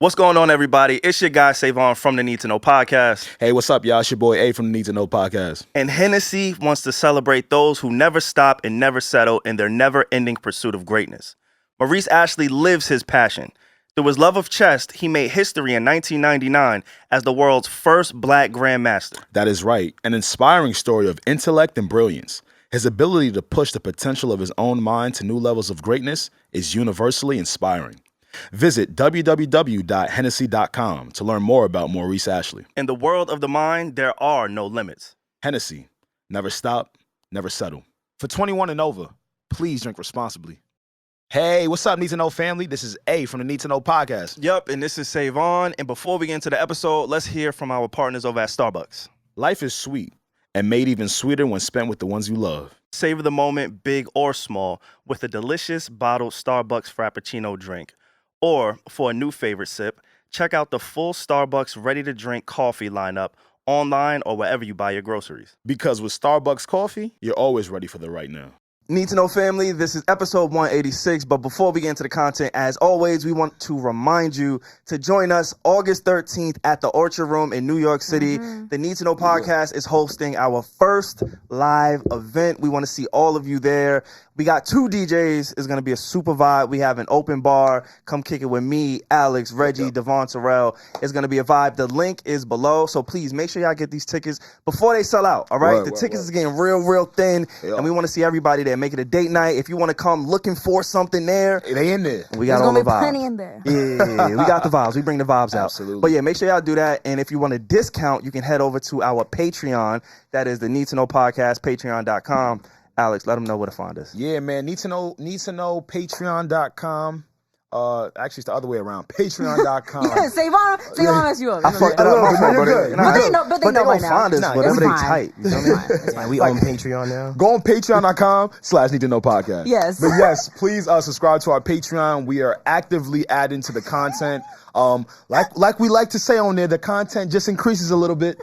What's going on, everybody? It's your guy, SaVon, from the Need to Know podcast. Hey, what's up, y'all? It's your boy A from the Need to Know podcast. And Hennessy wants to celebrate those who never stop and never settle in their never-ending pursuit of greatness. Maurice Ashley lives his passion. Through his love of chess, he made history in 1999 as the world's first black grandmaster. That is right. An inspiring story of intellect and brilliance. His ability to push the potential of his own mind to new levels of greatness is universally inspiring. Visit www.hennessy.com to learn more about Maurice Ashley. In the world of the mind, there are no limits. Hennessy. Never stop, never settle. For 21 and over, please drink responsibly. Hey, what's up, Need to Know family? This is A from the Need to Know podcast. Yup, and this is SaVon. And before we get into the episode, let's hear from our partners over at Starbucks. Life is sweet and made even sweeter when spent with the ones you love. Savor the moment, big or small, with a delicious bottled Starbucks Frappuccino drink. Or, for a new favorite sip, check out the full Starbucks ready-to-drink coffee lineup online or wherever you buy your groceries. Because with Starbucks coffee, you're always ready for the right now. Need to Know family, this is episode 186, but before we get into the content, as always, we want to remind you to join us August 13th at the Orchard Room in New York City. The Need to Know podcast is hosting our first live event. We want to see all of you there. We got 2 DJs. It's going to be a super vibe. We have an open bar. Come kick it with me, Alex, Reggie, Devon Terrell. It's going to be a vibe. The link is below, so please make sure y'all get these tickets before they sell out, all right? The tickets is getting real thin, and we want to see everybody there. Make it a date night. If you want to come looking for something there, they in there. We got all the vibes. Plenty in there. Yeah, we got the vibes. We bring the vibes out. Absolutely. But yeah, make sure y'all do that. And if you want a discount, you can head over to our Patreon. That is the Need to Know podcast, patreon.com. Alex, let them know where to find us. Yeah, man. Need to know, patreon.com. Actually, it's the other way around. Patreon.com. Yeah, SaVon messed you up. I fucked it up. You're good. But they know right now. Find us whatever they type. You know what I mean? It's fine. We own Patreon now. Go on patreon.com/Need to Know podcast. Yes. But yes, please subscribe to our Patreon. We are actively adding to the content. Like we like to say on there, the content just increases a little bit.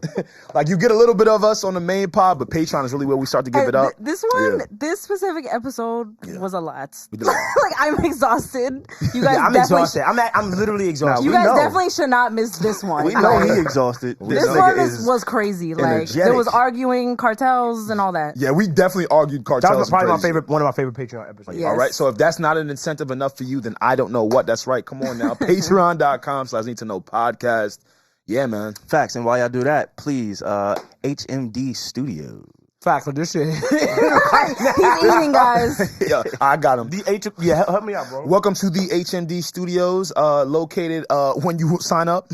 Like you get a little bit of us on the main pod, but Patreon is really where we start to give it up. This one, this specific episode was a lot. We did a lot. Like I'm exhausted. You guys I'm exhausted. I'm literally exhausted. You guys definitely should not miss this one. We know he exhausted. This one was crazy. Like there was arguing cartels and all that. Yeah, we definitely argued cartels. That was probably crazy. one of my favorite Patreon episodes. Yes. All right, so if that's not an incentive enough for you, then I don't know what. That's right. Come on now. Patreon.com/Need to Know podcast. Yeah, man. Facts. And while y'all do that, please, HMD Studios. Facts. So this shit. He's eating, guys. Yeah, I got him. Help me out, bro. Welcome to the HMD Studios, located when you sign up.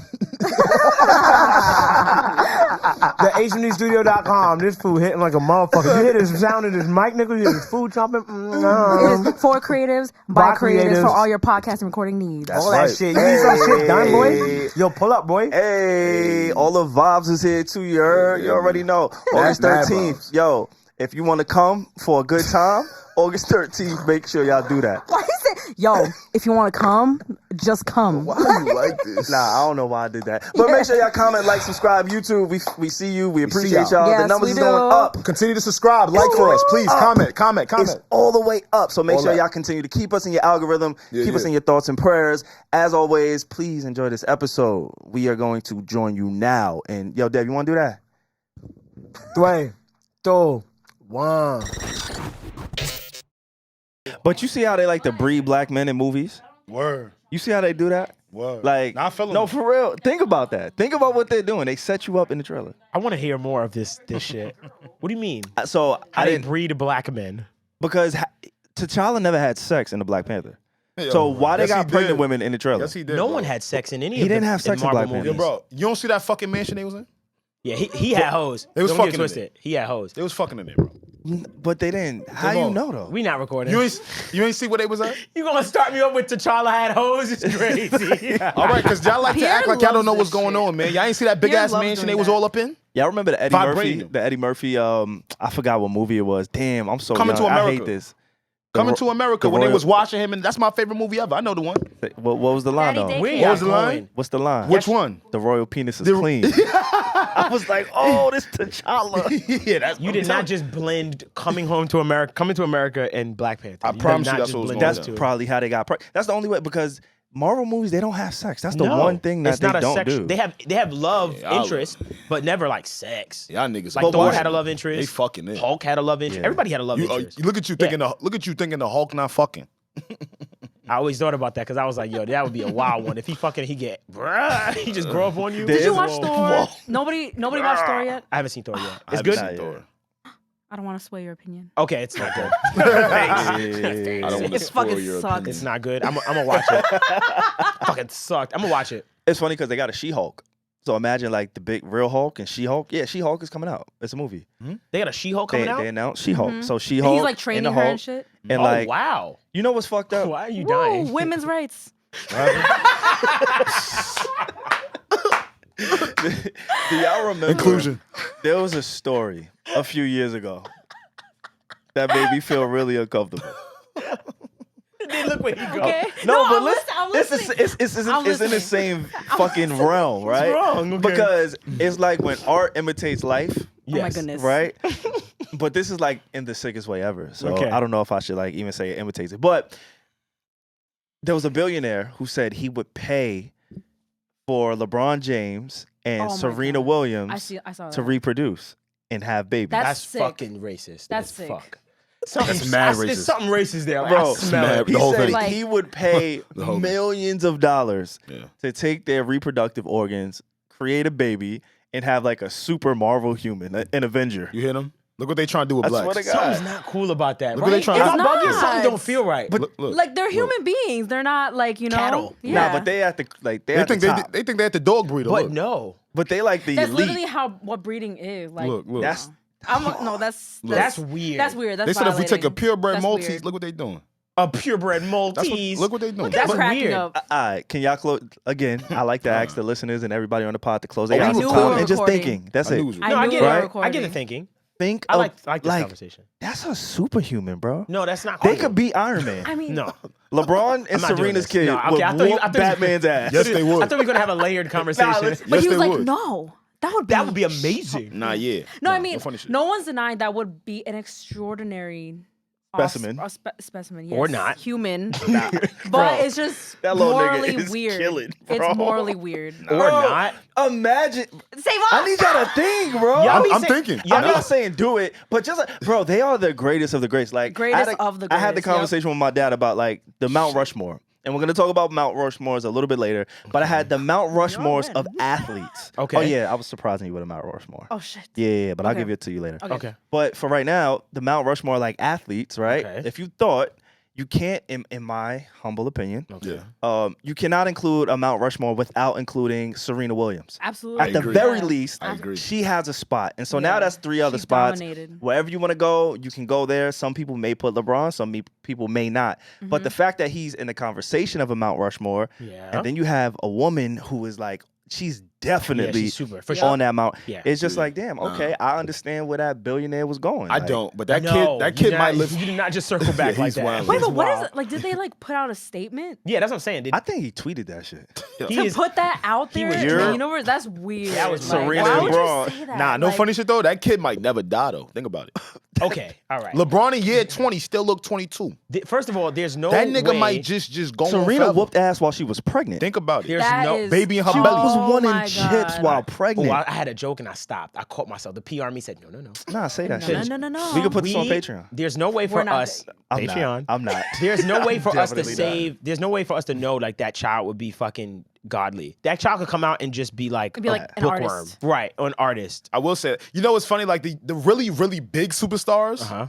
The HMDstudio.com. This food hitting like a motherfucker. You hear this sound of this mic, nigga? You hear this food chomping? It is for creatives, by creatives, for all your podcast and recording needs. All that shit. You need some shit done, boy? Yo, pull up, boy. Hey, all the vibes is here too. You heard? You already know. August 13th. Yo, if you want to come for a good time, August 13th, make sure y'all do that. Why is it? Yo, if you want to come, just come. Why do you like this? Nah, I don't know why I did that. But make sure y'all comment, like, subscribe, YouTube. We see you. We appreciate y'all. Yes, the numbers we is do. going up. Continue to subscribe, like for us, please. Comment. It's all the way up. So make All sure that. y'all continue to keep us in your algorithm, keep us in your thoughts and prayers. As always, please enjoy this episode. We are going to join you now. And yo, Dev, you want to do that? 3, 2, 1. But you see how they like to breed black men in movies? Word. You see how they do that? Word. Like, Nah, I feel no, them. for real. Think about that. Think about what they're doing. They set you up in the trailer. I want to hear more of this shit. What do you mean? So How I they didn't, breed black men? because T'Challa never had sex in the Black Panther. Yo, So why they yes, got he pregnant did. women in the trailer? Yes, he did. No bro. one had sex in any He of didn't the have sex in Marvel Black Panther. Yo, movies. bro, you don't see that fucking mansion they was in? Yeah, he had hoes. They was Don't get fucking in twisted. He had hoes. They was fucking in there, bro. But they didn't. How you Devon. know though? We not recording. You ain't see where they was at? You gonna start me up with T'Challa had hoes? It's crazy. All right, because y'all like to Pierre act like y'all don't loves know what's this going shit. on, man. Y'all ain't see that big Pierre ass loves mansion they doing was that. all up in? Y'all remember the Eddie Vibranium. Murphy? The Eddie Murphy. I forgot what movie it was. Damn, I'm so Coming young. to I America. hate this. Coming to America the when they Royal- was watching him, and that's my favorite movie ever. I know the one. What was the line Daddy though? Dick. We What was are the line? going. What's the line? Which one? The royal penis is clean. I was like, oh, this T'Challa. Yeah, that's You did not just blend coming to America, and Black Panther. I promise you did not that's just what was blend going That's those two. probably how they got pregnant. That's the only way, because Marvel movies, they don't have sex. That's the one thing that it's they not a don't sexual. do. They have love interest, but never like sex. Y'all niggas. Like Thor had a love interest. They fucking it. Hulk had a love interest. Yeah. Everybody had a love interest. Look at you thinking. The Hulk not fucking. I always thought about that because I was like, yo, that would be a wild one. If he fucking, he just grow up on you. Did you watch Thor? Nobody watched Thor yet? I haven't seen Thor yet. I It's haven't good. seen Thor. I don't want to sway your opinion. Okay, it's not good. I don't want to It spoil fucking your sucks. opinion. It's not good. I'm gonna watch it. Fucking sucked. I'm gonna watch it. It's funny because they got a She-Hulk. So imagine like the big real Hulk and She-Hulk. Yeah, She-Hulk is coming out. It's a movie. They got a She-Hulk coming out. They announced She-Hulk. So And She-Hulk. he's like training and her the Hulk, and shit. And Oh like, wow. you know what's fucked up? Why are you Woo, dying? women's rights. Do y'all remember? Inclusion. There was a story a few years ago that made me feel really uncomfortable. Look where he go. Okay. No, but I'm listen, listening. it's in the listening. same fucking realm, right? wrong? Okay. Because it's like when art imitates life, Oh my goodness. right? But this is like in the sickest way ever. So Okay. I don't know if I should like even say it imitates it. But there was a billionaire who said he would pay for LeBron James and Oh my Serena God. Williams I saw that. to reproduce and have babies. That's That's sick. fucking racist. That's as sick. fuck. Something, mad There's racist. something racist there. Like, Bro, I smell mad. it. He The whole said thing. Like- he would pay The whole thing. millions of dollars Yeah. to take their reproductive organs, create a baby, and have like a super Marvel human, an Avenger. You hear them? Look what they trying to do with I blacks. swear to God. Something's not cool about that. Look what right? they trying If to I'm do. bugging, It's something not. don't feel right. But Look, Like they're human beings. They're not like Cattle. Yeah. Nah, but they at the like they they at the think top. they think they at the dog breeder. But Look. no, But they like the That's elite. literally what breeding is. Like Look. That's that's weird. That's weird. That's They said if we take a violating. purebred That's Maltese, weird. look what they doing. a purebred That's Maltese. look what they doing. Look at That's us cracking weird. up. all right, can y'all close again? I like to ask the listeners and everybody on the pod to close Oh, their we eyes knew sometime we were and just recording. thinking. That's I it. knew it was- I No, I knew get we it. were Right? I get the recording. thinking. Think I of like this like conversation. that's a superhuman, bro. No, that's not. They cool. could be Iron Man. I mean, No, LeBron I'm and not doing Serena's this. kid No, would okay, I thought you- whoop I thought you- Batman's ass. Yes, they would. I thought we were gonna have a layered conversation. let's- but Yes, he was they like, would. no, that would be amazing. Nah, yeah. No, I mean, funny shit. no one's denying that would be an extraordinary Specimen. Specimen, yes. Or not. Human. Bro, But it's just that little nigga morally is weird. killing, bro. It's morally weird. Or Bro, not. Imagine. Save I need y'all to think, bro. Y'all I'm, be I'm say- thinking. I'm not saying do it, but just like, bro, they are the greatest of the greats. Like Greatest I had of the I had the greatest, yep. conversation with my dad about like the Mount Rushmore. And we're gonna talk about Mount Rushmores a little bit later. But I had the Mount Rushmores of athletes. Okay. Oh yeah, I was surprising you with a Mount Rushmore. Oh shit. Yeah, but I'll Okay. give it to you later. Okay. But for right now, the Mount Rushmore like athletes, right? Okay. If you thought you can't, in my humble opinion, Yeah. you cannot include a Mount Rushmore without including Serena Williams. Absolutely. At the agree. very Yeah. least, I agree. she has a spot. And so now Yeah. that's three other She's spots. dominated. Wherever you want to go, you can go there. Some people may put LeBron, some people may not. But the fact that he's in the conversation of a Mount Rushmore, Yeah. and then you have a woman who is like, she's definitely she's super, for sure. on that mount. Yeah. It's just like, damn, okay, I understand where that billionaire was going. I Like, don't. But that No, kid might live. You did not just circle back Yeah, like he's that. wild. Wait, He's but what is wild. it? Like, did they like put out a statement Yeah, that's what I'm saying. I think he tweeted that shit. He to is- put that out he there? was in the drunk. universe? That's weird. That was like, Serena why and would LeBron. you say that? Nah, no Like, funny shit though. That kid might never die though. Think about it. okay. All right. LeBron in year 20 still look 22. First of all, there's no That nigga way, might just go on Serena forever. whooped ass while she was pregnant. Think about it. There's That no is- Baby in her She belly. was Oh winning my chips God. while Oh, pregnant. I had a joke and I stopped. I caught myself. The PR me said, no. Nah, say that No, shit. no. We can put this on Patreon. There's no way We're for not us. I'm Patreon. Not. I'm not. There's no way for us to Definitely not. save. There's no way for us to know like that child would be fucking godly. That child could come out and just be like Be like a an bookworm, artist. right? Or an artist. I will say, you know what's funny? Like the really, really big superstars, Uh-huh.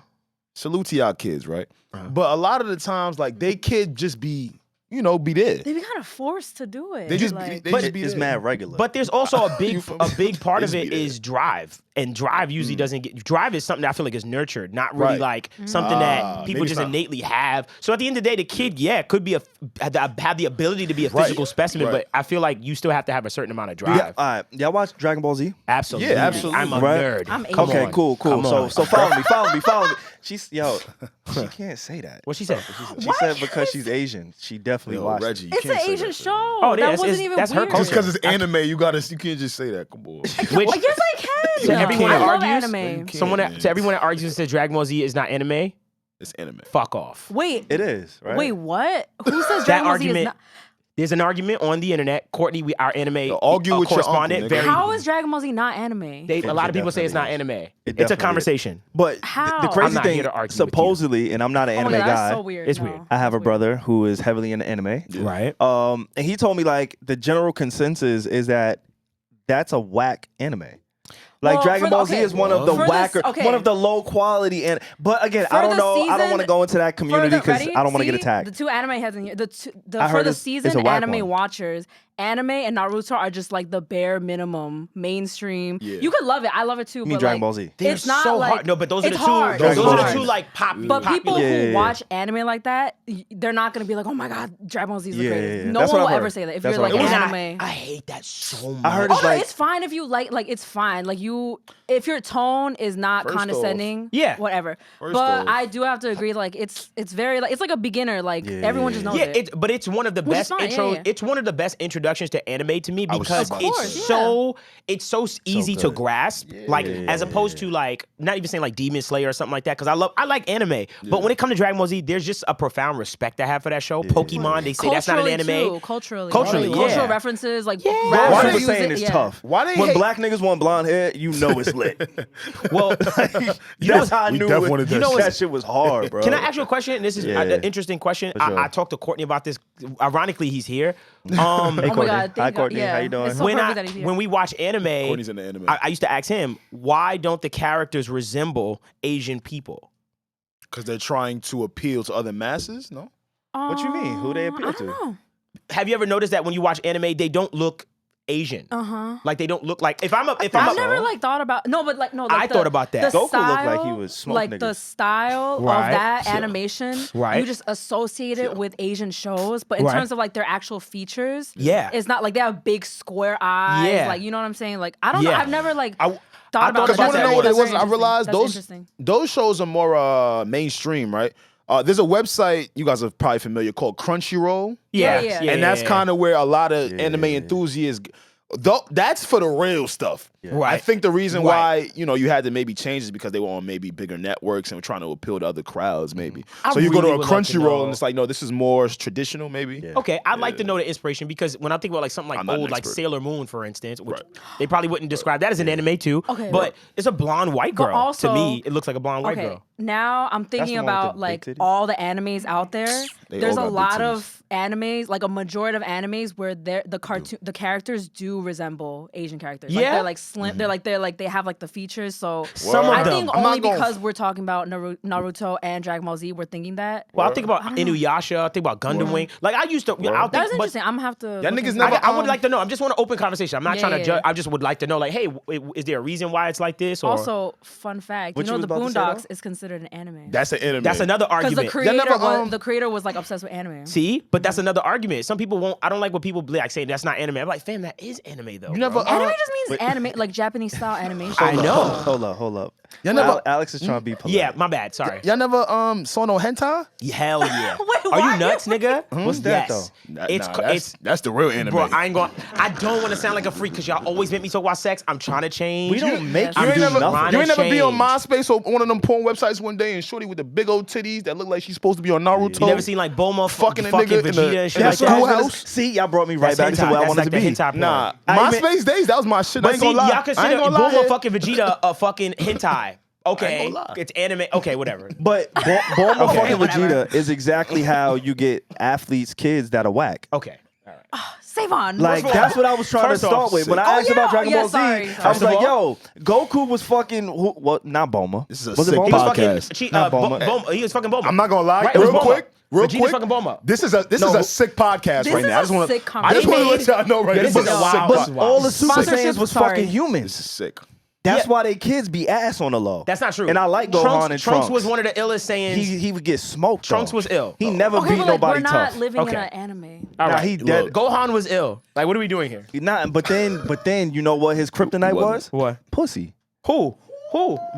salute to y'all kids, right? But a lot of the times, like they kid just be, be there. They be kind of forced to do it. They just like, they But just be it's there. mad regular. But there's also a big feel me? part of It's it be there. is drive, and drive usually doesn't get. Drive is something that I feel like is nurtured, not really Right. like something that people maybe just not. innately have. So at the end of the day, the kid, could be have the ability to be a Right. physical specimen, Right. but I feel like you still have to have a certain amount of yeah, drive. all right. Y'all watch Dragon Ball Z? Absolutely, Yeah, absolutely. I'm a Right. nerd. I'm Come Okay, on. cool. Come So on. so follow me. She's she can't say that. What she said? She said because she's Asian, she definitely Yo, watched. Reggie, you it's can't an say Asian that. show. Oh, yeah, that it's- wasn't even that's her weird. culture. Just because it's anime, you can't just say that. Come on. Which I guess I can. So everyone I that love argues- anime. someone that, to everyone that argues and says Dragon Ball Z is not anime, It's anime. fuck off. Wait, It is, right? wait, what? Who says That Dragon Ball Z is argument- not? There's an argument on the internet. Courtney, our anime argue with your correspondent, uncle, nigga. very. How is Dragon Ball Z not anime? A lot of people say it's not anime. It's a definitely conversation. But How? the I'm crazy not thing, here to argue with you. supposedly, and I'm not an Oh my anime God, guy. that's so weird. It's No, weird. I have a that's weird. brother who is heavily into anime. Right. And he told me like the general consensus is that that's a whack anime. Like Well, Dragon for the- Ball Z okay. is one of the For this- whacker, okay. one of the low quality. And but again, For I don't the know. I don't season- want to go into that community because ready? I don't want to get See? attacked. The two anime heads in here. I For heard the it's a season, whack anime one. watchers, anime and Naruto are just like the bare minimum mainstream. Yeah. You could love it. I love it too. You mean but Dragon like, Ball Z? They're it's not so like hard. No, but those are it's the two. hard. Those It's are the hard. two like But people Yeah, who yeah, yeah. watch anime like that, they're not gonna be like, "Oh my god, Dragon Ball Z is the Yeah, greatest." yeah, yeah. No That's one what will I've ever heard. say that. If That's you're what like I've heard. anime, I hate that so much. I heard oh it's no, like it's fine if you like it's fine. Like if your tone is not First condescending, Yeah. whatever. First But off. I do have to agree, like it's very like it's like a beginner. Like everyone just knows Yeah, it. but it's one of the Which is best fine, intros. yeah. It's one of the best introductions to anime to me was because just Of it's course, yeah. so easy to good. grasp. Like as opposed to like not even saying like Demon Slayer or something like that. Because I like anime, but when it comes to Dragon Ball Z, there's just a profound respect I have for that show. Pokemon, they say that's not an anime. Too, culturally, Culturally, Like, cultural yeah. references, like Yeah. What rappers people use saying it, is yeah. tough. Why they when hate- black niggas want blonde hair, you know it's lit. Well, That's how I we knew definitely it. did You know that that shit was hard, bro. can I ask you a question? This is Yeah. an interesting question. sure. I talked to Courtney about this. Ironically, he's here. Hey, Oh my Courtney. god, Hi, thank Courtney. God. Yeah. How you doing? It's so when perfect that he's here. when we watch anime, Courtney's in the anime. I used to ask him, why don't the characters resemble Asian people? Because they're trying to appeal to other masses, no? What you mean? Who they appeal I to? don't know. Have you ever noticed that when you watch anime, they don't look Asian? Like they don't look like I've never like thought about Like I thought about that. The Goku style, looked like he was smoke like niggas. the style Right. of that animation. Right. You just associate it with Asian shows, but in Right. terms of like their actual features, Yeah. it's not like they have big square eyes. Yeah. Like you know what I'm saying? Like I don't know. Yeah. I've never like I thought thought about about that. You want to that know what it That's was? very I realized interesting. those shows are more mainstream, right? There's a website you guys are probably familiar called Crunchyroll. Yeah. And that's kind of where a lot of anime enthusiasts. That's for the real stuff. Right. I think the reason Right. why you had to maybe change is because they were on maybe bigger networks and were trying to appeal to other crowds, maybe. I So you go to really a would like to know- Crunchyroll and it's like, no, this is more traditional, maybe. Yeah. Okay, I'd like to know the inspiration because when I think about like something I'm like not an old, like expert. Sailor Moon, for instance, which they probably wouldn't describe that as an anime too. Okay. but it's a blonde white But girl. also- to me, it looks like a blonde white Okay, girl. now I'm thinking the one with about the like big titties? all the animes out there. They There's all a got big lot titties. of animes, like a majority of animes, where the characters do resemble Asian characters. Like, Yeah? they're like slim. They're like they have like the features. So Some of I them. think I'm not only going- because we're talking about Naruto and Dragon Ball Z, we're thinking that. Well, I think about Inuyasha. I think about Gundam Wing. Like I used to. I'll That's think, but interesting. I'm gonna have to. Y'all look niggas into never- that. I would like to know. I'm just want an open conversation. I'm not Yeah, trying to yeah, judge. yeah. I just would like to know, like, hey, is there a reason why it's like this? Or Also, fun fact, What you you know, was the about to say, Boondocks though? is considered an anime. That's an anime. that's another Because argument. the creator was like obsessed with anime. See, but that's another argument. Some people won't. I don't like what people like saying that's not anime. I'm like, fam, that is anime though. You never. bro. Anime just means anime, like Japanese style animation. I know. Hold up. Y'all never- Alex is trying to be polite. Yeah, my bad. Sorry. Y'all never saw no hentai? Hell yeah. Wait, Are why? you nuts, nigga? What's that, Yes. Nah, It's nah, co- that's, that's the real anime. bro. I don't want to sound like a freak because y'all always make me talk about sex. I'm trying to change. We don't make You you You ain't do never, nothing. you ain't never be on change. MySpace or one of them porn websites one day and shorty with the big old titties that look like she's supposed to be on Naruto. You never seen like Bulma Fucking fucking a nigga in Vegeta the- and shit in like the that? schoolhouse? See, y'all brought me right That's back to where I hentai. wanted That's to like be. the hentai porn. Nah, I even- MySpace days, that was my shit. I But ain't see, gonna lie. y'all I consider ain't gonna lie. Bulma fucking Vegeta a fucking hentai. Okay, gonna lie. it's anime. Okay, whatever. But Bulma Okay. fucking Whatever. Vegeta is exactly how you get athletes, kids that are whack. Okay. All right. SaVon. Like that's what I was trying to First off, start with. When I asked yeah. about Dragon Yeah, Ball Z, sorry. I was First of like, all- "Yo, Goku was fucking not Bulma. This is a was it sick Bulma? He was fucking podcast. Not Bulma. Bulma. He was fucking Bulma. I'm not gonna lie. Right, it was real Bulma. quick. Vegeta's fucking Bulma. This is a sick podcast This right is now. I a just want sick to let conversation. y'all know right Yeah, now. this is a sick wild- But This is all the Super Sponsorship, Saiyans was sorry. fucking This is humans. sick. That's Yeah. why they kids be ass on the low. That's not true. And I like Gohan and Trunks was one of the illest Saiyans. He would get smoked. Trunks though. was ill. He never Okay, beat but like, nobody we're not tough. living Okay. in an anime. All Nah, right. he dead. Gohan was ill. Like, what are we doing here? But then you know what his kryptonite was? What? Pussy. Who?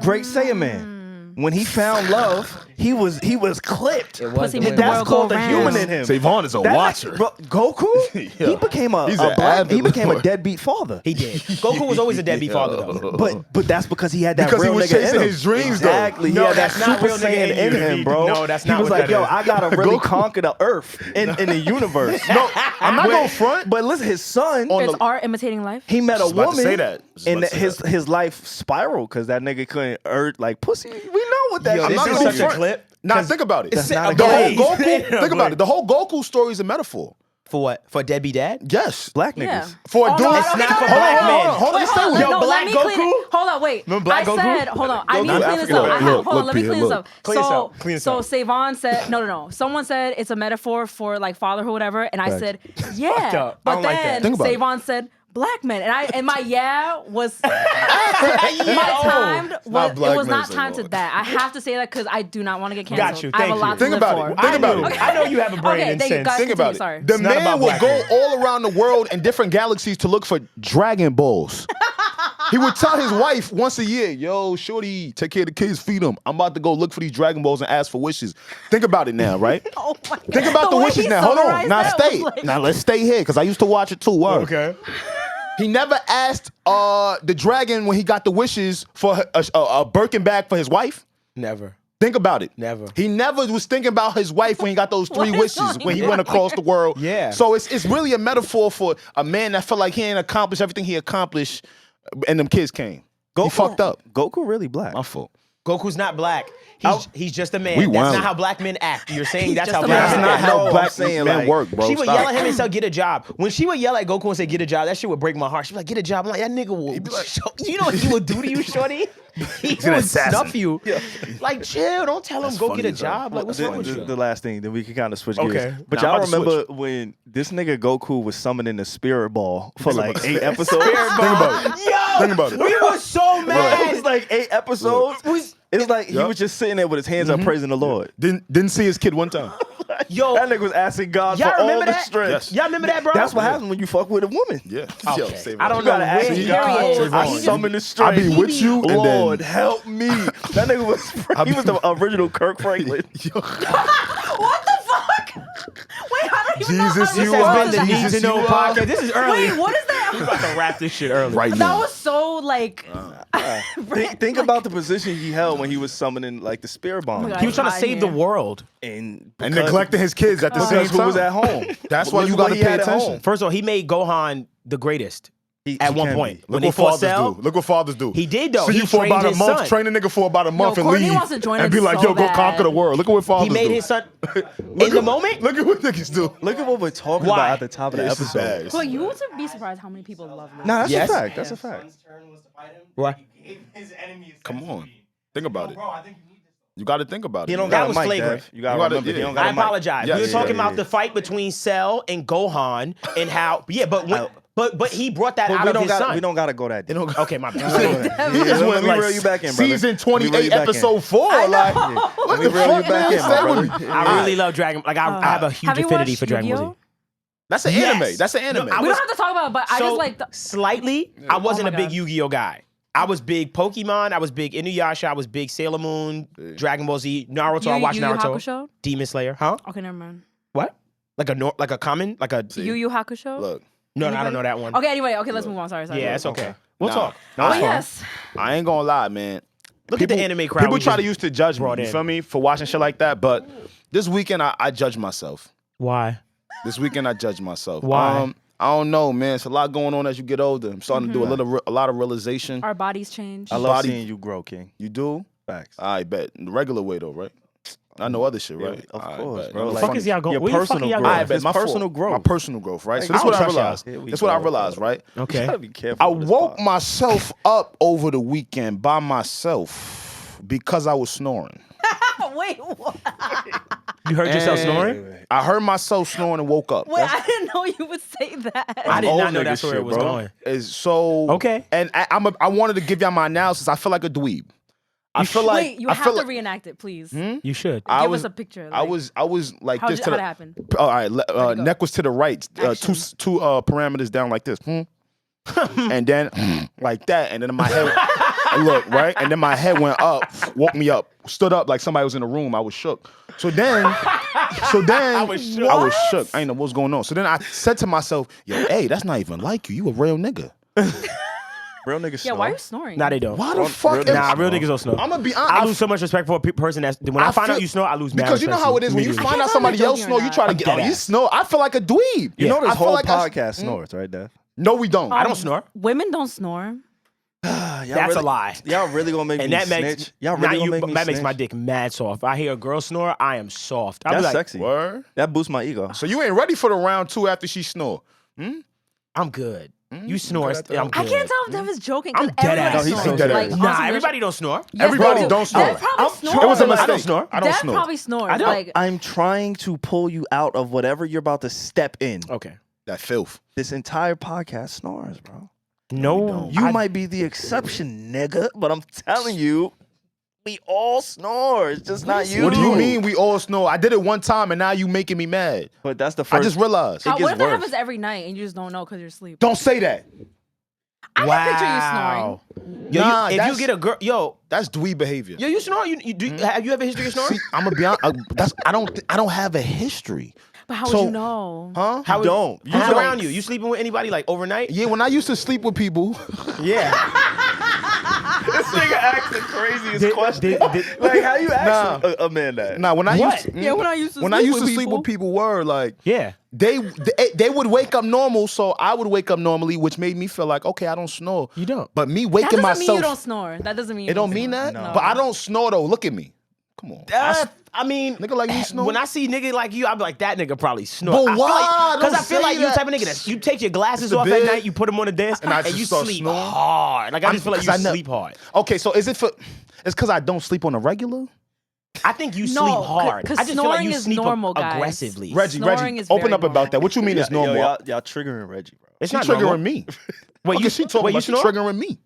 Great Saiyan Man. When he found love, he was clipped. Pussy And make the that's world called go the round. human in him. SaVon is a That- watcher. bro, Goku, he became He's an avid he became a lord. deadbeat father. He did. Goku was always a deadbeat father, though. But that's because he had that Because he real was nigga chasing in him. his dreams, though. Exactly. No, he had that that's not Super real nigga Saiyan in in you. him, bro. No, that's He not was what like, that yo, is. I gotta really conquer the earth in the universe. No, I'm not going front. But listen, his son, It's art imitating life. he met a Just about to woman, say that. Just and about to say his life spiraled because that nigga couldn't earn like pussy. We know what that Yo, shit this not is gonna such a front. clip. Nah, think about it. That's not a The whole game. Goku. Think about it. The whole Goku story is a metaphor. For what? For a deadbeat dad? Yes. black Yeah. niggas. For a Oh, dude. no, It's okay, not no, for no, black no, men. no, Hold on, wait, stay hold with on, me. no, Yo, let me Black clean Goku? it. Hold on, wait. Remember Black Goku? said, hold on. I need to Goku clean this African. up. Look, Hold on, look, let me Pierre, clean this look. up. Clean this up, clean this So up. SaVon said, no. Someone said it's a metaphor for like fatherhood, whatever, and I said, yeah. up. I But don't like that. then Think about it. SaVon said, black men, and my was my timed not was black it was men, not timed to SaVon. that. I have to say that because I do not want to get canceled. Got you. I have Thank a lot you. to Think live about for. it. Think about it. I know you have a brain Okay, in thank you, sense. guys. Think about it. Sorry. The It's not man about would black go men. all around the world in different galaxies to look for Dragon Balls. He would tell his wife once a year, yo, shorty, take care of the kids, feed them. I'm about to go look for these Dragon Balls and ask for wishes. Think about it now, right? Oh my God. Think about the way wishes he now. Hold on. summarized Now that stay. was like- Now let's stay here because I used to watch it too. Word. Okay. He never asked the dragon when he got the wishes for a Birkin bag for his wife. Never. Think about it. Never. He never was thinking about his wife when he got those three What is wishes going when he on? went across the world. Yeah. So it's really a metaphor for a man that felt like he ain't accomplished everything he accomplished, and them kids came. He fucked up. Goku really black. My fault. Goku's not black. He's just a man. We That's wild. not how black men act. You're saying that's just how a black man. men That's act. not how No, black I'm saying, men like, work, bro. She would Stop. yell at him and say, "Get a job." When she would yell at Goku and say, "Get a job," that shit would break my heart. She'd be like, "Get a job." I'm like, that nigga will. You know what he would do to you, shorty? He an would assassin. snuff you. Like, chill. Don't tell him go funny get a as hell. job. Like, what's wrong with you? The last thing, then we can kind of switch Okay. gears. But Nah, I'm y'all about to remember when this nigga Goku was summoning the spirit ball for like 8 episodes? Think about it. Yo, Think about it. we were so mad. It was like 8 episodes. It's like he Yup. was just sitting there with his hands up praising the Lord. Didn't see his kid one time. Yo, That nigga was asking God y'all for all remember the that? strength. Yes. Y'all remember that, bro? That's what happens when you fuck with a woman. Yeah. Okay. Yo, SaVon. I don't You gotta know ask where God. he is. I summon the strength. I be with you, and Lord, then help me. That nigga was he was the original Kirk Franklin. What the fuck? Wait, I don't even Jesus, know how to you This are. respond has been to the that. Need to Know you are. podcast. This is early. Wait, what is that? We about to wrap this shit early. right That now. was so like. Think about the position he held when he was summoning like the spirit bomb. Oh my God. He was trying to Hot save the here. world. And And neglecting his kids at the same because who time. was at home. That's why Look you at what gotta he pay had at attention. home. First of all, he made Gohan the greatest at he one can point. be. When Look they what fought fathers Cell, do. Look what fathers do. He did, though. See He you for trained about a his month, son. train a nigga for about a month and Courtney leave. wants to join and in be like, so yo, go bad. conquer the world. Look at what fathers he made do. his son Look in the at- moment. Look at what niggas do. Look at what we're talking Why? about at the top of the It's episode. bad. But you would be surprised how many people love this. Nah, that's Yes. a fact. That's a fact. What? Come on. Think about it. You got to think about it. He don't That got a was mic, flagrant. Dev. You gotta You gotta- remember. He yeah. don't got I a mic. apologize. Yes, we were talking yeah, about yeah. the fight between Cell and Gohan and how but he brought that But out we of don't his got. son. We don't got to go that deep. Okay, my bad. Yeah, just went let me like reel you back in, brother. Season Let me reel you 28, back in. episode 4. Like, what Let me the reel you fuck, back man? in, Stay my with brother. me. I really love Dragon. Like I have a huge Have you affinity watched for Dragon Ball Z. Yu-Gi-Oh? That's an Yes. anime. That's an anime. No, I We was- don't have to talk about it, but I So, just like. slightly, I wasn't Oh my a big God. Yu-Gi-Oh guy. I was big Pokemon. I was big Inuyasha. I was big Sailor Moon, Dragon Ball Z, Naruto. I watched Yu Yu Naruto. Hakusho? Demon Slayer. Huh? Okay, never mind. What? Like a common? Like a Yu Yu Hakusho? Look, No, I don't know that one. Okay, anyway, let's move on. Sorry. Yeah, it's okay. Okay. We'll Nah. talk. Nah, But it's fine. yes. I ain't gonna lie, man. Look at the anime crowd. People we try just to use to judge me, brought you in. feel me, for watching shit like that. But this weekend, I judge myself. Why? This weekend, I judge myself. Why? I don't know, man. It's a lot going on as you get older. I'm starting to do a lot of realization. Our bodies change. I love Body- seeing you grow, King. You do? Facts. I bet. The regular way, though, right? I know other shit, right? Of I course, bet. bro. No, Like, fuck is y'all going? your Where the fuck personal are y'all growth. going? I bet His my personal fault. growth. My personal growth, right? So Like, this is what I I don't trust realized. y'all. Here we This is what I go, realized, bro. right? Okay. You gotta be careful. I with this woke pod. myself up over the weekend by myself because I was snoring. Wait, what? You heard yourself And snoring? I heard myself snoring and woke up. Wait, I didn't know you would say that. I did old not know nigga that's where shit, it was bro. going. Is so Okay. And I wanted to give y'all my analysis. I feel like a dweeb. I feel like Wait, you I have feel to like, reenact it, please. You should. I Give was, us a picture. I like, was like how'd this it- to how'd the. it happen? All right, go? neck was to the right. Two Action. parameters down like this. And then like that, and then my head. look, right? And then my head went up, woke me up, stood up like somebody was in the room. I was shook. So then I was shook. I didn't know what was going on. So then I said to myself, yo, hey, that's not even like you. You a real nigga. Real niggas snore. Yeah, why are you snoring? Nah, they don't. Why the fuck? Nah, real niggas don't snore. I'm gonna be honest. I lose so much respect for a person that's when I find out you snore, I lose mad because you know respect how it is when you immediately. find out tell if somebody you're else joking or snore, you not. try to get. Oh, you snore. I feel like a dweeb. You know this I feel whole like podcast snores, right, Dev? No, we don't. I don't snore. Women don't snore. That's a lie. Y'all really gonna make And me that snitch? makes Y'all really gonna make me that makes snitch? my dick mad soft. If I hear a girl snore, I am soft. I'll be That's like, sexy. Word. That boosts my ego. So you ain't ready for the round 2 after she snore. I'm good. You snore. I'm good. I can't tell if Dev is joking. I'm 'cause dead everybody ass. No, he's snores. dead Like, ass. Nah, awesome everybody don't snore. Yes, Everybody they do. don't snore. Dev probably snores. It was a I mistake. don't snore. I don't Dev snore. probably snores. I don't. Like, I'm trying to pull you out of whatever you're about to step in. Okay. That filth. This entire podcast snores, bro. No. You might be the exception, nigga, but I'm telling you, we all snore. It's just not you. What do you mean we all snore? I did it one time and now you making me mad. But that's the I first. just realized. what gets if that worse. happens every night and you just don't know because you're asleep? Don't say that. I can picture you snoring. Yo, Nah, if you that's- get a girl, That's dweeb behavior. you snore. You do. Have you have a history of snoring? See, I'm gonna be honest. I don't have a history. But how So- would you know? Huh? How don't. Who's How? around you? You sleeping with anybody like overnight? Yeah, when I used to sleep with people, Yeah. This nigga asked the craziest Did- question. did- Like, how you Nah. ask a man that? nah, when I What? used to, Yeah, when I used to when sleep I used with to sleep people. with people were like Yeah. they would wake up normal, so I would wake up normally, which made me feel like okay, I don't snore. You don't. But me That waking doesn't mean myself, you don't snore. That doesn't mean you it don't mean snore. that. No. But I don't snore though. Look at me. Come on. I mean, Nigga like me snore? When I see nigga like you, I be like, that nigga probably snore. But why? Because I Don't feel say like you that. type of nigga that you take your glasses the off bed, at night, you put them on the desk, and I and just you start sleep snoring. hard. Like I just feel like you 'cause I sleep hard. Okay, so is it for? It's because I don't sleep on a regular. I think you No, sleep hard. 'cause I just feel like snoring you is sleep normal, guys. aggressively. Reggie, Snoring is open very up about that. What you mean it's normal? Y'all triggering Reggie, bro. It's She not triggering normal. me. Wait, Okay, she talking wait, about you she snore? triggering me.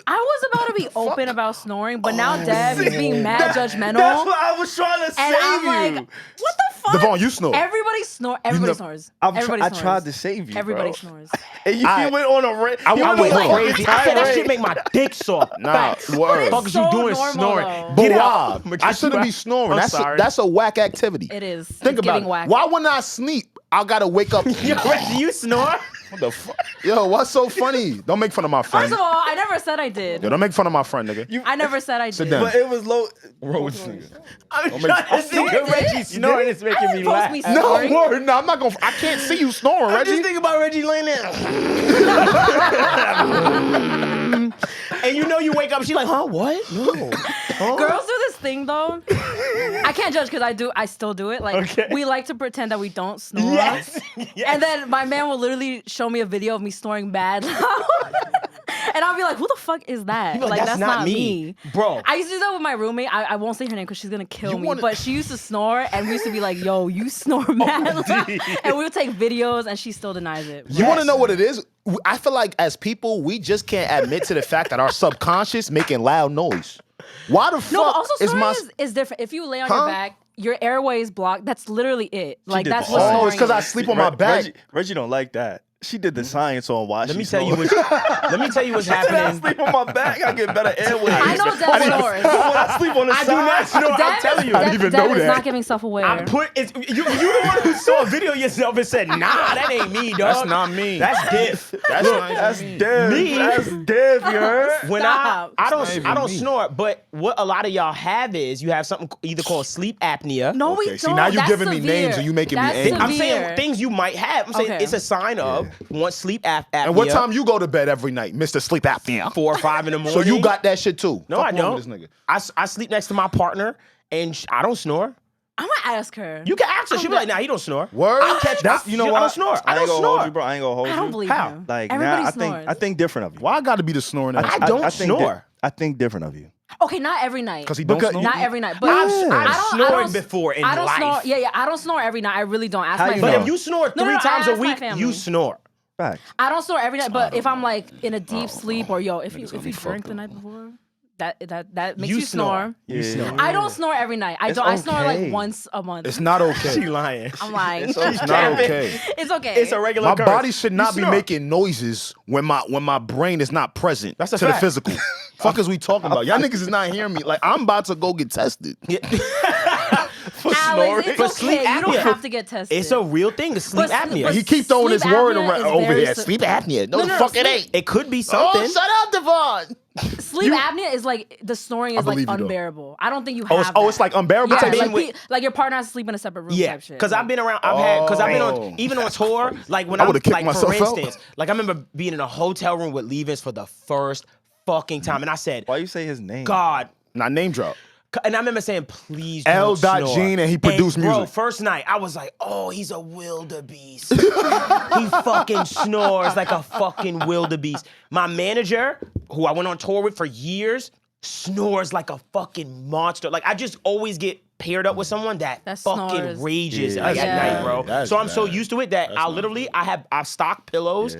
I was about to be open about snoring, but now Dev is being mad judgmental. That's what I was trying to and save I'm you. like, what the fuck? Devon, you snore. Everybody snores. Everybody snores. Everybody I snores. tried to save you, Everybody bro. snores. And you I- went on a rant. I You went went like on a crazy. I said that tirade. shit make my dick soft. Nah, Facts. word. Fuck is so you doing normal, snoring? though. But Get why? out. I shouldn't be snoring. I'm That's sorry. that's a whack activity. It is. Think It's about giving it. whack. Why when I sleep, I gotta wake up? Yo, Reggie, you snore? What the fuck? Yo, what's so funny? Don't make fun of my friend. First of all, I never said I did. Yo, don't make fun of my friend, nigga. I never said I Sit did. down. But it was low. Roll with this nigga. I'm make- trying to think of Reggie snoring. It's making me didn't post laugh. me No snoring. word. No, I'm not gonna. I can't see you snoring, I'm Reggie. just thinking about Reggie laying there. And you know you wake up, she like, huh, what? No. Girls do this thing though. I can't judge because I still do it. Like Okay. we like to pretend that we don't snore. Yes. And then my man will literally show me a video of me snoring bad loud. And I'll be like, who the fuck is that? You be like, that's not me. Bro. I used to do that with my roommate. I won't say her name because she's gonna kill me. wanna- But she used to snore and we used to be like, yo, you snore mad loud. And we would take videos and she still denies it. You want to know what it is? I feel like as people, we just can't admit to the fact that our subconscious making loud noise. Why the fuck No, but also is snoring my? is different. If you lay on Huh? your back, your airway is blocked. That's literally it. Like did that's the what science. snoring Oh, it's because I is. sleep on my back. Reggie don't like that. She did the science on why Let she me tell you snores. let me tell you what's When I happening. sleep on my back, I get better airways. I know Dev snores. When I sleep on the I do side, not snore. I'm telling you. I didn't even Dev know is that. not giving self-aware. I put it's you the one who saw a video of yourself and said, nah, that ain't me, dog. That's not me. That's diff. That's not That's me. dead. Me? That's dead, you heard? When Stop. I not even don't me. snore, but what a lot of y'all have is you have something either called sleep apnea. no, we Okay, don't. see, now you That's giving me severe. names and you making me That's angry. I'm severe. saying things you might have. I'm saying Okay. it's a sign of one sleep apnea. And what time you go to bed every night, Mr. Sleep Apnea? 4 or 5 in the morning. So you got that shit too? No, Fuck I wrong don't. with This nigga. I sleep next to my partner and I don't snore. I'm gonna ask her. You can ask her. She'll be like, nah, he don't snore. Word? I'll catch That's, you know what? I don't snore. I ain't don't gonna snore. hold you, bro. I ain't gonna hold you. I don't believe How? him. Like Everybody now, snores. I think different of you. Why I got to be the snoring? I don't think snore. I think different of you. Okay, not every night. Because he don't Because snore. Not every night, but I've I don't- snored before in I don't life. snore. Yeah, I don't snore every night. I really don't. Ask How my you But know? if you snore No, 3 I times a ask my week, family. you snore. Facts. I don't snore every night, but if I'm like in a deep sleep or if you gonna be drink fucked the up. night before, that makes You you snore. You Yeah. snore. I don't snore every night. I It's don't. I snore okay. like once a month. It's not okay. She lying. I'm lying. It's not okay. It's okay. It's a regular My occurrence. body should not You be snore. making noises when my brain is not present That's a to fact. the physical. fuck is we talking about? Y'all niggas is not hearing me. Like, I'm about to go get tested. Alex, it's For okay. sleep You don't apnea. have to get tested. It's a real thing. It's sleep But- apnea. but He keep throwing sleep this word apnea around is over very here. Sleep apnea. No, the no, fuck it sleep- ain't. It could be something. Oh, shut up, Devon. Sleep apnea is like the snoring is like believe you, though. unbearable. I don't think you Oh, have. it's, oh, it's like unbearable yeah, type been shit? like your partner has to sleep in a separate room. Yeah, type shit. because I've been around. Because I've been Oh. on, even on tour. Like when I I'm would've kicked like, myself for out. instance, like I remember being in a hotel room with Levis for the first fucking time, and I said, Why you say his name? God. Not name drop. And I remember saying, please L. don't snore. Gene, and he produced Bro, music. first night, I was like, oh, he's a wildebeest. He fucking snores like a fucking wildebeest. My manager, who I went on tour with for years, snores like a fucking monster. Like, I just always get paired up with someone that fucking snores. rages Yeah, like, that's at night, bad. bro. That's So I'm so bad. used to it that I literally, I stock pillows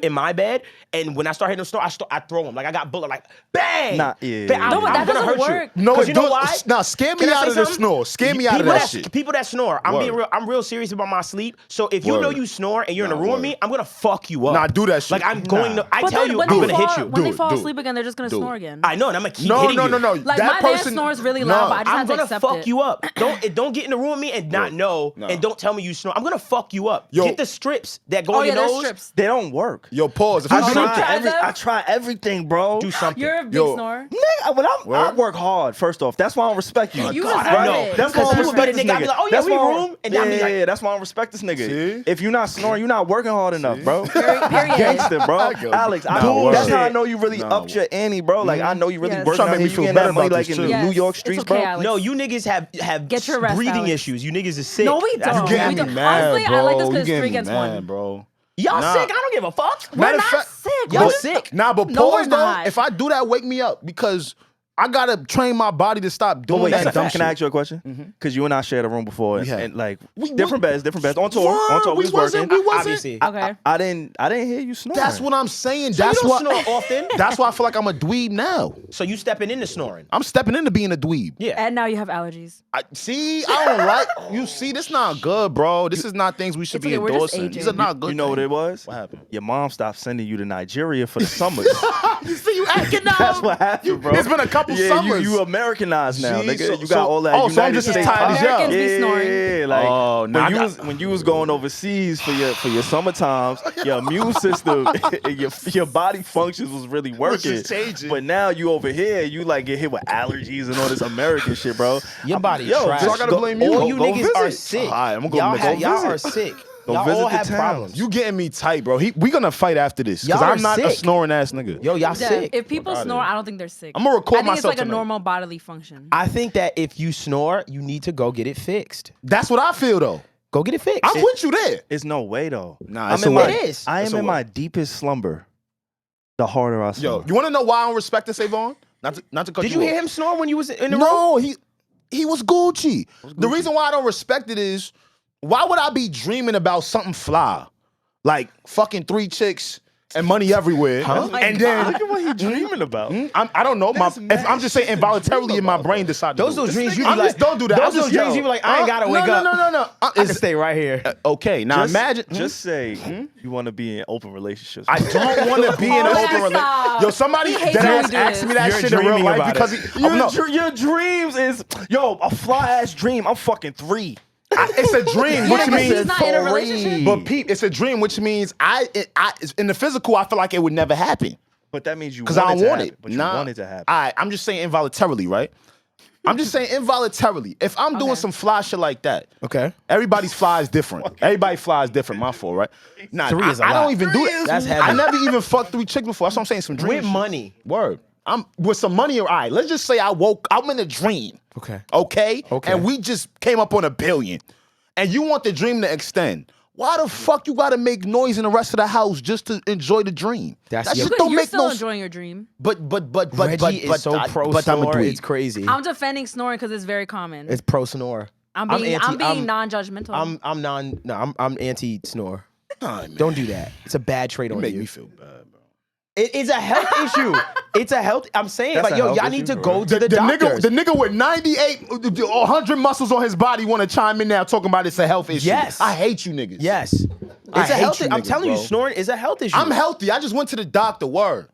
in my bed, and when I start hitting the snore, I throw them. Like, I got bullet, like, bang! Nah, yeah, Bang, yeah, No, but I'm that gonna doesn't hurt you. work. No, 'Cause it you know don't. why? Nah, scare me Can I out say of the something? snore. Scare me out of People that shit. People that snore, I'm being Word. real. I'm real serious about my sleep. So if you know Word. you snore and you're in Nah, the room with word. me, I'm gonna fuck you up. Nah, do that shit. Like I'm going to. I But tell then you, when I'm they gonna hit you. When they Do it, fall do it. asleep again, they're just gonna Do it. snore again. I know, and I'm gonna keep No, hitting no, you. no, no. Like that my man person snores really loud, but I just I'm have to gonna accept fuck it. you up. Don't get in the room with me and not know, No. and don't tell me you snore. I'm gonna fuck you up. Yo. Get the strips that go Oh in yeah, your there's nose. strips. They don't work. Yo, pause. If I you do tried that, them? I try everything, bro. Do something. You're a big Yo. snorer. Nigga, when I Word? work hard, first off. That's why I don't respect you. You God, deserve I know. it. That's why I Because don't people be respect the this nigga, I be nigga. like, oh yeah, That's we why I- room, and then I be like, yeah, that's why I don't respect this nigga. See? If you're not snoring, you're not working hard enough, bro. Period. Gangster, bro. I go- Alex, Nah, word. that's how I know you really Nah, upped your ante, bro. Like I know you really Yes. working Trying to out make me here. feel You getting better that money about like this in too. the New York Yes, streets, it's okay, bro. Alex. no, you niggas have Get your rest, breathing Alex. issues. You niggas is sick. No, we That's don't. you getting We me don't. mad, Honestly, bro. I like this You because it's getting 3 me against mad, 1. bro. Y'all Nah. sick. I don't give a fuck. We're Matter of not fact- sick. Y'all We're- sick. Nah, but No, we're pause though. not. If I do that, wake me up because I gotta train my body to stop But doing wait, that dumb can shit. I ask you a question? Because you and I shared a room before, We had. and like We- different beds on tour. Word, On tour, we was wasn't- working. we wasn't- Obviously. Okay. I didn't hear you snoring. That's what I'm saying. So That's you why. don't snore often. That's why I feel like I'm a dweeb now. So you stepping into snoring. I'm stepping into being a dweeb. Yeah. And now you have allergies. I don't like. You see, this not good, bro. This is not things we should It's be okay, we're just endorsing. aging. These are not good. You know what things. it was? What happened? Your mom stopped sending you to Nigeria for the summers. You see, you acting now. That's what happened, bro. It's been a couple yeah, summers. You Americanized now, Gee, nigga. so- You got so- all that. oh, so I'm United just as States tired as pop. y'all. Americans be snoring. Yeah, like Oh, nah, I got- when you was going overseas for your summer times, your immune system, your body functions was really working. just changing. But now you over here, you like get hit with allergies and all this American shit, bro. Your body Yo, trash. so I gotta blame you. All Go- you go niggas are visit. sick. All right, I'm gonna go y'all visit. y'all Go are visit. sick. Go Y'all visit all the have towns. problems. You getting me tight, bro. We gonna fight after this because Y'all are I'm not a sick. snoring ass nigga. Yo, y'all Yeah, sick. if people outta snore, here. I don't think they're sick. I'm gonna record I think myself it's like tonight. a normal bodily function. I think that if you snore, you need to go get it fixed. That's what I feel though. Go get it fixed. I'm with you there. It's no way though. Nah, it's I'm in a my, way. It is. I It's am a in way. my deepest slumber. The harder I snore. Yo, you want to know why I don't respect the SaVon? Not to cut Did you you hear off. him snore when you was in the room? No, he was Gucci. The reason why I don't respect it is, why would I be dreaming about something fly, like fucking 3 chicks and money everywhere, Huh? and then Look at what he dreaming about. I don't know. That's mad I'm just saying shit to involuntarily dream in my about, brain bro. decided to Those do those it. dreams you be I'm like, just don't do that. Those I'm just, dreams you be like, I ain't gotta wake up. No. I can stay right here. Okay, now Just, imagine. Just say you want to be in open relationships. I don't want to be in an Oh, open relationship. stop. Yo, somebody He hates that when ass we do asked me this. that You're shit in real dreaming life about because it. he, oh, no. Your dreams is a fly ass dream. I'm fucking 3. It's a dream, which Yeah, 'cause means he's not in a relationship. But Pete, it's a dream, which means in the physical, I feel like it would never happen But that means you because I want don't it to want happen. it. But you want it to happen. All right, I'm just saying involuntarily, right? I'm just saying involuntarily. If I'm doing Okay. some fly shit like that, Okay. everybody's fly is different. Everybody fly is different. My fault, right? Nah, 3 is a I lot. don't even do 3 that. is That's heavy. I never even fucked 3 chicks before. That's what I'm saying. Some dream With shit. money. Word. I'm with some money. All right, let's just say I'm in a dream. Okay. Okay? Okay. And we just came up on $1 billion. And you want the dream to extend. Why the fuck you gotta make noise in the rest of the house just to enjoy the dream? That's that your- shit Because don't you're make still no enjoying your dream. But Reggie is so pro but I'm a snore, dweeb. it's crazy. I'm defending snoring because it's very common. It's pro snore. I'm being I'm non-judgmental. I'm anti snore. Nah, man. Don't do that. It's a bad trait on Make you. me feel bad, bro. It is a health issue. It's a health. I'm saying, That's like, a yo, health y'all issue, need to bro. go to the doctors. the nigga with 98, 100 muscles on his body want to chime in now talking about it's a health issue. Yes. I hate you niggas. Yes, I it's a hate health. you I'm niggas, telling you, bro. snoring is a health issue. I'm healthy. I just went to the doctor. Word.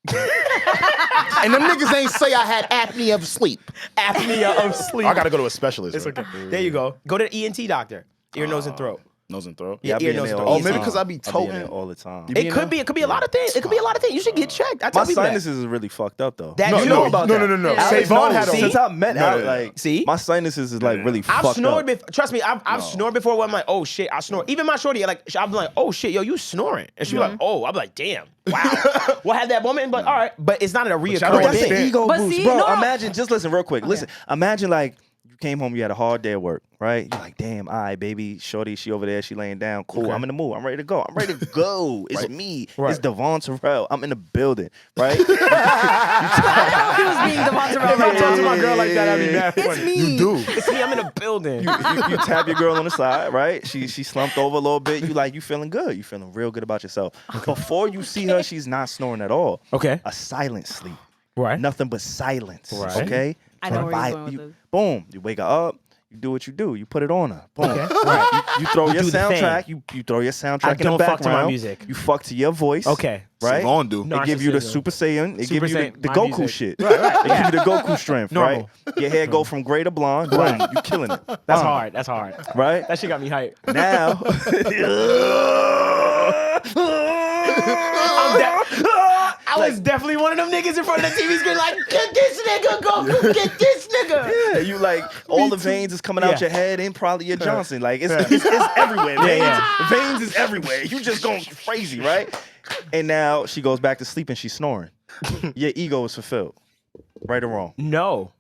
And them niggas ain't say I had apnea of sleep. Apnea of sleep. I gotta go to a specialist. It's okay. There you go. Go to the ENT doctor. Ear, nose, and throat. Nose and throat. Yeah, I be ear, in nose, there and all throat. the maybe time. because I be I in toting. there all the time. It could be. It could be a lot of things. It could be a lot of things. You should get checked. I tell My people that. sinuses is really fucked up though. That No, you no, know about no, that. no, no, no. Yeah. SaVon had a. Since I met No, out, no, no. like, See? my sinuses is like really I've fucked snored up. before. Trust me, I've snored before where I'm like, oh shit, I snore. Even my shorty, like, I'm like, oh shit, yo, you snoring. And she be like, oh, I'm like, damn, wow. Well, I had that moment, but all right. But it's not a y'all don't reoccurring That's thing. understand. an ego But boost, see, bro. no. Imagine, just listen real quick. Listen, imagine like you came home, you had a hard day at work, right? You're like, damn, all right, baby, shorty, she over there, she laying down. Cool, I'm in the mood. I'm ready to go. I'm ready to go. It's me. It's Devon Terrell. I'm in the building, right? He was being Devon Terrell If I right talk to now. my girl like that, I'd be mad funny. You do. It's me, I'm in a building. you tap your girl on the side, right? She slumped over a little bit. You feeling good. You feeling real good about yourself. Before you see her, she's not snoring at all. Okay. A silent sleep. Right. Nothing but silence. Right. Okay? I know where you're Vi- going with you- this. Boom. You wake her up. You do what you do. You put it on her. Boom. Okay. Right. You throw your do the thing. soundtrack. You throw your soundtrack I in the don't fuck background. to my music. You fuck to your voice. Okay. Right? SaVon do. No. They give you the Narcissism. Super Saiyan. They Super give you Saiyan, the my Goku music. shit. Right. They give you the Goku strength, Normal. right? Your hair go from gray to blonde. Boom. You killing it. That's hard. That's hard. Right? That shit got me hyped. Now. I was definitely one of them niggas in front of the TV screen like, get this nigga, Goku, get this nigga. Yeah, you like all the veins is coming out Yeah. your head and probably your Johnson. Like it's everywhere. Veins is everywhere. You just going crazy, right? And now she goes back to sleep and she's snoring. Your ego is fulfilled. Right or wrong? No.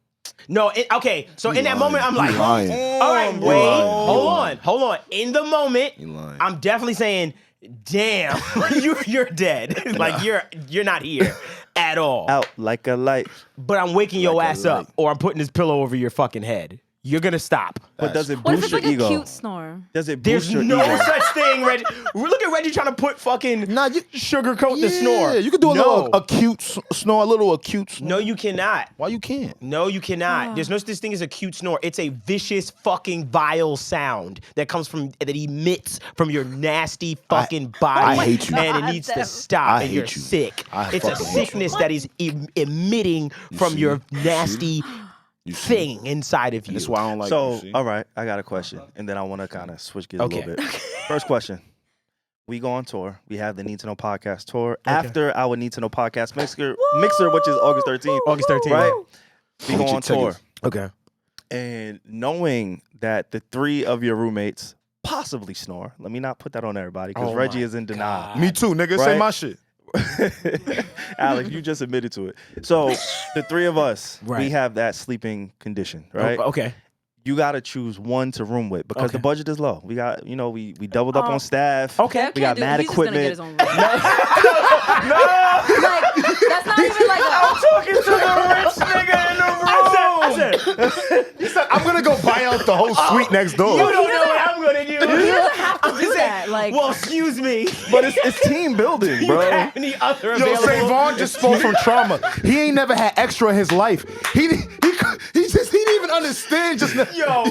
Okay, so in that moment, I'm like, lying. all right, wait, lying. hold on. In the moment, lying. I'm definitely saying, damn, you're dead. Like you're not here at all. Out like a light. But I'm waking your Like a ass up, or I'm putting this pillow over your fucking head. You're gonna stop. But does it What if boost it's your like a ego? cute snore? Does it There's boost your no ego? such thing, Reggie. Look at Reggie trying to put fucking Nah, you sugarcoat the snore. You can do a No. little acute snore, a little acute snore. No, you cannot. Why you can't? No, you cannot. There's no such thing as a cute snore. It's a vicious fucking vile sound that emits from your nasty fucking body. I hate you. And it God needs damn. to stop. I and hate you're you. sick. I It's a fucking hate you. sickness that is emitting from see? your nasty You see? thing inside of you. That's why I don't like So, you, see? all right, I got a question. And then I want to kind of switch gears a Okay. little bit. First question. We go on tour. We have the Need to Know podcast tour. After our Need to Know podcast mixer, which is August 13th. August 13th. Right? We go Get your on tour. tickets. Okay. And knowing that the three of your roommates possibly snore, let me not put that on everybody because Oh Reggie my is in denial. Me too, nigga. Say Right? my shit. Alex, you just admitted to it. So the three of us, we Right. have that sleeping condition, right? Okay. You got to choose one to room with because the Okay. budget is low. We got, we doubled up Oh. on staff. Okay. We got mad He's just gonna get equipment. his own room. Like, that's not even like a, Talking to the rich nigga in the room. I said, I'm gonna go buy out the whole suite next door. you don't know what I'm gonna do. he doesn't have to do that. Like, Well, excuse me. But it's team building, You bro. have any other Yo, available? SaVon just spoke from trauma. He ain't never had extra in his life. He didn't even understand just now. Yo,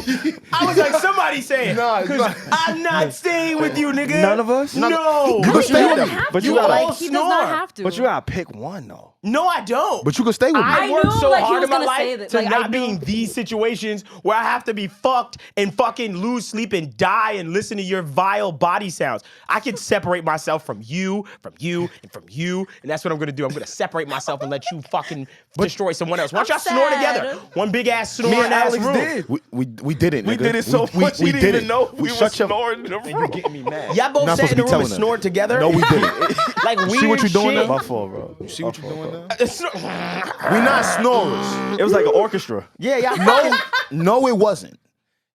I was like, somebody saying, Nah, I'm not staying with you, nigga. None of us? No. You can But stay you with gotta- him. but You you gotta, all like he does snore. not have to. but you gotta pick one though. No, I don't. But you can stay with me. I I worked knew, so like, he hard was in my gonna say life that. to Like, I not be knew. in these situations where I have to be fucked and fucking lose sleep and die and listen to your vile body sounds. I can separate myself from you, and from you, and that's what I'm gonna do. I'm gonna separate myself and let you fucking destroy someone else. Why don't y'all I'm snore sad. together? One big ass Me snoring and ass Alex room. did. We didn't. We nigga. did it so much he didn't even know we were shut your- snoring in the room. Getting me mad. Y'all both Not sat supposed in to the be room and telling them. snored together. No, we didn't. like weird See what you doing shit. now? My fault, bro. See what you doing now? Snor- We not snorers. It was like an orchestra. Yeah, y'all. No, it wasn't.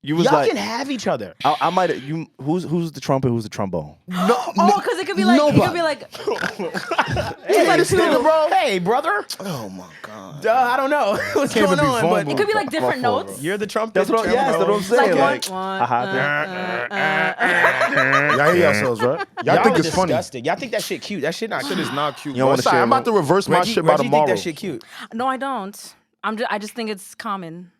You was Y'all like, can have each other. I might have. You who's the trumpet? Who's the trombone? No, oh, because it could be like, it could be like, it's like two. bro. Hey, brother. Oh my god. I don't know what's Can't going even be on, vulnerable. but It could be like different notes. you're the trumpet. That's what. Yes, that's what I'm saying. Like Like, one, Y'all hear yourselves, right? Y'all think are it's funny. disgusting. Y'all think that shit cute. That shit not Shit cute. is not cute. You don't bro. wanna Sorry, share I'm about to reverse my shit by Reggie tomorrow. think that shit cute. No, I don't. I just think it's common.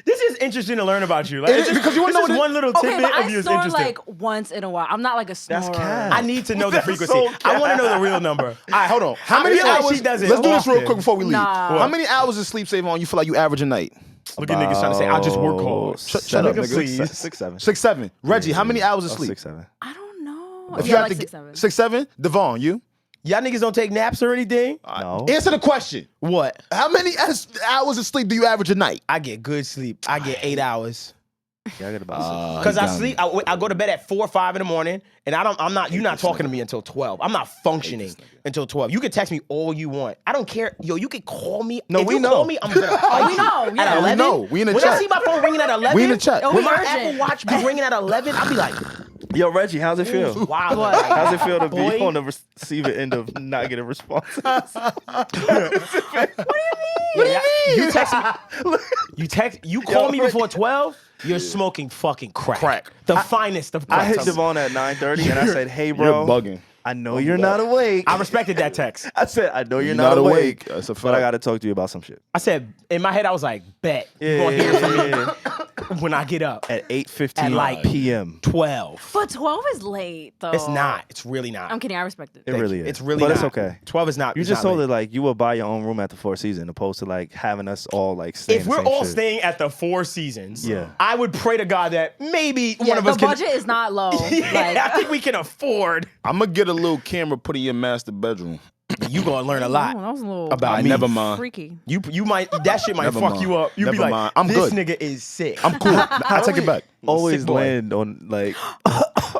This is interesting to learn about you. Like, It it's is, just, because you wanna this know is what one little Okay, tidbit but of I you is snore interesting. like once in a while. I'm not like a snorer. cat. I need to know the That's frequency. so I want to know the real number. All right, hold on. How I many feel like hours? she does it Let's do this real often. quick before we leave. Nah. How many hours of sleep SaVon you feel like you average a night? Look at niggas trying to say, I just work hard. Shut up, nigga. please. 6, 7. 6, 7. Reggie, how many hours of Oh, sleep? 6, 7. I don't know. If you Yeah, have like to 6, 7. 6, 7. Devon, you? Y'all niggas don't take naps or anything? No. Answer the question. What? How many hours of sleep do you average a night? I get good sleep. I get 8 hours. Yeah, I got about Because I sleep, I go to bed at 4 or 5 in the morning, and you're not talking to me until 12. I'm not functioning until 12. You can text me all you want. I don't care. Yo, you can call me. No, if we you know. call me, I'm gonna fight we you. know, At yeah. 11, We know. We in the when chat. I see my phone ringing at 11, We in the chat. Oh, when my urgent. Apple Watch be ringing at 11, I'll be like, Yo, Reggie, how's it feel? wow. What? How's it feel to Boy. be on the receiver end of not getting responses? What do you mean? You call me before 12, you're smoking fucking crack. The finest of I crack. hit Devon at 9:30 and I said, "Hey, bro, You're bugging. I know you're not awake." I respected that text. I said, "I know you're Not not awake, awake. That's a but I fact. got to talk to you about some shit." I said, in my head, I was like, bet. Yeah, You're going to hear from me yeah. when I get up. At 8:15 At like p.m. 12. But 12 is late, though. It's not. It's really not. I'm kidding. I respect it. It really is. It's really but not. it's okay. 12 is not. You it's just not told late. it like you will buy your own room at the Four Seasons, opposed to like having us all like stay in If the we're same all shit. staying at the Four Seasons, Yeah. I would pray to God that maybe Yeah, one of the us can. budget is not low. Yeah, Like, I think we can afford. I'm going to get a little camera put in your master bedroom. You gonna learn a lot that was a little about me. Never mind. freaky. You might that shit might Never fuck mind. you up. You be Never like, mind. I'm this good. nigga is sick. I'm cool. I take it back. always Sick boy. land on like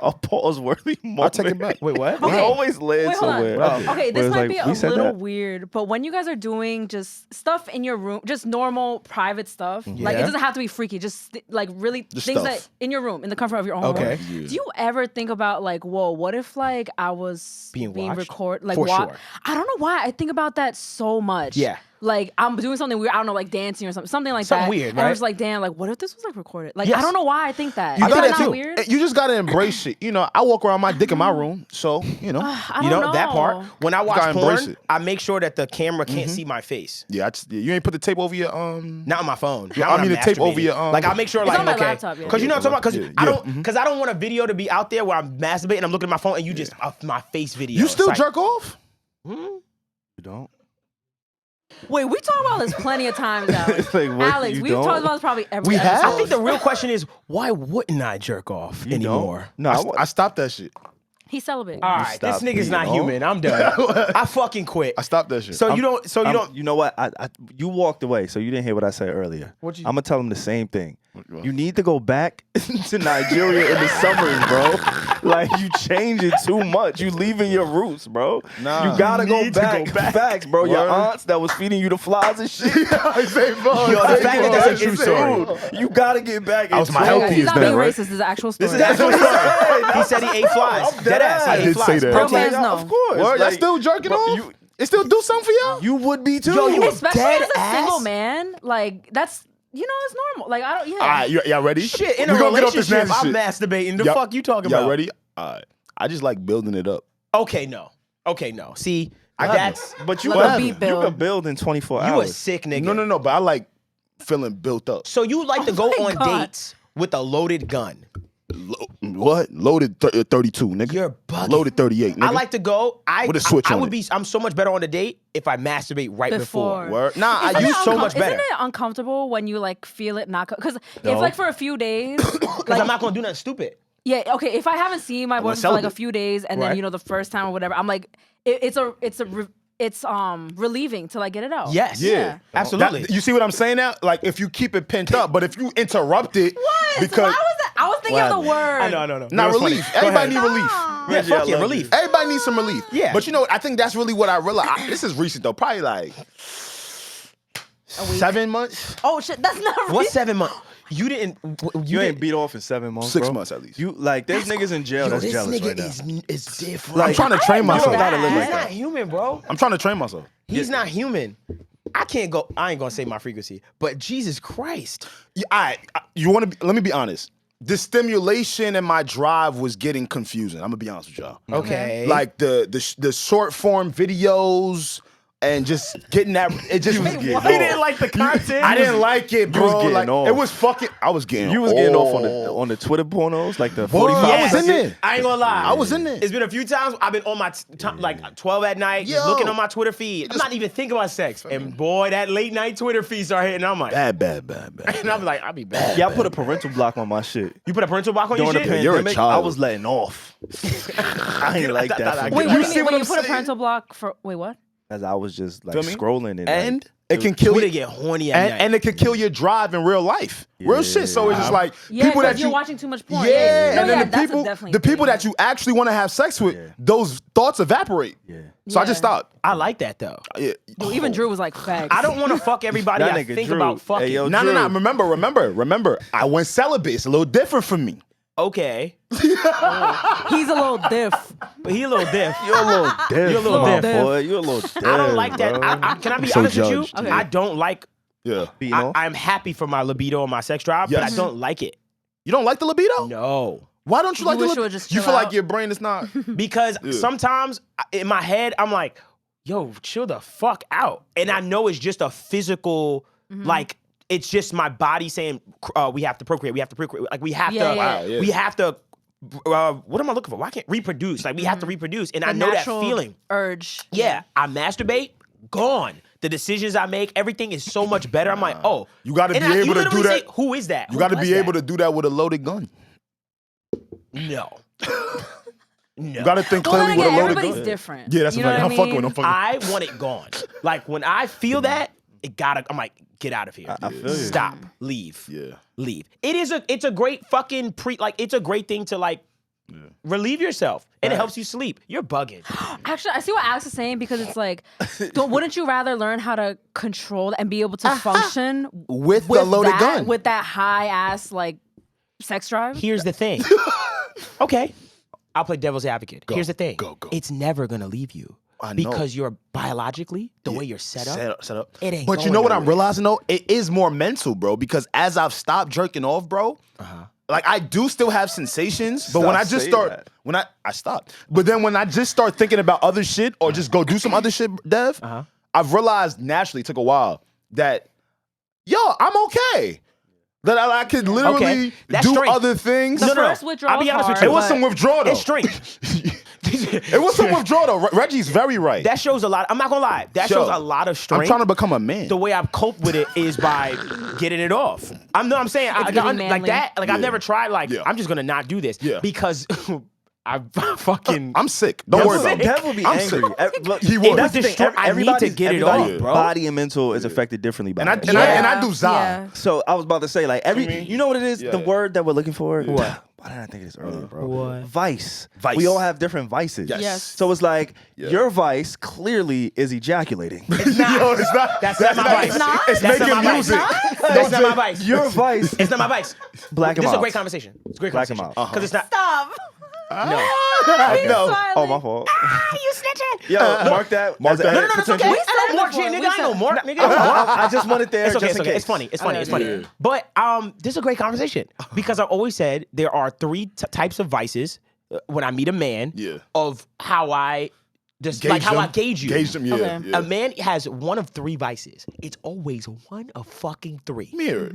a pause-worthy moment. I take it back. Wait, what? We Okay. always land Wait, hold on. somewhere. Oh. Okay, Where this it's might like, be a we said little that? weird, but when you guys are doing just stuff in your room, just normal private stuff, like it Yeah. doesn't have to be freaky, just like really Just things stuff. that in your room, in the comfort of your own Okay. room. Do you ever think about like, whoa, what if like I was Being watched? recorded? Like, For sure. I don't know why I think about that so much. Yeah. Like I'm doing something weird, I don't know, like dancing or something like Something that. weird, And I'm right? just like, damn, like what if this was like recorded? Like Yes. I don't know why I think that. You Is got that it not too. weird? You just gotta embrace it. You know, I walk around my dick in my room, so you know. I You don't know that part. When I watch gotta embrace porn, it. I make sure that the camera can't see my face. Yeah, you ain't put the tape over your Not on my phone. Yeah, Not when I mean I'm the tape over masturbating. your, like I make sure It's like on my okay, laptop, yeah. because you know what I'm talking about. Because Yeah. because I don't want a video to be out there where I'm masturbating. I'm looking at my phone and you just my face video. You It's still like, jerk off? You don't? Wait, we talked about this plenty of times, Alex. Like, what, Alex, you we've don't? talked about this probably every We have? episode. I think the real question is why wouldn't I jerk off You anymore? don't? No, I stopped that shit. He's celibate. All right, this stop nigga's not being on? human. I'm done. I fucking quit. I stopped that shit. So you don't. So you don't. You know what? You walked away, so you didn't hear what I said earlier. What'd you- I'm gonna tell him the same thing. You need to go back to Nigeria in the summers, bro. Like you changing too much. You leaving your roots, bro. Nah. You gotta You go need to back. go back. Facts, bro. Your Word. aunts that was feeding you the flies and shit. Yo, the fact that that's a true story. You gotta get back. I was my into it. healthiest He's not then, being right? racist. This is an actual story. This is actual story. He said he ate flies. I'm Dead ass. dead He ass. ate I did say flies. that. Real Protein. fans know. Of course. Word, y'all Like, still jerking but off? It still do something for y'all? You would be too. Yo, you was Especially dead as a single ass. man, like that's it's normal. Like I don't. Yeah. All right, y'all ready? Shit, in We a gonna get off this relationship, nasty I'm shit. masturbating. The Y'all- fuck you talking Y'all about? ready? All right. I just like building it up. Okay, no. See, happened? that's But you Let the can beat build. you can build in 24 you hours. a sick nigga. No, but I like feeling built up. So you like to go my on God. dates with a loaded gun? What? Loaded 32, nigga. You're bugging. Loaded 38, nigga. I like to go. With a switch I on would it. be. I'm so much better on the date if I masturbate right before. Before. Word. Nah, I Isn't use it so much better. Isn't it uncomfortable when you like feel it not? Because No. if like for a few days, Because like I'm not gonna do nothing stupid. yeah, okay. If I haven't seen my boyfriend for like a celibate. few days, and Right. then the first time or whatever, I'm like, it's relieving to like get it out. Yes. Yeah. Absolutely. You see what I'm saying now? Like if you keep it pent up, but if you interrupt it What? because Why was that? I was thinking of the What word. I know. not It was relief. funny. Go Everybody ahead. need relief. Yeah, Reggie, fuck I yeah, love relief. Everybody needs some relief. Yeah. But you know, I think that's really what I realized. This is recent though. Probably like 7 months. Oh shit, that's not. What's 7 months? You didn't. You ain't beat off in 7 months. 6 bro. months at least. You like there's niggas in jail Yo, that's this jealous nigga right now. is different. Like, I'm trying to train know myself. that. He's like not that. human, bro. I'm trying to train myself. He's not human. I can't go. I ain't gonna say my frequency, but Jesus Christ. Yeah, you want to? Let me be honest. The stimulation and my drive was getting confusing. I'm gonna be honest with y'all. Okay. Like the short form videos, and just getting that. It just was getting off. He didn't like the content. I didn't like it, bro. getting Like, off. it was fucking. I was getting. You was getting off on the Twitter pornos, like the 45. I was in there. I ain't gonna lie. I was in there. It's been a few times I've been on my like 12 at night, just Yo. looking on my Twitter feed. I'm not even thinking about sex. And boy, that late night Twitter feed started hitting. I'm like, Bad. and I'm like, I'll be back. Yeah, I put a parental block on my shit. You put a parental block on your During the shit? You're a pandemic, child. I was letting off. I ain't like that. Wait, You what do you see mean what when I'm you put a saying? parental block for? Wait, what? As I was just like Feel me? scrolling and And like, it can kill Twitter you. get horny at night. And it can kill your drive in real life. Real shit. So it's just like Yeah, people that you're you watching too much porn. Yeah, No, and then yeah, the that's people, definitely the people thing. that you actually want to have sex with, those thoughts evaporate. Yeah. So I just stopped. I like that though. Yeah. Well, even Drew was like, facts. I don't want to fuck everybody That I nigga think Drew. about fucking. Hey, yo, No. Drew. Remember. I went celibate. It's a little different for me. Okay, He's a little diff. but he a little diff. You're a little diff. You're a little my diff. boy. You're a little diff. I don't like that. bro. Can I be So honest with you? judged. Okay. I don't like. Yeah. Being off? I'm happy for my libido and my sex drive, but I Yes. don't like it. You don't like the libido? No. Why don't you like the wish it libido? would just You chill feel like out? your brain is not. Because sometimes in my head, I'm like, yo, chill the fuck out. And I know it's just a physical, like, it's just my body saying, we have to procreate, Like, we have Yeah, to, yeah. Yeah. we have to, what am I looking for? Why can't reproduce? Like, we have to reproduce. And I The know that natural feeling. urge. Yeah, I masturbate, gone. The decisions I make, everything is so much better. I'm like, oh. You gotta And be able to literally do that. say, who is that? You got to be able to do that with a loaded gun. No. No. You got to think Well, clearly then with a again, loaded everybody's gun. different. Yeah, that's you what know I'm what I fucking mean? with. I'm fucking. I want it gone. Like when I feel that, I'm like, get out of here. I feel you. Stop. Leave. Yeah. Leave. It's a great fucking it's a great thing to like relieve yourself. And it helps you sleep. You're bugging. Actually, I see what Alex is saying because it's like, wouldn't you rather learn how to control and be able to function With the loaded gun. with that high ass like sex drive? Here's the thing. Okay. I'll play devil's advocate. Here's the thing. Go. It's never gonna leave you. I know. Because you're biologically, the way you're set up. Set up. It ain't But you going know what I'm nowhere. realizing though? It is more mental, bro. Because as I've stopped jerking off, bro, like I do still have sensations. But when Stop I just saying start, that. when I stopped. But then when I just start thinking about other shit or just go do some other shit, Dev, I've realized naturally, it took a while, that yo, I'm okay. That I could literally Okay. That's do strength. other things. The first withdrawal I'll be is honest with hard, you. It was but- some withdrawal though. It's strength. It was some withdrawal though. Reggie's very right. That shows a lot. I'm not gonna lie. That Yo, shows a lot of I'm strength. trying to become a man. The way I've coped with it is by getting it off. I'm saying I getting like manly. that. Like I've never tried. Like Yeah. I'm just gonna not do this. Yeah. Because I fucking. I'm sick. Don't I'm worry sick. about it. Dev will be I'm angry. sick. Look, He will. that's the thing. I need to get it everybody's off, bro. Body and mental is affected differently by And I it. and I do Zah. Yeah. So I was about to say, like, you know what it is? Yeah. The word that we're looking for? What? Why didn't I think of this earlier, bro? What? Vice. Vice. We all have different vices. Yes. So it's like, your vice clearly is ejaculating. It's not. Yo, it's not. That's not my vice. It's not? It's That's making not my music. vice. That's not my vice. Your vice. It's not my vice. Black him This is a out. great conversation. It's a great Black him conversation. out. Because it's not. Stop. No. No. Oh, my fault. You snitching. Yo, mark that. Mark as a that. No, it's okay. potential- We I know said Mark it shit, before. nigga. We I know said- Mark, nigga. I just wanted there It's okay. just in case. It's funny. It's funny. It's funny. Yeah. But this is a great conversation because I've always said there are three types of vices when I meet a man. Yeah. Of how I just Gauge like how them. I gauge you. Gauge them, yeah. Okay. yeah. A man has one of three vices. It's always one of fucking three. Mirror.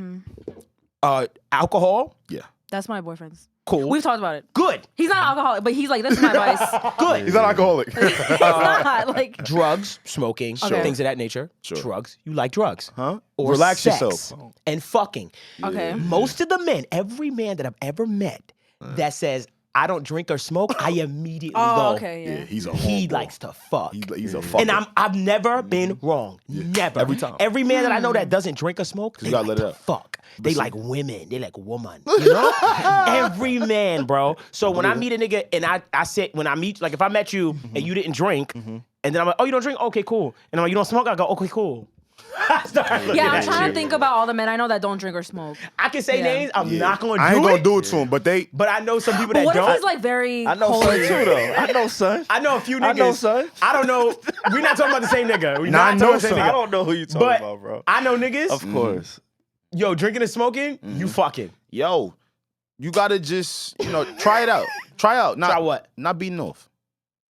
Alcohol. Yeah. That's my boyfriend's. Cool. We've talked about it. Good. He's not alcoholic, but he's like, this is my vice. Good. He's not alcoholic. It's not like. Drugs, smoking, Okay. things of that nature. Sure. Drugs. You like drugs. Huh? Or Relax sex yourself. and fucking. Okay. Most of the men, every man that I've ever met that says, I don't drink or smoke, I immediately go, Oh, okay, yeah. Yeah, he's a he homeboy. likes to fuck. He's a fucker. And I've never been wrong. Never. Every time. Every man that I know that doesn't drink or smoke, they you gotta like let to it out. fuck. They like women. They like woman. You know? Every man, bro. So when I meet a nigga and I sit, when I meet, like if I met you and you didn't drink, and then I'm like, oh, you don't drink? Okay, cool. And I'm like, you don't smoke? I go, okay, cool. I start looking Yeah, I'm at trying you. to think about all the men I know that don't drink or smoke. I can say Yeah. names. I'm not going to do I ain't it. gonna do it to him, but they. But I know some people But that what don't. if he's like very I know son holy? too, though. I know son. I know a few niggas. I know son. I don't know. We're not talking about the same nigga. We're Nah, I not know talking about the same son. nigga. I don't know who you talking But about, bro. I know niggas. Of course. Yo, drinking and smoking, you fucking. Yo, you gotta just, try it out. Try out. Not, Try what? Not beating off.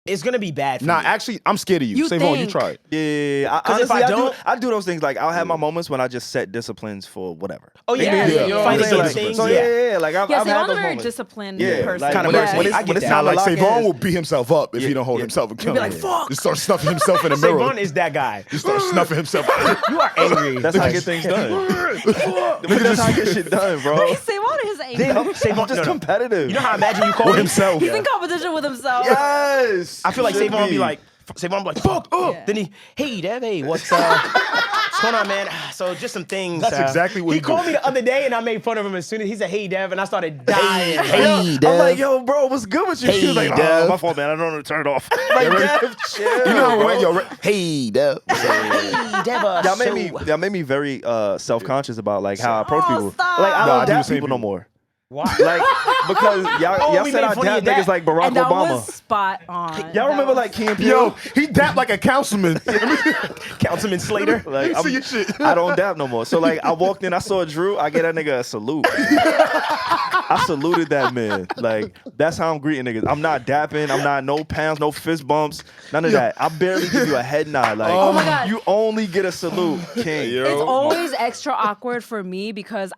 It's gonna be bad for Nah, you. actually, I'm scared of you. You SaVon, you think- try it. Yeah, Because if honestly, I don't- I do those things. Like I'll have my moments when I just set disciplines for whatever. Oh yeah, Yeah, you know, fight fighting against things. So yeah. like I've Yeah, had Savon's a those very moments. disciplined Yeah, person. like Kinda when person. it's I get that. time to Like lock SaVon in. will beat himself up if he don't hold himself He'll accountable. be like, "Fuck." Just start snuffing himself in the mirror. SaVon is that guy. Just start snuffing himself. You are angry. That's how I get things done. That's how I get shit done, bro. Savon is angry. SaVon, Just competitive. You know how I imagine you call With him? himself. He's in competition with himself. Yes. I feel like Should SaVon be like, fuck. Yeah. Then hey, Dev, hey, what's going on, man? So just some things. That's exactly what he he called do. me the other day, and I made fun of him as soon as he said, "Hey, Dev," and I started dying. Hey, I'm like, yo, bro, what's good with you? Hey, She was like, Dev. oh, my fault, man. I don't know to turn it off. Like, Dev, chill. You know how bro. it went, yo. Hey, Dev. Hey, Dev, Y'all made me very self-conscious about like how I approach Oh, people. stop. Like I Nah, I don't do the dap same people no people. more. Why? Like because y'all we said made I fun of your dap niggas dad. like Barack And that Obama. was spot on. Y'all That remember was- like Key and Peele? Yo, he dapped like a councilman. Councilman Slater. Like See your shit. I don't dap no more. So like I walked in, I saw Drew, I get that nigga a salute. I saluted that man. Like that's how I'm greeting niggas. I'm not dapping. I'm not no pounds, no fist bumps, none of that. I barely give you a head nod. Like Oh my God. you only get a salute, King. It's always extra awkward for me because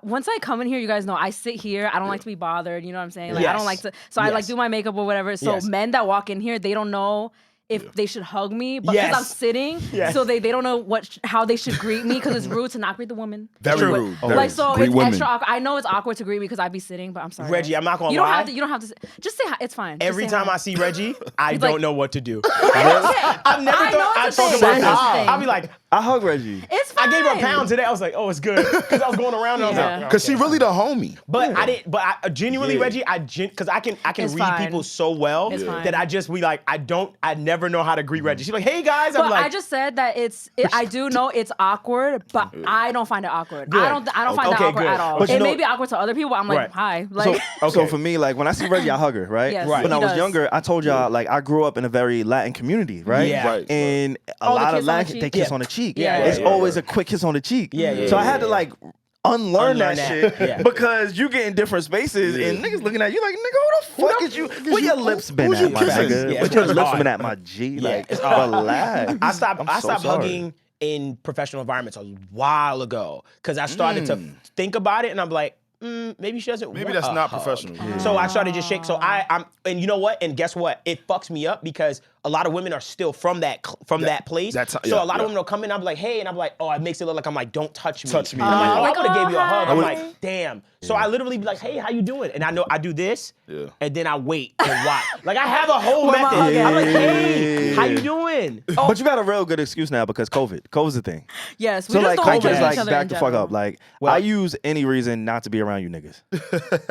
once I come in here, you guys know I sit here. I don't like to be bothered. You know what I'm saying? Like I don't Yes. like to. So I like Yes. do my makeup or whatever. So Yes. men that walk in here, they don't know if they should hug me, but because Yes. I'm sitting, Yes. so they don't know how they should greet me because it's rude to not greet the woman. Very But- rude. Very Like rude. so, Greet it's women. extra awkward. I know it's awkward to greet me because I be sitting, but I'm sorry, Reggie, guys. I'm not gonna You don't lie. have to. You don't have to. Just say hi. It's fine. Just Every say time hi. I see Reggie, I He's don't like- know what to do. I've I've never thought I'd talk about It's this. a thing. I'll be like, I hug Reggie. It's I fine. gave her a pound today. I was like, oh, it's good. Because I was going around and I was Yeah. like, Cause she really the homie. But I didn't. But I genuinely, Yeah. Reggie, because I can It's read fine. people so well It's fine. that I just be like, I never know how to greet Reggie. She's like, hey guys, But I'm like, I just said that I do know it's awkward, but I don't find it awkward. Good. I don't find that Okay, awkward good. at all. But you It know- may be awkward to other people. I'm like, Right. hi. Like, So for me, like when I see Reggie, I hug her, right? Yes, Right. When I he was does. younger, I told y'all like I grew up in a very Latin community, right? Yeah. Right. And a Oh, the lot kiss of on the Latin, cheek? they kiss Yeah. on the cheek. Yeah, It's yeah, always a quick kiss on the cheek. Yeah, So I had to like unlearn that Unlearn that, shit yeah. because you get in different spaces and niggas looking at you like, nigga, who the fuck is you? Where your lips been who's you at, my kissing? nigga? Yeah, Where your it's lips hard. been at, my G? Yeah, Like, it's hard. relax. I stopped I'm so sorry. hugging in professional environments a while ago because I started to think about it and I'm like, maybe she doesn't. Maybe want that's a not hug. professional. Yeah. So I started just shake. So I'm, and you know what? And guess what? It fucks me up because a lot of women are still from that place. that's- so yeah, a lot yeah. of women will come in. I'm like, hey, and I'm like, oh, it makes it look like I'm like, don't touch me. Touch me, And I'm yeah. like, oh, I would have gave you a hug. I'm hi. like, damn. So I literally be like, hey, how you doing? And I know I do this, Yeah. and then I wait and watch. Like I have a whole Where am I method. hugging? I'm like, hey, how you doing? But you got a real good excuse now because COVID. COVID's a thing. yes, we So just like don't COVID like is each like other back in the fuck general. up. Like I use any reason not to be around you niggas.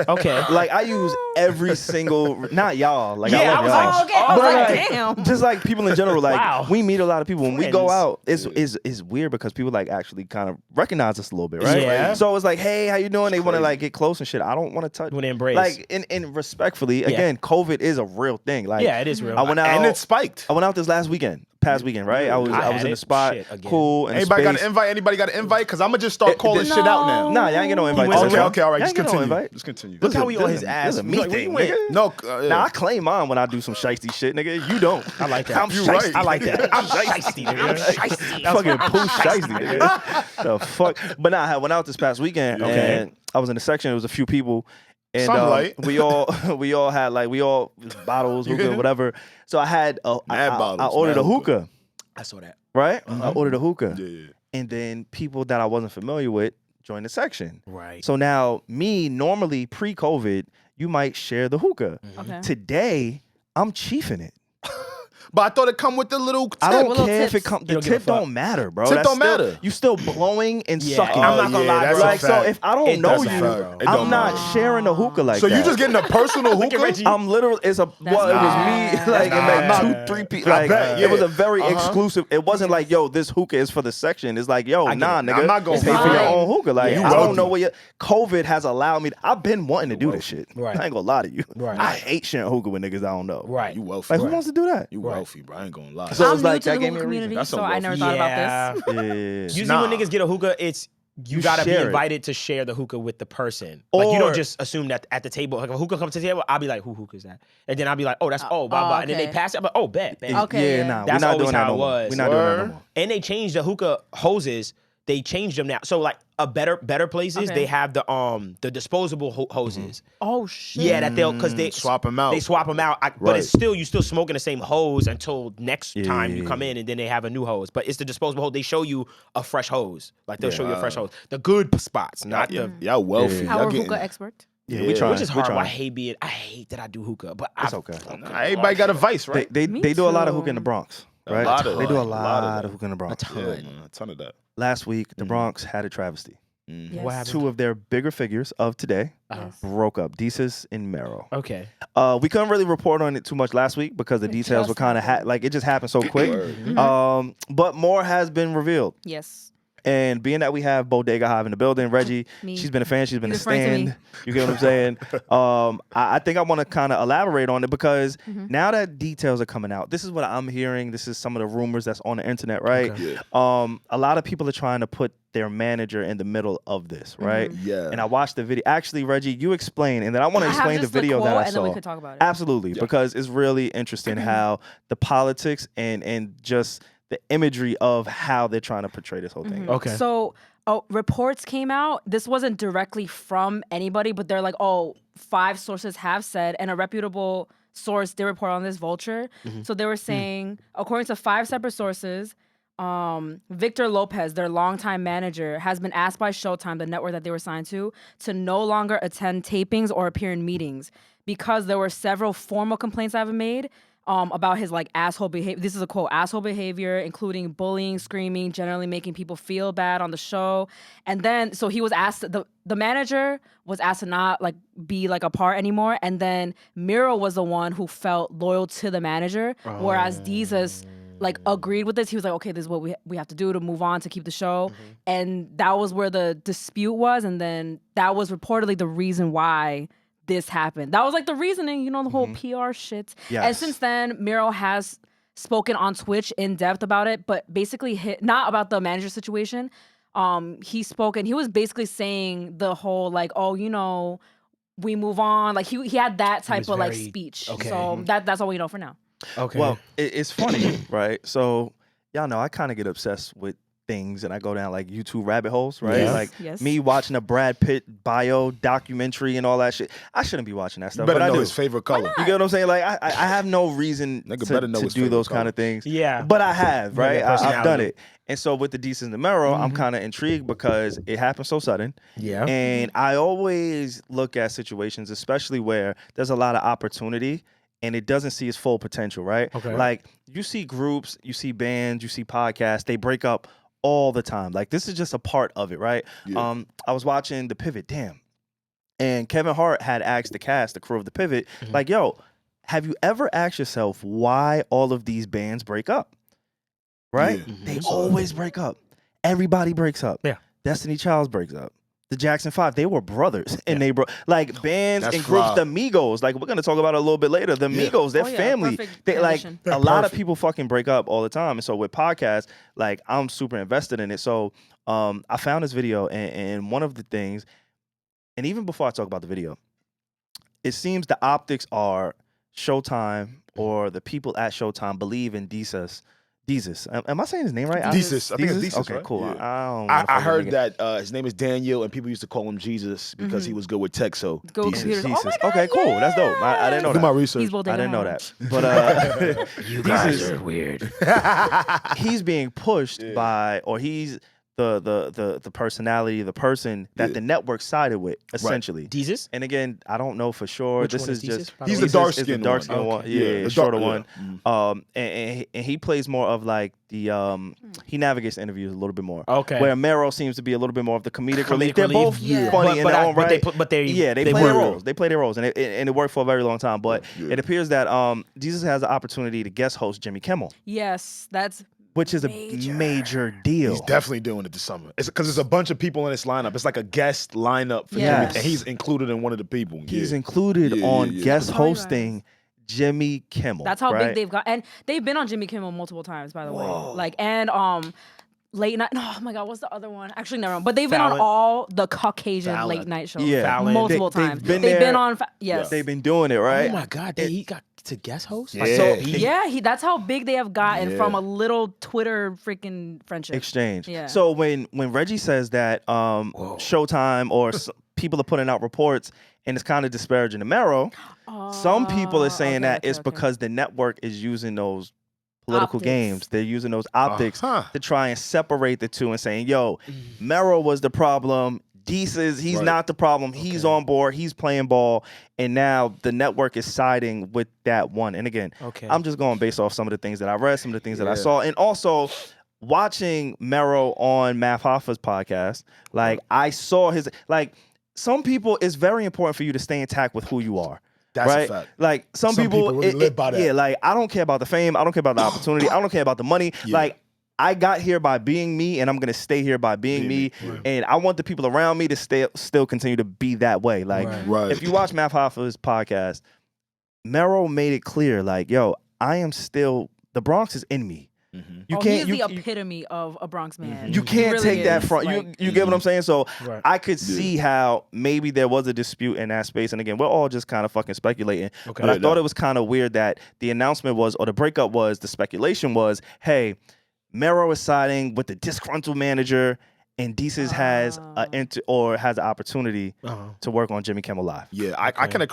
Okay. Like I use every single not y'all. Like Yeah, I I love was y'all. like, Oh, okay. I was But, like, like, damn. Just like people in general, like Wow. we meet a lot of people when we go Friends. out. It's weird because people like actually kind of recognize us a little bit, right? Yeah. So it's like, hey, how you doing? They want to like get close and shit. I don't want to touch. Wanna embrace. Like and respectfully, again, COVID is a real thing. Like Yeah, it is real. I went out And it spiked. I went out this past weekend, right? I was I in had the it. spot, Shit, again. cool. In Anybody got space. an invite? Anybody got an invite? Because I'm gonna just start calling No. shit out now. Nah, y'all ain't get no invite. went to to this Okay, one. okay, all right. Y'all Just ain't get no continue. invite. Just continue. Look how we on This his is- ass. this is a me Like, where thing, you went? nigga. No, Nah, I claim mine when I do some shiesty shit, nigga. You don't. I like that. I'm You shiesty. right. I like that. I'm shiesty, nigga. I'm shiesty. Fucking poo shiesty, nigga. The fuck. But nah, I went out this past weekend Okay. and I was in the section. It was a few people. And Sunlight. we all had like bottles, hookah, whatever. So I had I bottles, ordered mad a hookah, I saw that. right? I ordered a hookah. Yeah. And then people that I wasn't familiar with joined the section. Right. So now me, normally pre-COVID, you might share the hookah. Okay. Today, I'm chiefing it. But I thought it come with the little tip. I don't Little care if it tips. comes. The don't give a tip fuck. don't matter, bro. Tip That's don't still- matter. You still blowing and Yeah, sucking. I'm not gonna lie, that's bro. a Like so, fact. if I don't It know doesn't you, matter, bro. It don't I'm not matter. sharing the hookah like So that. you just getting a personal Look at hookah? Reggie. I'm literally. It was me. Like not. and like 2-3 people. Like bet, it was yeah. a very exclusive. It wasn't like yo, this hookah is for the section. It's like yo, get nah, it. nigga. I'm not gonna pay for fine. your own hookah. Like Yeah, you I don't wealthy. know what your COVID has allowed me. I've been wanting to do this shit. Right. I ain't gonna lie to you. Right. I hate sharing hookah with niggas I don't know. Right. You wealthy. Like who bro. wants to do that? You wealthy, bro. I ain't gonna lie. So I'm it's new like to that the gave me hookah a reason. community, That's so a I never wealthy. thought about this. Yeah. Usually Nah. when niggas get a hookah, it's you gotta be share it. invited to share the hookah with the person. Like you Or- don't just assume that at the table, like if a hookah comes to the table, I'll be like, who hookah is that? And then I'll be like, oh, that's blah blah. And then they okay. pass it. I'm like, oh, bet. Okay, yeah, yeah. nah, That's we're not always doing that how no it more. was. We're not doing that no more. And they changed the hookah hoses. They changed them now. So like a better places, Okay. they have the disposable hoses. Oh shit. Yeah, that because they Swap 'em out. They swap them out, but Right. it's still you still smoking the same hose until next time you Yeah. come in, and then they have a new hose. But it's the disposable hose. They show you a fresh hose, like they'll show you a fresh hose, the good spots, not the. Y'all wealthy. Our Y'all getting, hookah expert. Yeah, we trying. Which is we hard. I trying. hate that I do hookah, but It's okay. everybody got a vice, right? They Me do a lot of too. hookah in the Bronx, right? lot of they do a that. lot of hookah in the Bronx. Yeah, man, a ton of that. Last week, the Bronx had a travesty. Yes. What happened? Two of their bigger figures of today Yes. broke up, Desus and Mero. Okay. We couldn't really report on it too much last week because the details were kind of like it just happened so quick. But more has been revealed. Yes. And being that we have Bodega Hive in the building, Reggie, Me. she's been a fan, she's been He's a a friend to me. stand. You get what I'm saying? I think I want to kind of elaborate on it because now that details are coming out, this is what I'm hearing. This is some of the rumors that's on the internet, right? Okay. A lot of people are trying to put their manager in the middle of this, right? Yeah. And I watched the video. Actually, Reggie, you explain, and then I want to I have explain the just the video that quote, I and saw. then we could talk about it. Absolutely, because it's really interesting how the politics and just the imagery of how they're trying to portray this whole thing. Okay. So reports came out. This wasn't directly from anybody, but they're like, 5 sources have said, and a reputable source did report on this, Vulture. So they were saying, according to 5 separate sources, Victor Lopez, their longtime manager, has been asked by Showtime, the network that they were signed to no longer attend tapings or appear in meetings because there were several formal complaints that have been made about his like asshole behavior. This is a quote: asshole behavior, including bullying, screaming, generally making people feel bad on the show. And then, so he was asked, the manager was asked to not like be like a part anymore. And then Mero was the one who felt loyal to the manager, whereas Desus like agreed with this. He was like, okay, this is what we have to do to move on to keep the show. And that was where the dispute was. And then that was reportedly the reason why this happened. That was like the reasoning, the whole PR shit. Yes. And since then, Mero has spoken on Twitch in depth about it, but basically not about the manager situation. He spoke and he was basically saying the whole like, we move on. Like he had that type of like speech. okay. So that's all we know for now. Okay. Well, it's funny, right? So y'all know I kind of get obsessed with things and I go down like YouTube rabbit holes, right? Yes. Like Yes. me watching a Brad Pitt bio documentary and all that shit. I shouldn't be watching that stuff, Better but I know do. his favorite color. You get what I'm saying? Like I have no reason Nigga better know to his do favorite those color. kind of things. Yeah. But I have, right? Yeah, I've done personality. it. And so with the Desus and the Mero, I'm kind of intrigued because it happened so sudden. Yeah. And I always look at situations, especially where there's a lot of opportunity and it doesn't see its full potential, right? Okay. Like you see groups, you see bands, you see podcasts, they break up all the time. Like this is just a part of it, right? Yeah. I was watching The Pivot, and Kevin Hart had asked the cast, the crew of The Pivot, like, yo, have you ever asked yourself why all of these bands break up? Right? Yeah. They always break up. Everybody breaks up. Yeah. Destiny Childs breaks up. The Jackson 5, they were brothers, and they broke like bands That's and groups. fly. The Migos, like we're gonna talk about it a little bit later. The Migos, they're Oh, yeah, family. perfect They like transition. a lot of people fucking break up all the time. And so with podcasts, like I'm super invested in it. So I found this video, and one of the things, and even before I talk about the video, it seems the optics are Showtime or the people at Showtime believe in Desus. Am I saying his name right? Desus. I think it's Desus, Okay, right? cool. Yeah. I don't I wanna heard fucking that his name is Daniel, and people used to call him Jesus because he was good with tech. So Go Desus. computers. Desus. Oh my God, Okay, cool. That's dope. I didn't know Do my that. research. He's Bodega I didn't know Hive. that. But You guys are weird. he's being pushed by, or he's the personality, the person that the network sided with, essentially. Desus? And again, I don't know for sure. Which this one is is just Desus? He's the Desus dark is the skinned dark one. skinned one. Okay. Yeah, Yeah, the shorter dark- one. And he plays more of like the he navigates the interviews a little bit more. Okay. Where Mero seems to be a little bit more of the comedic relief. Comedic They're relief. both Yeah. funny in their own right. But they They play work. their roles. They play their roles, and it worked for a very long time. But Yeah. it appears that Jesus has the opportunity to guest host Jimmy Kimmel, Yes, that's which is a major deal. He's definitely doing it this summer. It's because there's a bunch of people in this lineup. It's like a guest lineup for Yes. Jimmy, and he's included in one of the people. He's Yeah. included Yeah, on yeah. guest Probably hosting Jimmy Kimmel. That's how right? big they've got, and they've been on Jimmy Kimmel multiple times, by the way. Like, and late night. No, oh my God, what's the other one? Actually, never mind. But they've been on Fallon. all the Caucasian Fallon. late night shows. Yeah. Fallon. Multiple They've times. been They've there. been on. Yes. They've been doing it, right? Oh my God, he got to guest host. Yeah. So Yeah, that's how big they have gotten Yeah. from a little Twitter freaking friendship. Exchange. Yeah. So when Reggie says that Showtime or people are putting out reports and it's kind of disparaging to Mero, some people are saying that it's because the network is using those political Optics. games. They're using those optics Uh-huh. to try and separate the two and saying, yo, Mero was the problem. Desus, he's Right. not the problem. He's on board. He's playing ball. And now the network is siding with that one. And again, I'm just going based off some of the things that I read, some of the things that I saw. And also watching Mero on Math Hoffa's podcast, like I saw his, like some people, it's very important for you to stay intact with who you are. That's right? a fact. Like some people really live by that. Yeah, like I don't care about the fame. I don't care about the opportunity. I don't care about the money. Yeah. Like I got here by being me, and I'm gonna stay here by being me. Right. And I want the people around me to still continue to be that way. Like Right. if you watch Math Hoffa's podcast, Mero made it clear, like, yo, I am still the Bronx is in me. You can't. He's You, the epitome of a Bronx man. you can't really take that is. from Like, you get what I'm saying? So Right. I could see how maybe there was a dispute in that space. And again, we're all just kind of fucking speculating. But I thought it was kind of weird that the announcement was, or the breakup was, the speculation was, hey, Mero is siding with the disgruntled manager, and Desus has has an opportunity to work on Jimmy Kimmel Live. Yeah, I can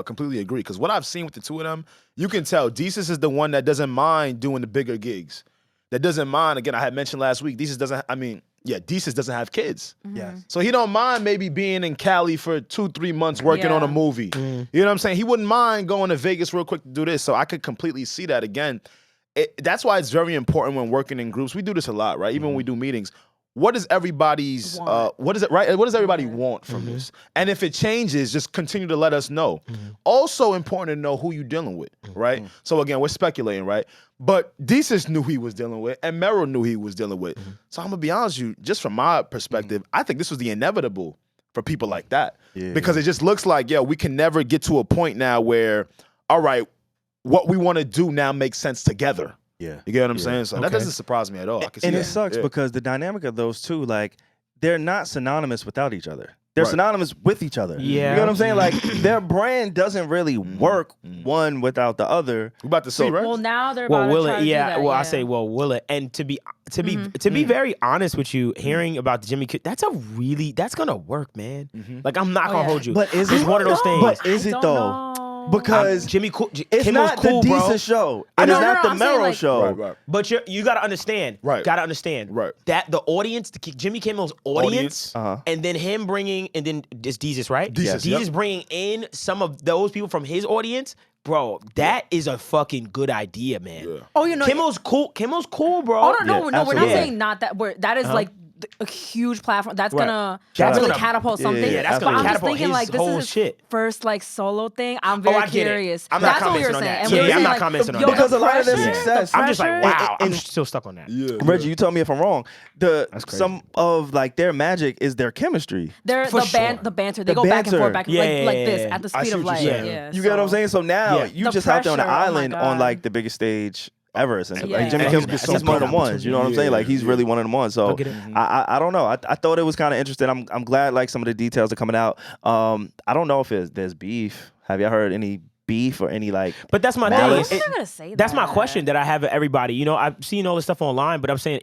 completely agree, because what I've seen with the two of them, you can tell Desus is the one that doesn't mind doing the bigger gigs. That doesn't mind, again, I had mentioned last week, Desus doesn't have kids. Yes. So he don't mind maybe being in Cali for 2-3 months working on a Yeah. movie. You know what I'm saying? He wouldn't mind going to Vegas real quick to do this. So I could completely see that. Again, that's why it's very important when working in groups. We do this a lot, right? Even when we do meetings. What is everybody's what is everybody want from this? And if it changes, just continue to let us know. Also important to know who you're dealing with, right? So again, we're speculating, right? But Desus knew he was dealing with, and Mero knew he was dealing with. So I'm gonna be honest with you, just from my perspective, I think this was the inevitable for people like that. Because it just looks like, we can never get to a point now where, all right, what we want to do now makes sense together. Yeah. You get what I'm saying? So that doesn't surprise me at all. I can see And that. it sucks because the dynamic of those two, like, they're not synonymous without each other. They're synonymous with each other. Yeah. You know what I'm saying? Like, their brand doesn't really work one without the other. We're about to see, right? Well, now they're about Well, to will try it? to do Yeah. that, Well, I say, well, will it? And to be very honest with you, hearing about the Jimmy Kimmel, that's gonna work, man. Like I'm not gonna yeah. hold you. But is it's it one of those things? But is I it don't though? know. Because Jimmy it's Kimmel's not cool, the bro. Desus show. I And know, it's no, not no, the I'm saying, Mero like- show. Right. But you gotta understand. Right. Gotta understand. Right. That the audience, Jimmy Kimmel's audience, Uh-huh. and then him bringing, and then it's Desus, right? Desus, Desus yep. bringing in some of those people from his audience. Bro, that is a fucking good idea, man. Yeah. Oh, you know, Kimmel's cool, bro. Oh no, we're not absolutely. saying not that. That is like a huge platform. That's Right. gonna That's really gonna- catapult something. yeah, that's but gonna I'm just catapult thinking his like this whole is his shit. first like solo thing. I'm very I get it. curious. I'm not That's what we were commenting on saying. that. And we Yeah, were I'm saying, not like, commenting on yo, that. Because the a lot of the pressure- success- I'm just like, pressure- wow. I'm still stuck on that. Yeah. Reggie, you tell me if I'm wrong. crazy. Some of like their magic is their chemistry. They're For the banter. They The go back and banter. forth, back and Yeah, like, yeah, like yeah, this yeah. at the I speed see of what light. you're Yeah, saying. You get what I'm saying? So now Yeah. you The just out there on the pressure, oh my island God. on like the biggest stage ever. Essentially. Yeah. Like Jimmy And Kimmel, he's he's one of them ones. You know what I'm saying? Like he's Yeah. really one of them ones. So get it. I don't know. I thought it was kind of interesting. I'm glad like some of the details are coming out. I don't know if there's beef. Have y'all heard any beef or any like? But that's my Malice. thing. I'm not gonna say That's my that. question that I have of everybody. You know, I've seen all this stuff online, but I'm saying,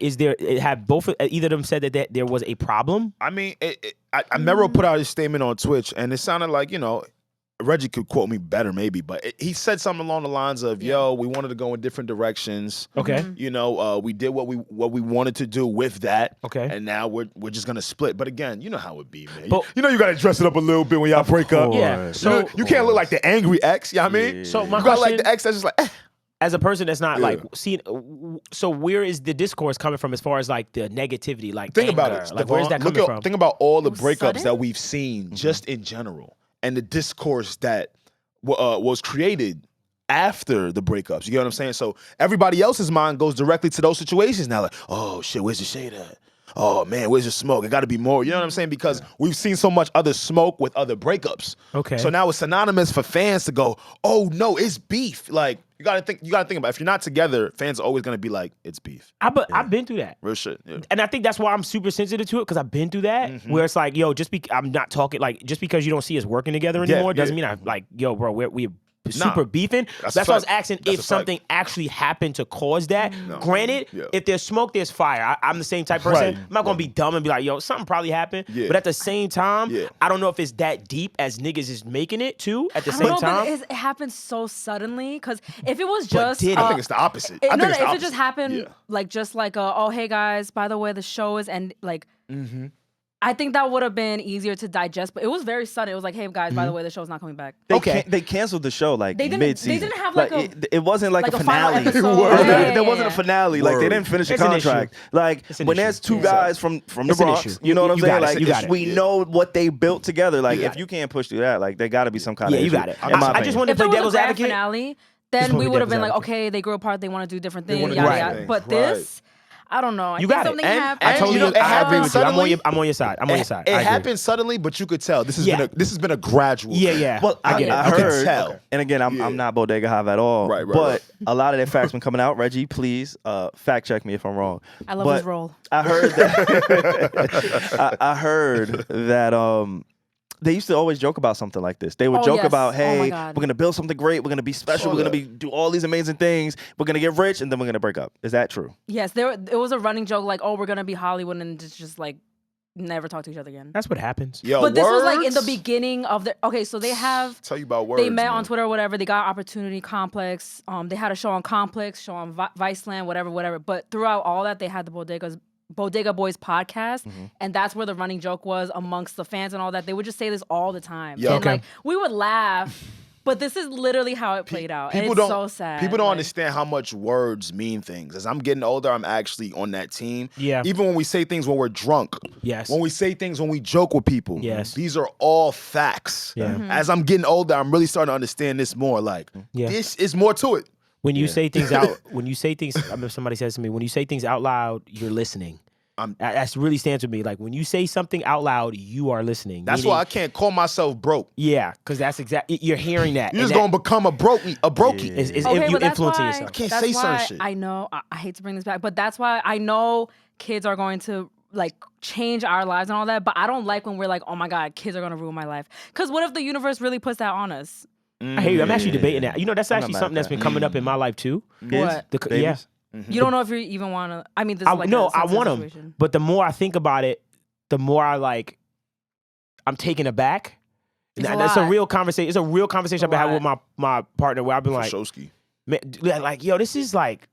have both either of them said that there was a problem? I mean, Mero put out his statement on Twitch, and it sounded like, Reggie could quote me better maybe, but he said something along the lines of, yo, we wanted to go in different directions. Okay. We did what we wanted to do with that. Okay. And now we're just gonna split. But again, you know how it be, man. But- you gotta dress it up a little bit when y'all break up. Yeah. So you can't look like the angry ex, you know what I mean? So my You got like question, the ex that's just like, as a person that's not Yeah. like seeing, so where is the discourse coming from as far as like the negativity, like think anger? about it. Like where's that coming from? Think about all the It was breakups sudden? that we've seen just in general, and the discourse that was created after the breakups. You get what I'm saying? So everybody else's mind goes directly to those situations now. Like, oh shit, where's the shade at? oh man, where's your smoke? It got to be more. You know what I'm saying? Because we've seen so much other smoke with other breakups. Okay. So now it's synonymous for fans to go, oh no, it's beef. Like you gotta think about it. If you're not together, fans are always gonna be like, it's beef. I've been through that. Real shit. Yeah. And I think that's why I'm super sensitive to it, because I've been through that, where it's like, yo, I'm not talking, like, just because you don't see us working together anymore doesn't mean I'm like, yo, bro, we're super beefing. That's why I was asking if something actually happened to cause that. Granted, if there's smoke, there's fire. I'm the same type of person. I'm not gonna be dumb and be like, yo, something probably happened. But at the same time, I don't know if it's that deep as niggas is making it too. At the same time, it happens so suddenly. Because if it was just, I think it's the opposite. If it just happened, like oh hey guys, by the way, the show is like. I think that would have been easier to digest, but it was very sudden. It was like, hey guys, by the way, the show's not coming back. They canceled the show like They didn't- mid-season. they didn't have, like, it wasn't like a final finale. episode. There wasn't a finale. Like they didn't finish the It's an contract. Like an when issue. there's two guys from the It's an Bronx, issue. you know what I'm You saying? got it. Like You got it. we know what they built together. Like You if got you can't push through that, like there got to be some kind of you issue, got it. in my I just opinion. wanted If to there play was devil's a grand advocate. finale, Just then wanna we be would have been devil's like, advocate. okay, they grew apart, they want to do different things, wanna yada do yada. things, But right. this, I don't know. I You think got it. something And- happened. I told you you, know, it I agree happened with you. I'm suddenly. on your side. I'm on your side. It I agree. happened suddenly, but you could tell this has Yeah. been a gradual. Yeah. Well, I get it. I Okay. heard, Tell. and again, I'm not Bodega Hive at all. Right, but a lot of their facts been coming out. Reggie, please fact check me if I'm wrong. I love But his role. I heard that. I heard that they used to always joke about something like this. They would Oh, joke yes. about, Oh, hey, my God. we're gonna build something great. We're gonna be special. We're gonna do all these amazing things. We're gonna get rich, and then we're gonna break up. Is that true? Yes, it was a running joke like, oh, we're gonna be Hollywood and just like never talk to each other again. That's what happens. Yo, But this was like in the words? beginning of the. Okay, so they have. Tell you about words. They met on man. Twitter or whatever. They got Opportunity Complex. They had a show on Complex, show on Viceland, whatever. But throughout all that, they had the Bodega Boys podcast, and that's where the running joke was amongst the fans and all that. They would just say this all the time, Yeah. and like we would laugh. But this is literally how it played out, and it's so sad. People don't Like, understand how much words mean things. As I'm getting older, I'm actually on that team. Yeah. Even when we say things when we're drunk. Yes. When we say things when we joke with people. Yes. These are all facts. Yeah. As I'm getting older, I'm really starting to understand this more. Like, Yeah. this is more to it. When you say things out, I remember somebody says to me, when you say things out loud, you're listening. That's really stands with me. Like when you say something out loud, you are listening. That's Meaning- why I can't call myself broke. Yeah, because that's exactly you're hearing that. You're and just that gonna become a brokey. is Okay, you but that's influencing why, yourself. Can't that's say certain why shit. I know. I hate to bring this back, but that's why I know kids are going to like change our lives and all that. But I don't like when we're like, oh my god, kids are gonna ruin my life. Because what if the universe really puts that on us? I hear you. I'm actually debating that. You know, that's I'm not actually mad something at that's been coming up in my life too. What? Yeah. Babies? You don't know if you even want to. I mean, this is like No, a I sensitive want them. situation. But the more I think about it, the more I'm taken aback. It's And a that's a lot. real conversation. It's a real conversation I've been having with lot. my partner where I've been like, Shosky. man, like, yo, this is like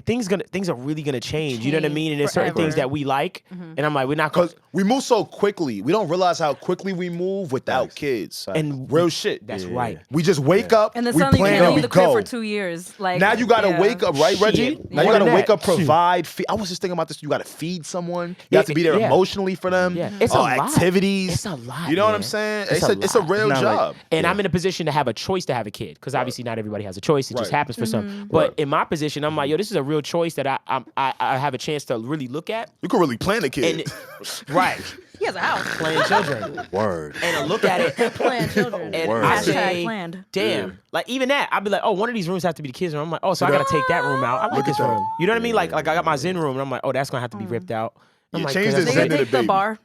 things are really gonna change. You know what I mean? And there's certain things forever. that we like, Mm-hmm. and I'm like, we're not gonna. Because we move so quickly. We don't realize how quickly we move without kids. And real shit. That's right. We just wake up, And then we suddenly you plan can't and leave we the crib go. for 2 years. Like Now you gotta yeah. wake up, right, Reggie? Shit. Now you More gotta than wake that. up, provide. I was just thinking about this. You gotta feed someone. You have to be there Yeah. emotionally for them. Yeah. It's a lot. Activities. It's a lot, You know what man. I'm saying? It's It's a a real Not like- job. And I'm in a position to have a choice to have a kid because obviously not everybody has a choice. It just Right. happens for some. But in my position, I'm like, yo, this is a real choice that I have a chance to really look at. You can really plan a kid. And right, He has a house. playing children, Word. and I look at it, Planned children. and Word. I Hashtag say, planned. damn, like even that, I'd be like, oh, one of these rooms have to be the kids' room. I'm like, oh, so I gotta take that room out. I like this room. You know what I mean? Like I got my Zen room, and I'm like, oh, that's gonna have to be ripped out. I'm Yeah, like, change 'cause the They Zen can to take the the baby. bar.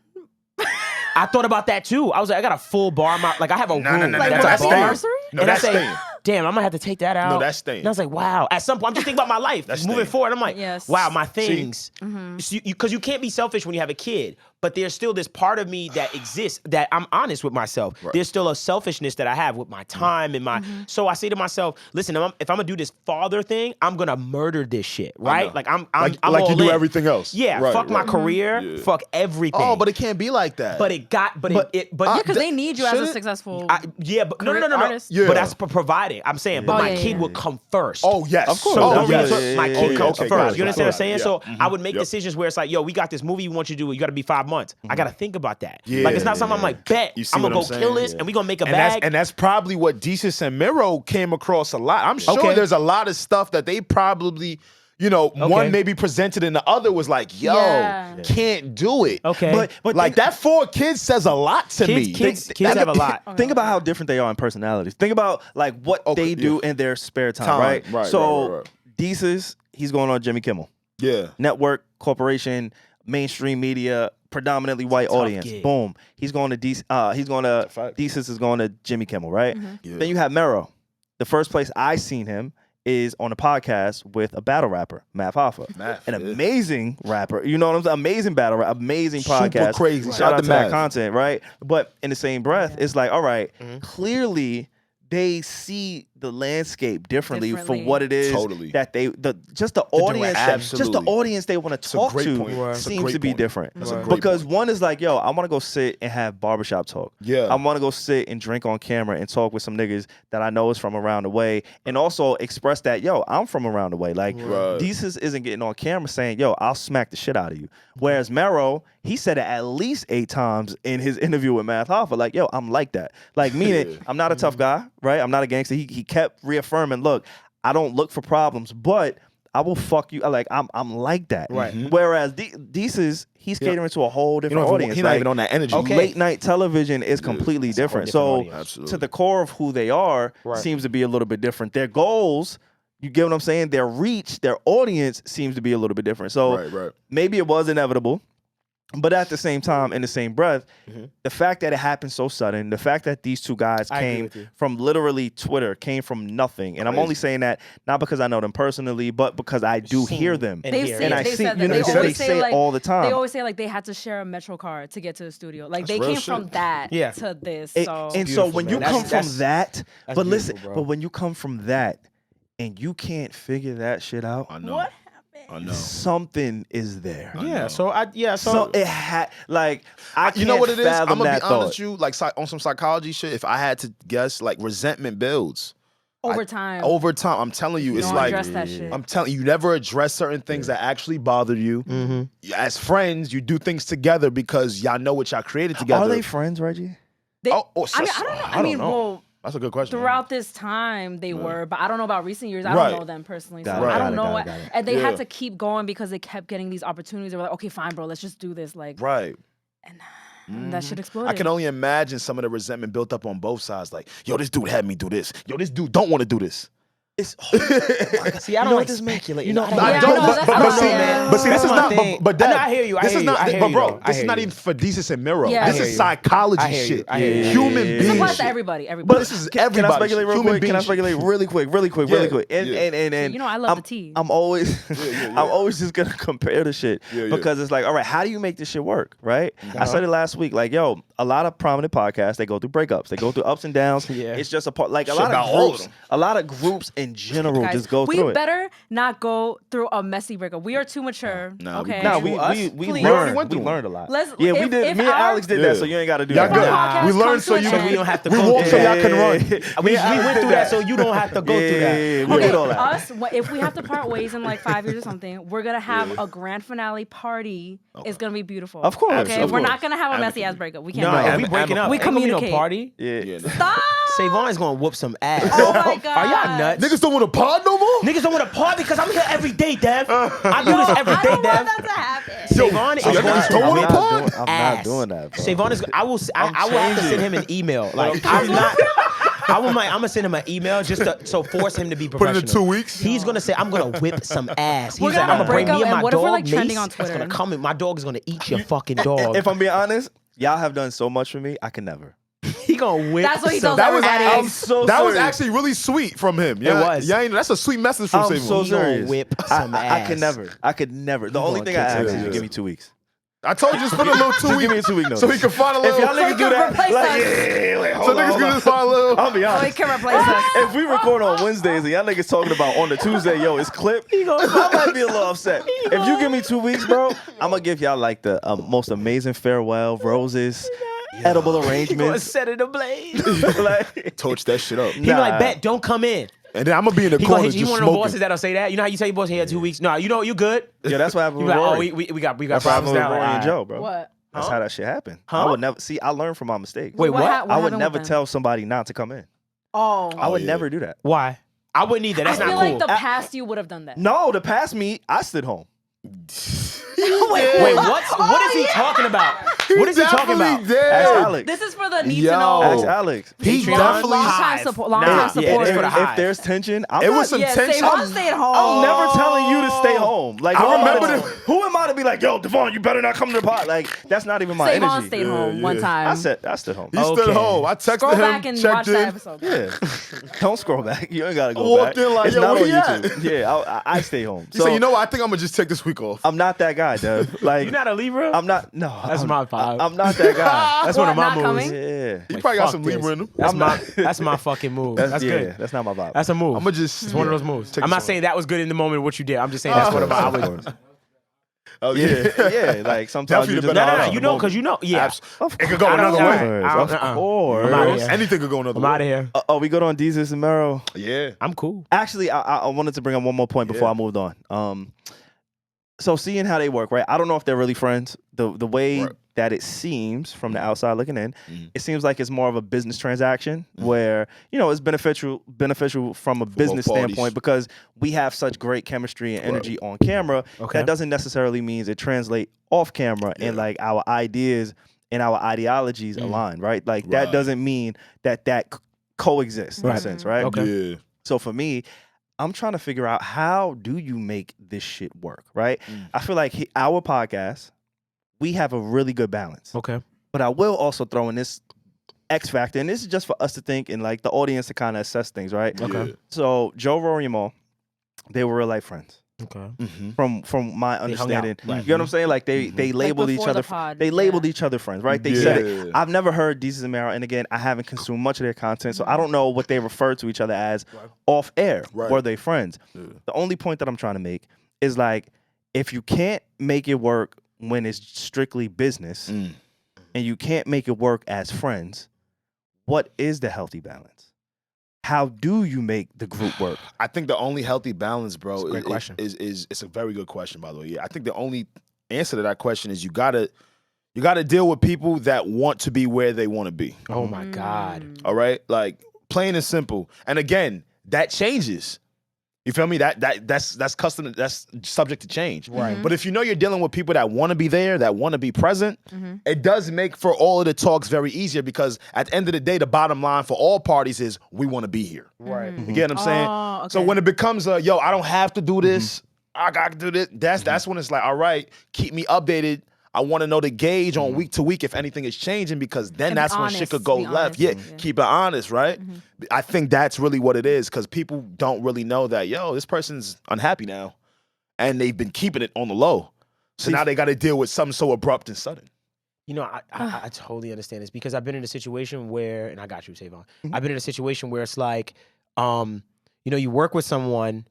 I thought about that too. I was like, I got a full bar. Like I have a room no, Like, that's will a that be bar. nursery? No, And I that's say, staying. damn, I'm gonna have to take that out. that's staying. And I was like, wow. At some point, I'm just thinking about my life. That's moving staying. forward, I'm like, Yes. wow, my things. Because you can't be selfish when you have a kid, but there's still this part of me that exists that I'm honest with myself. Right. There's still a selfishness that I have with my time and my. So I say to myself, listen, if I'm gonna do this father thing, I'm gonna murder this shit, right? know. Like I'm like all you do in. everything else. Yeah, Right, fuck my right. career, Yeah. fuck everything. Oh, but it can't be like that. but Yeah, because they need you as a shouldn't- successful. yeah, but no, career artist. Yeah. But that's providing. I'm saying, but Oh, my yeah, kid yeah. would come first. Oh yes, Of course. So Oh, don't yes. really put my Yeah, kid yeah, comes okay, first. got it, You understand what I'm got saying? it. So Yeah. I would make Yep. decisions where it's like, yo, we got this movie we want you to do. You got to be 5 months. I got to think about that. Like it's not something I'm like, bet You see I'm gonna what go I'm kill saying? this and we gonna make a and bag. that's probably what Desus and Mero came across a lot. I'm sure Okay. there's a lot of stuff that they probably, one maybe presented and the other was like, yo, can't do it. Okay. But like that 4 kids says a lot to me. Kids have a lot. Think about how different they are in personalities. Think about like what they do in their spare time, right? So Desus, he's going on Jimmy Kimmel. Yeah. Network, corporation, mainstream media, predominantly white audience. Gig. Boom. He's going to Desus is going to Jimmy Kimmel, right? Yeah. Then you have Mero. The first place I seen him is on a podcast with a battle rapper, Math Hoffa. An amazing rapper. You know what I'm saying? Amazing battle rapper, amazing podcast. Super crazy. Shout out to that content, right? But in the same breath, it's like, all right, clearly they see the landscape differently for what it is that just the audience they want to talk to seems to be different. Because one is like, yo, I want to go sit and have barbershop talk. Yeah. I want to go sit and drink on camera and talk with some niggas that I know is from around the way and also express that, yo, I'm from around the way. Like, Desus isn't getting on camera saying, yo, I'll smack the shit out of you. Whereas Mero, he said it at least 8 times in his interview with Math Hoffa, like, yo, I'm like that. Like, meaning, I'm not a tough guy, right? I'm not a gangster. He kept reaffirming, look, I don't look for problems, but I will fuck you. Like, I'm like that. Right. Whereas Desus, he's catering to a whole different audience. He's not even on that energy. Late night television is completely different. So to the core of who they are seems to be a little bit different. Their goals, you get what I'm saying? Their reach, their audience seems to be a little bit different. So maybe it was inevitable. But at the same time, in the same breath, the fact that it happened so sudden, the fact that these 2 guys came from literally Twitter, came from nothing, and I'm only saying that not because I know them personally, but because I do hear them. They say it all the time. They always say like they had to share a Metro card to get to the studio. Like they came from that to this. So when you come from that, but listen, but when you come from that and you can't figure that shit out, I know. What? I know. Something is there. So it had like I you know what it is? I'm gonna be honest with you, like on some psychology shit. If I had to guess, like resentment builds over time. I'm telling you, it's like I'm telling you, never address certain things that actually bother you. As friends, you do things together because y'all know what y'all created together. Are they friends, Reggie? I don't know. Well, that's a good question. Throughout this time, they were, but I don't know about recent years. I don't know them personally, so I don't know. And they had to keep going because they kept getting these opportunities. They were like, okay, fine, bro, let's just do this. Like, and that shit exploded. I can only imagine some of the resentment built up on both sides. Like, yo, this dude had me do this. Yo, this dude don't want to do this. It's see, I don't like speculate. I don't. But see, this is not. But that, I hear you. This is not. But bro, this is not even for Desus and Mero. This is psychology shit. Human beings. This applies to everybody. But this is everybody. Can I speculate real quick? Can I speculate really quick? And you know, I love the tea. I'm always just gonna compare the shit because it's like, all right, how do you make this shit work? Right? I said it last week. Like, yo, a lot of prominent podcasts, they go through breakups, they go through ups and downs. It's just a part. Like a lot of groups in general just go through it. We better not go through a messy breakup. We are too mature. We learned a lot. We did. Me and Alex did that, so you ain't got to do that. Good. We learned so we don't have to. We walk so y'all can run. We went through that, so you don't have to go through that. We did all that. Us, if we have to part ways in like 5 years or something, we're gonna have a grand finale party. It's gonna be beautiful. Of course. Okay, we're not gonna have a messy ass breakup. We can't. No, we breaking up. We communicate. Party. Stop. SaVon is gonna whoop some ass. Oh my god. Are y'all nuts? Niggas don't want to pod no more? Niggas don't want to pod because I'm here every day, Dev. I do this every day, Dev. I don't want that to happen. SaVon is going to pod. I'm not doing that, bro. SaVon is. I will have to send him an email. Like I'm not. I'm gonna send him an email just to force him to be professional. Put it in 2 weeks. He's gonna say, "I'm gonna whip some ass." He's We're like, "I'm gonna bring me and my what if we're dog like trending Mace. on Twitter? That's gonna come in. My dog is gonna eat your fucking dog." If I'm being honest, y'all have done so much for me. I can never. He gonna whip. That's what he some does. I'm so that was serious. actually really sweet from him. Yeah, it was. Yeah, that's a sweet message from I'm SaVon. so He gonna serious. whip some ass. I could never. The only thing I ask is you give me 2 weeks. I told you just put a little 2 weeks. Give me a 2 week notice. So he can find a little. If y'all niggas do that, like, so niggas can just find a little. I'll be Oh, he honest. can replace us. If we record on Wednesdays and y'all niggas talking about on the Tuesday, yo, it's clipped, I might be a little upset. If you give me 2 weeks, bro, I'm gonna give y'all like the most amazing farewell, roses, edible He gonna arrangements. set it ablaze. Like, Torch that shit up. He be like, "Bet, don't come in." And then I'm gonna be in the He corner gonna hit you. just One of the bosses smoking. that'll say that. You know how you tell your boss he had 2 weeks? No, you good. yeah, that's what happened You with be like, Rory. "Oh, we got That's what happened problems with now." Rory and Like, Joe, bro. What? That's how that shit happened. Huh? I would never see. I learned from my mistakes. Wait, what? I would happened never with them? tell somebody not to come in. Oh. I would yeah. never do that. Why? I wouldn't either. That's I feel not cool. like the past you would have done that. No, the past me, I stood home. Wait, what is he talking about? What is he talking about? Ask Alex. This is for the need Yo. to know. Ask Alex. He Patreon definitely. Long-time Hive. support. Nah, Long-time yeah, support. it's for the If Hive. there's tension, I'm It not, was some Yeah, tension. SaVon stayed home. I'm never telling you to stay home. Like, I who am remember who am I to be like, yo, Devon, you better not come to the pot? Like, that's not even my SaVon energy. stayed home one time. I stood home. He stood Okay. home. I texted Scroll him, back and checked watch in. that episode. Yeah. Don't scroll back. You ain't gotta go Walked back. in like, it's yo, not where on he at? YouTube. Yeah, I stay home. He said, you know what? I think I'm gonna just take this week off. I'm not that guy, Dev. Like, You're not a Libra? I'm not. No, That's my vibe. I'm not that guy. That's one of What, my not moves. coming? Yeah. He probably got fuck some this. Libra in him. That's my fucking move. That's yeah, good. that's not my vibe. That's a move. I'm gonna just. It's one of those moves. Take I'm this not one. saying that was good in the moment of what you did. I'm just saying that's one of my. I would, Oh yeah, yeah. Like sometimes Definitely you the just better no, option. you know, because you know, yeah. It could go I don't- another I way. don't- I don't- Of course. I'm outta here. Anything could go another I'm way. out of here. Oh, we good on Desus Mero. Yeah. I'm cool. Actually, I wanted to bring up one more point before Yeah. I moved on. So seeing how they work, right? I don't know if they're really friends. The way Right. that it seems from the outside looking in, it seems like it's more of a business transaction where, it's beneficial from a business parties. standpoint because we have such great chemistry and energy on camera. Okay. That doesn't necessarily mean it translate off camera and like our ideas and our ideologies align, right? Like that Right. doesn't mean that coexists in a sense, right? Okay. Yeah. So for me, I'm trying to figure out how do you make this shit work, right? I feel like our podcast, we have a really good balance. Okay. But I will also throw in this X factor, and this is just for us to think and like the audience to kind of assess things, right? Okay. Yeah. So Joe, Rory, and Maul, they were real life friends. Okay. From my hung out. understanding, Right. you know what I'm saying? Like they labeled each before other. the pod, They yeah. labeled each other friends, right? They said Yeah. it. I've never heard Desus Mero, and again, I haven't consumed much of their content, so I don't know what they refer to each other as off air. Right. Were they friends? The only point that I'm trying to make is like, if you can't make it work when it's strictly business, and you can't make it work as friends, what is the healthy balance? How do you make the group work? I think the only healthy balance, bro, It's a great question. is it's a very good question, by the way. Yeah, I think the only answer to that question is you gotta deal with people that want to be where they want to be. Oh my God. All right, like plain and simple. And again, that changes. You feel me? That's custom. That's subject to change. Right. But if you know you're dealing with people that want to be there, that want to be present, it does make for all of the talks very easier because at the end of the day, the bottom line for all parties is we want to be here. Right. You get what I'm saying? Oh, So okay. when it becomes a yo, I don't have to do this. I got to do this. That's when it's like, all right, keep me updated. I want to know the gauge on week to week if anything is changing because then And be that's when shit honest, could go be left. honest, Yeah, yeah. keep it honest, right? I think that's really what it is because people don't really know that, yo, this person's unhappy now. And they've been keeping it on the low. So now they got to deal with something so abrupt and sudden. You know, I totally understand this because I've been in a situation where, and I got you, SaVon. I've been in a situation where it's like, you work with someone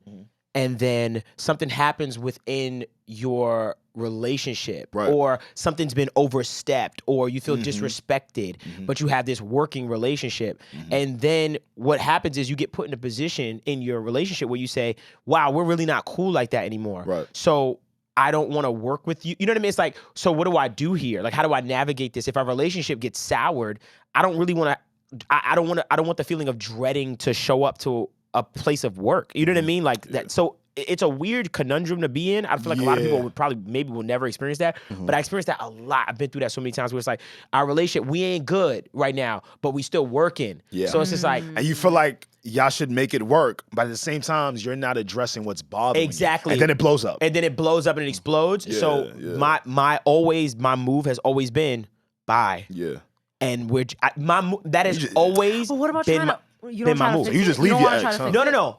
and then something happens within your relationship Right. or something's been overstepped or you feel disrespected, but you have this working relationship. And then what happens is you get put in a position in your relationship where you say, wow, we're really not cool like that anymore. Right. So I don't want to work with you. You know what I mean? It's like, so what do I do here? Like, how do I navigate this? If our relationship gets soured, I don't really want to, I don't want the feeling of dreading to show up to a place of work. You know what I mean? Like that. So it's a weird conundrum to be in. I feel like a lot of people would maybe will never experience that, but I experienced that a lot. I've been through that so many times where it's like our relationship, we ain't good right now, but we still working. Yeah. So it's just like, And you feel like y'all should make it work, but at the same time, you're not addressing what's bothering Exactly. you. And then it blows up. and then it blows up and it explodes. So yeah. my move has always been bye. Yeah. And that has always But what about been trying my, to? You been don't my try to move. fix You it? just You leave don't your wanna try ex, to huh? fix No.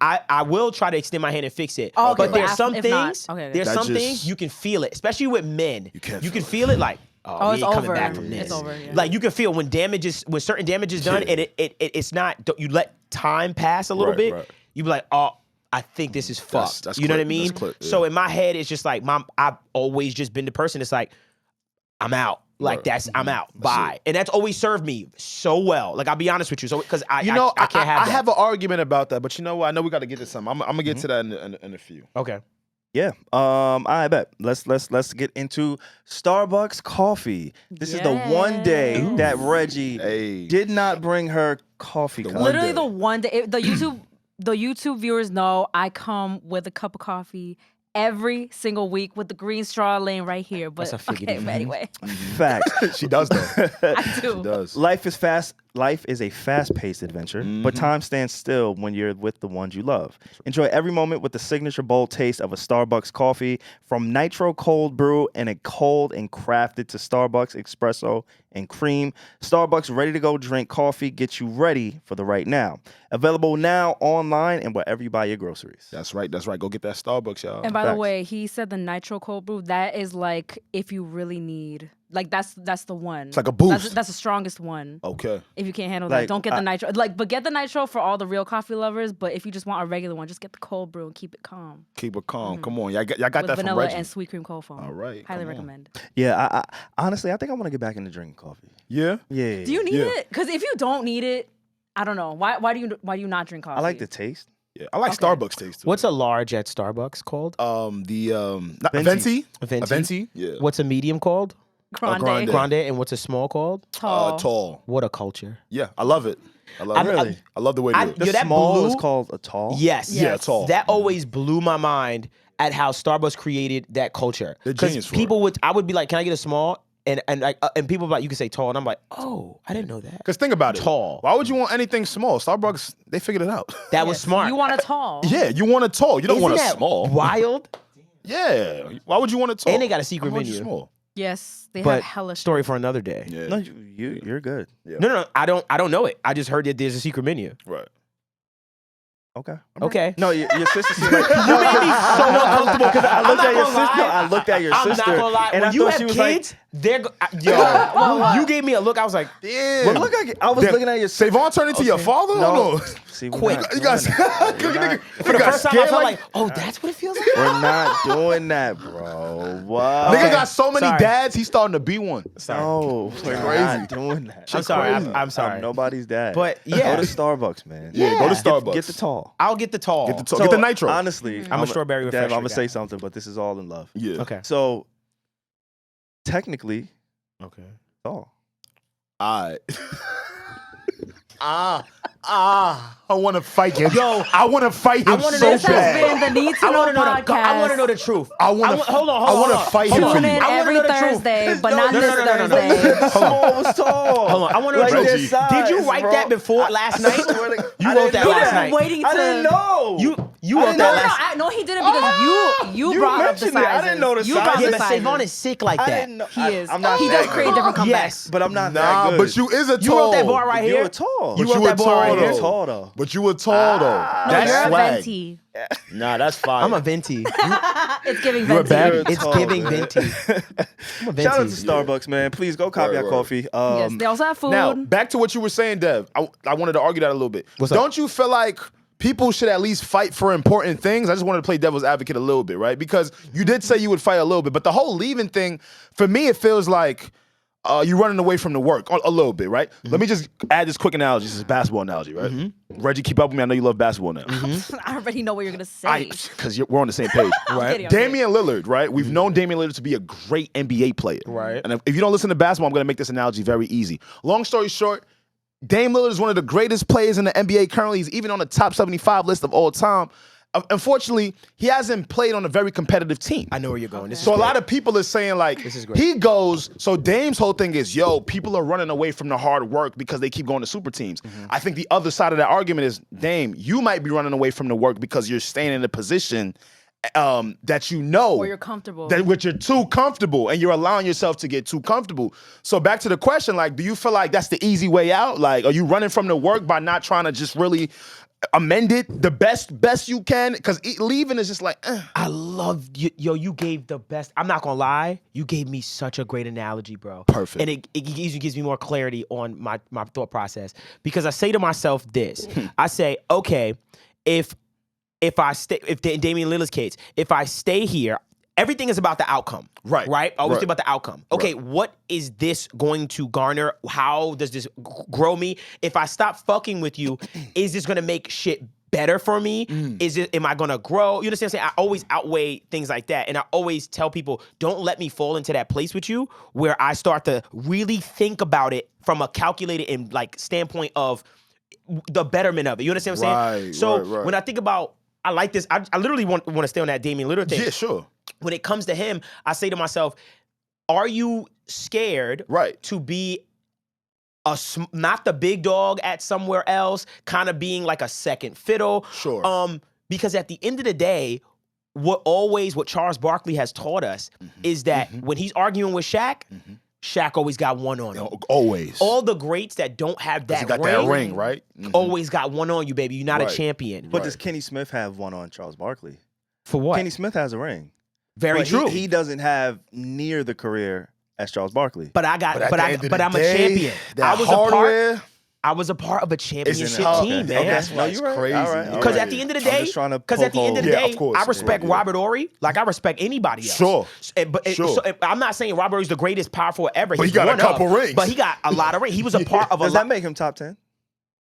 I will try to extend my hand and fix it. Oh, okay, But there's but some if not- things. okay. There's That some just- things you can feel it, especially with men. You can't can feel feel it like. Oh, it's we ain't coming over. back from this. It's over, yeah. Like you can feel when certain damage is done, Yeah. and it's not. You let time pass a little Right, bit. right. You be like, oh, I think this is fucked. that's you know what I clip, mean? that's clip, yeah. So in my head, it's just like, I've always just been the person that's like, I'm out. Like Right. I'm out. Bye. And that's always served me so well. Like I'll be honest with you. So because I can't have I that. have an argument about that, but you know what? I know we got to get to something. I'm gonna get to that in a few. Okay. Yeah. I bet. Let's get into Starbucks coffee. This is the one day that Reggie Hey. did not bring her coffee cup. Literally day. the one day, the YouTube the YouTube viewers know I come with a cup of coffee every single week with the green straw laying right here. But That's a figure. okay, but anyway, Facts. She does though. I do. She does. Life is a fast-paced adventure, but time stands still when you're with the ones you love. Enjoy every moment with the signature bold taste of a Starbucks coffee. From nitro cold brew and a cold and crafted to Starbucks espresso and cream, Starbucks ready-to-go drink coffee gets you ready for the right now. Available now online and wherever you buy your groceries. That's right. Go get that Starbucks, y'all. And by the Facts. way, he said the nitro cold brew. That is like if you really need, like that's the one. It's like a boost. That's the strongest one. Okay. If you can't handle Like, that, don't get the nitro. But get the nitro for all the real coffee lovers. But if you just want a regular one, just get the cold brew and keep it calm. Keep it calm. Come on. Y'all got With that from vanilla Reggie. and sweet cream cold foam. All right, Highly come on. recommend. Yeah, I honestly, I think I want to get back into drinking coffee. Yeah. Yeah. Do you need Yeah. it? Because if you don't need it, I don't know. Why do you not drink coffee? I like the taste. Yeah. I like Starbucks taste too. What's a large at Starbucks called? Venti. A venti? Venti. Yeah. What's a medium called? grande. grande. Grande. And what's a small called? Tall. Tall. What a culture. Yeah. I love it. I love it. Really? I love the way they do it. The Yo, that small blue- is called a tall. Yes. Yeah, tall. That always blew my mind at how Starbucks created that culture. They're 'Cause genius for people I would be like, "Can I get a small?" And people were like, "You can say tall," and I'm like, "Oh, I didn't know that." Because think about it. Tall. Why would you want anything small? Starbucks, they figured it out. That was smart. You want a tall. Yeah, you want a tall. You don't Isn't want a that small. wild? Yeah. Why would you want a tall? And they got a secret Why would you menu. Small? Yes, they But have hella story for another day. Yeah. No, you're good. No, I don't know it. I just heard that there's a secret menu. Right. Okay. Okay. No, your sister seemed like You made me so uncomfortable because I looked at your sister. Lie. I looked at your I'm sister. not gonna lie. And When I you thought have she was kids, they're yo. You gave me a look. I was like, Yeah. like, look, I was looking at your sister. SaVon turned into your father? No. No. See, we're Quick. not You doing guys, that. for the first time, I felt like, oh, that's what it feels like. We're not doing that, bro. What? Nigga got so many Sorry. dads, he's starting to be one. No, we're crazy. not doing that. I'm sorry. crazy. I'm sorry. I'm nobody's dad. But, yeah. Go to Starbucks, man. Yeah, go to Starbucks. Get the tall. I'll get the tall. Get the tall. Get the nitro. Honestly, I'm a strawberry Dev, refresher I'm gonna guy. say something, but this is all in love. Yeah. Okay. So, technically, Okay. tall. All right. I want to fight him. Yo, I want to fight him wanna so know This has bad. been the Need to I Know want to know the. podcast. I want to know the truth. I want to. Hold on. I want to fight him Hold for Tune you. in I wanna every know the truth. Thursday, but No, not no, this no, no, no, no. Thursday. The small was tall. Hold on. I want to know Like the Reggie. truth. this Did you size, write bro. that before last night? You wrote that last night. Waiting I to. didn't know. You wrote that last. No, he did it because you brought up the mentioned it. I sizes. didn't know the You brought sizes. Yeah, the but sizes. SaVon is sick like I that. didn't know. He is. I'm not He that does create good. different comebacks. Yes. But I'm not Nah, that good. but you is a tall. You wrote that bar right You here. were tall. You But wrote you that were bar right tall, here. though. Tall though. But you were tall though. No, That's you're a swag. venti. Nah, that's fire. I'm a venti. It's giving You're a venti. bad- You're It's tall, giving man. venti. I'm a venti. Shout out to Starbucks, man. Please go copy Word, our word. coffee. Yes, they also have food. Now, back to what you were saying, Dev. I wanted to argue that a little bit. What's up? Don't you feel like people should at least fight for important things? I just wanted to play devil's advocate a little bit, right? Because you did say you would fight a little bit, but the whole leaving thing, for me, it feels like you're running away from the work a little bit, right? Let me just add this quick analogy. This is a basketball analogy, right? Reggie, keep up with me. I know you love basketball now. I already know what you're gonna say. Because we're on the same page, right? kidding, I'm kidding. Damian Lillard, right? We've known Damian Lillard to be a great NBA player, Right. And if you don't listen to basketball, I'm going to make this analogy very easy. Long story short, Dame Lillard is one of the greatest players in the NBA currently. He's even on the top 75 list of all time. Unfortunately, he hasn't played on a very competitive team. I know where you're going. This is So a great. lot of people are saying like, This is great. he goes, so Dame's whole thing is, yo, people are running away from the hard work because they keep going to super teams. I think the other side of that argument is, Dame, you might be running away from the work because you're staying in a position that you know. Or you're comfortable. That which you're too comfortable and you're allowing yourself to get too comfortable. So back to the question, like, do you feel like that's the easy way out? Like, are you running from the work by not trying to just really amend it the best you can? Because leaving is just like, I love you. Yo, you gave the best. I'm not gonna lie. You gave me such a great analogy, bro. Perfect. And it gives me more clarity on my thought process. Because I say to myself this. I say, okay, if I stay, if in Damian Lillard's case, if I stay here, everything is about the outcome. Right. Right? Always Right. think about the outcome. Okay, what is this going to garner? How does this grow me? If I stop fucking with you, is this gonna make shit better for me? Am I gonna grow? You understand what I'm saying? I always outweigh things like that. And I always tell people, don't let me fall into that place with you where I start to really think about it from a calculated and like standpoint of the betterment of it. You understand what I'm saying? Right, So right. when I think about, I like this. I literally want to stay on that Damian Lillard thing. Yeah, sure. When it comes to him, I say to myself, are you scared to be not the big dog at somewhere else, kind of being like a second fiddle? Sure. Because at the end of the day, what Charles Barkley has taught us is that when he's arguing with Shaq, Shaq always got one on him. Always. All the greats that don't have that got that ring, right? always got one on you, baby. You're not a champion. But does Kenny Smith have one on Charles Barkley? For what? Kenny Smith has a ring. Very true. He doesn't have near the career as Charles Barkley. But I'm a champion. I was a part of a championship team, man. That's crazy. Because at the end of the day, I respect Robert Horry like I respect anybody else. Sure. So I'm not saying Robert Horry's the greatest power forward ever. But he got a couple rings. But he got a lot of rings. He was a part of Does that make him top 10?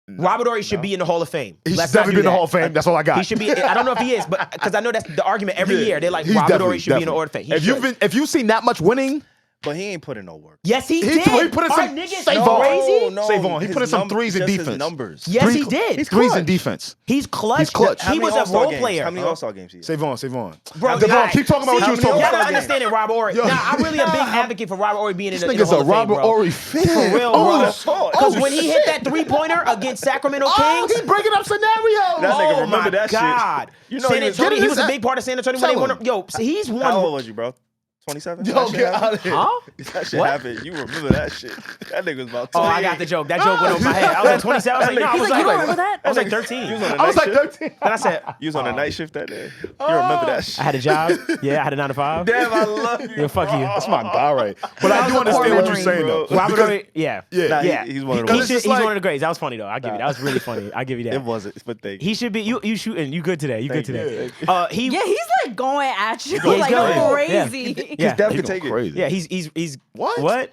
Robert Horry should be in the Hall of Fame. He's definitely been in the Hall of Fame. That's all I got. He should be. I don't know if he is, but because I know that's the argument every year. They're like, Robert Horry should be in the Hall of Fame. If you've seen that much winning. But he ain't put in no work. Yes, he did. He put in some crazy. SaVon. He put in some threes in defense. Numbers. Yes, he did. He's threes in defense. He's clutch. He's clutch. He was a role player. How many All-Star games he had? SaVon. Bro, Devon, keep talking about what you were talking Y'all about. don't understand it, Robert Horry. Nah, I'm really a big advocate for Robert Horry being in the Hall of This nigga's a Fame, Robert bro. Horry fan. For real, bro. Because when he hit that three-pointer against Sacramento Kings, he's breaking up scenarios. That nigga remember that shit. God. You know San Antonio, he was a that- big part of San Antonio when they won. Yo, he's one. How old was you, bro? 27? Yo, get out of here. Huh? That shit happened. You remember that shit. That nigga was about 28. Oh, I got the joke. That joke went over my head. I was like 27. I was like, no, I was You don't remember that? I was like 13. You was on a I was night like shift? 13. Then I said, You was on a night shift that day. You remember that shit. I had a job. Yeah, I had a 9 to 5. Damn, I love you. Yeah, fuck you. That's my guy, right? But I do understand what you're saying, though. Robert Horry, yeah. Nah, Yeah. he's one of the He's worst. one of the greats. That was funny though. I give you that. Was really funny. I give you that. It wasn't, but thank you. He should be. You shooting. You good today. You good Thank today. Yeah, he's like going at you he's like going. crazy. Yeah. Dev He could going take it. crazy. Yeah. He's What? What?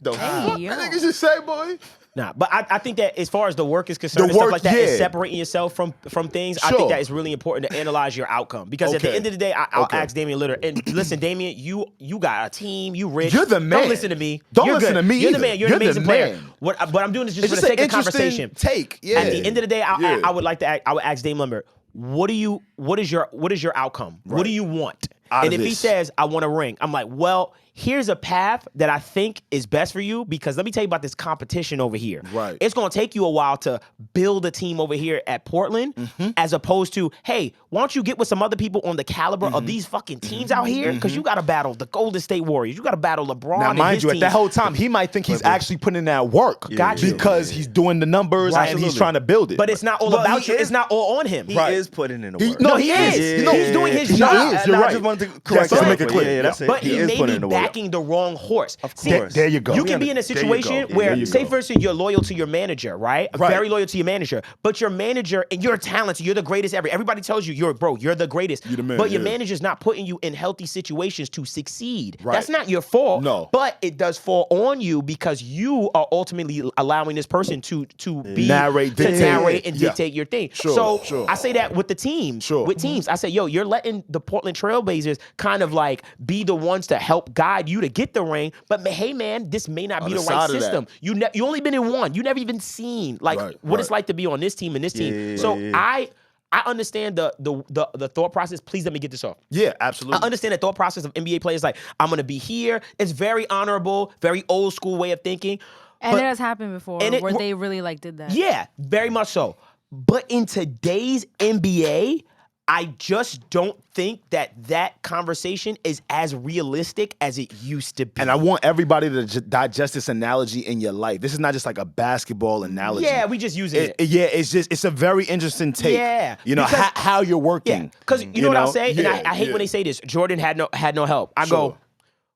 The fuck yo. that nigga just say, boy? Nah, but I think that as far as the work is concerned, The and stuff work, like that, and yeah. separating yourself from things, I Sure. think that it's really important to analyze your outcome. Because at the Okay. end of the day, I'll Okay. ask Damian Lillard, and listen, Damian, you got a team, you rich. You're the man. Don't listen to me. Don't You're listen good. to me You're the either. man. You're an You're the amazing player. man. But I'm doing this just It's for just the an sake of interesting conversation. take. Yeah. At the end of the day, Yeah. I would ask Dame Lillard, what is your outcome? What do you want? Out And of if he this. says, I want a ring, I'm like, well, here's a path that I think is best for you, because let me tell you about this competition over here. Right. It's going to take you a while to build a team over here at Portland, as opposed to, hey, why don't you get with some other people on the caliber of these fucking teams out here? Because you got to battle the Golden State Warriors. You got to battle LeBron Now, and mind his you, at team. that whole time, he might think he's actually putting in that work. Got you. Because he's doing the numbers Right. and he's trying to build it. But it's not all But about he you. is- It's not all on him. He is putting in the work. No, he is. No, He's doing his he job. is. You're I right. just wanted to correct Let's that. make it clear. Yeah, that's it. But He he is may putting be in the work. backing the wrong horse. Of See, course. There you go. You can be in a There you situation go. where, There you say go. for instance, you're loyal to your manager, right? Right. Very loyal to your manager. But your manager, and you're talented, you're the greatest ever. Everybody tells you you're the greatest. You're the man, but your yeah. manager's not putting you in healthy situations to succeed. Right. That's not your fault. No. But it does fall on you because you are ultimately allowing this person to Narrate, dictate. narrate and Yeah. dictate your thing. Sure, So sure. I say that with the teams. Sure. With teams, I say, yo, you're letting the Portland Trailblazers kind of like be the ones to help guide you to get the ring. But hey, man, this may not be the the right side of that. system. You only been in one. You never even seen like Right, what it's right. like to be on this team and this team. Yeah, So yeah. I understand the thought process. Please let me get this off. Yeah, I absolutely. understand the thought process of NBA players like, I'm gonna be here. It's very honorable, very old school way of thinking. And But- it has happened before and it- where they really like did that. Yeah, very much so. But in today's NBA, I just don't think that conversation is as realistic as it used to be. And I want everybody to digest this analogy in your life. This is not just like a basketball analogy. Yeah, we just using it. Yeah, it's a very interesting take. Yeah, You know, because- how you're working. Yeah, because you know what I'll say, and Yeah, I hate yeah. when they say this. Jordan had no help. I Sure. go,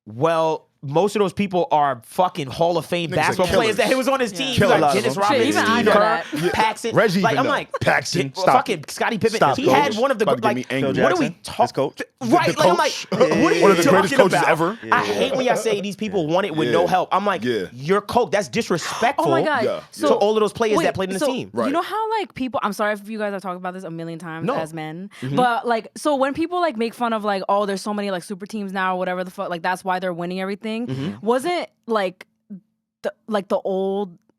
well, most of those people are fucking Hall of Fame Niggas are basketball players killers. that he was on his team. Killer Like lot of Dennis them. Rodman, Shit, even I Steve know Kerr, that. Paxson. Reggie like even I'm know. like Paxson, stop fucking it. Scottie Pippen. Stop he it. had one of the About to get like. me angry. What are we Jackson, his talking? coach. Right, The like I'm like, coach. what are you One of the talking greatest coaches about? ever. I hate when y'all say these people want it with Yeah. no help. I'm like, Yeah. your coach. That's disrespectful. Oh my god! Yeah. To all of those players wait, that played in the so team. Right. You know how like people? I'm sorry if you guys have talked about this a million times No. as men, but like, so when people like make fun of like, oh, there's so many like super teams now, or whatever the fuck, like that's why they're winning everything. Wasn't like the old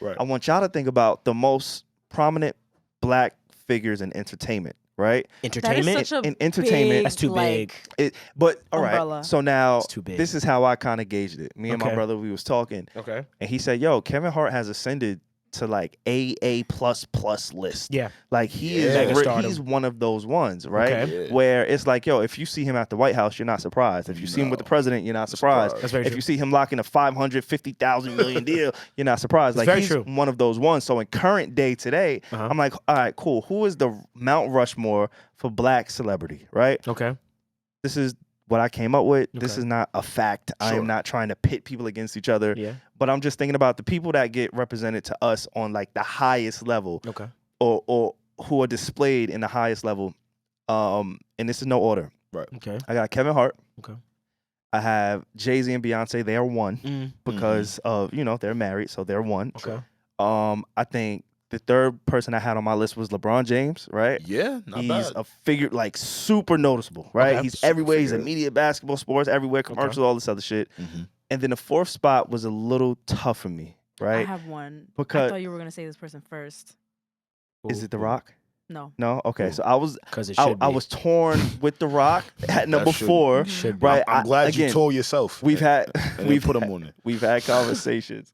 Right. I want y'all to think about the most prominent black figures in entertainment right? That Entertainment. is such a In entertainment, big, That's too big. But all right. Umbrella. So now too big. this is how I kind of gauged it. Me and my Okay. brother, we was talking, Okay. and he said, "Yo, Kevin Hart has ascended to like AA plus list. Yeah. Like he Mega is, stardom. he's one of those ones, right? Okay. Yeah. Where it's like, yo, if you see him at the White House, you're not surprised. If you see him with the president, you're not surprised. Surprised. That's very If true. you see him locking a $550,000 million deal, you're not surprised. That's Like very he's true. one of those ones. So in current day today, I'm like, all right, cool. Who is the Mount Rushmore for black celebrity, right? Okay. This is what I came up with. This Okay. is not a fact. I Sure. am not trying to pit people against each other. Yeah. But I'm just thinking about the people that get represented to us on like the highest level, Okay. or who are displayed in the highest level. And this is no order. Okay. I got Kevin Hart. Okay. I have Jay-Z and Beyonce. They are one because of, they're married, so they're one. Okay. I think the third person I had on my list was LeBron James, right? Yeah, not He's bad. a figure, like super noticeable, right? Okay. He's Super everywhere. He's in figure. media, basketball, sports, everywhere, commercials, all this other shit. Mhm. And then the fourth spot was a little tough for me, I right? have one. Because- I thought you were gonna say this person first. Is it The Rock? No. No? Okay, so I was Because it should be. I was torn with The Rock at number should- 4. Should be. Right? I'm glad you again, told yourself. We've had and we've put had- him on it. We've had conversations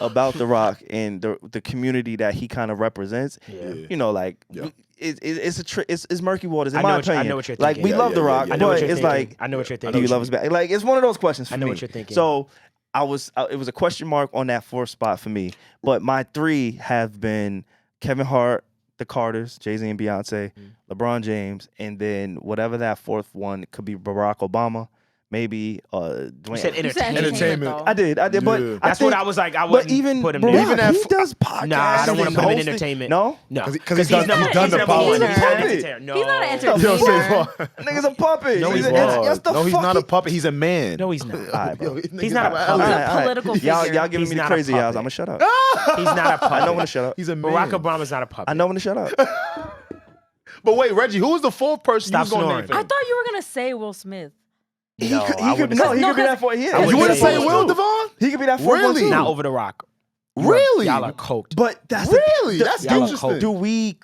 about The Rock and the community that he kind of represents. Yeah. You know, like Yeah. it's murky waters in I know my what you- I opinion. know what you're like thinking. we Yeah, love yeah, The yeah, Rock, yeah. I know but what you're it's thinking. like I know what you're do thinking. you love his back? Like it's one of those questions for I know me. what you're thinking. So it was a question mark on that 4th spot for me. But my 3 have been Kevin Hart, the Carters, Jay-Z and Beyonce, LeBron James, and then whatever that 4th one could be Barack Obama, maybe Dwayne. You said You said entertainment. Entertainment. though. I did, but Yeah. That's think, what I was like. I But wouldn't even put him Barack, there. Even at he f- does podcasts. Nah, I don't and want to put him in hosting- entertainment. No, No, Because he's done not the an puppet. entertainer. He's not an Puppet. entertainer. No. He's not an Yo, entertainer. SaVon. nigga's a puppet. No, he's an- not. That's the No, he's not a fucking- puppet. He's a man. No, he's not. All right, bro. He's not a All puppet. right, all right. Political Y'all figure. giving He's me the not a crazy eyes. puppet. I'm gonna shut up. He's not a puppet. I know when to shut up. He's a Barack man. Obama's not a puppet. I know when to shut up. But wait, Reggie, who was the 4th person Stop you was going to snoring. name? I thought you were gonna say Will Smith. He No, could, I he could, wouldn't no, say he that. could be No, that for. Yeah, I You wouldn't want to say say it. Will Devon? He could be that for Really? too. Not over the rock. Really? Y'all are coked. But that's Really? the, That's y'all are interesting. cold. do we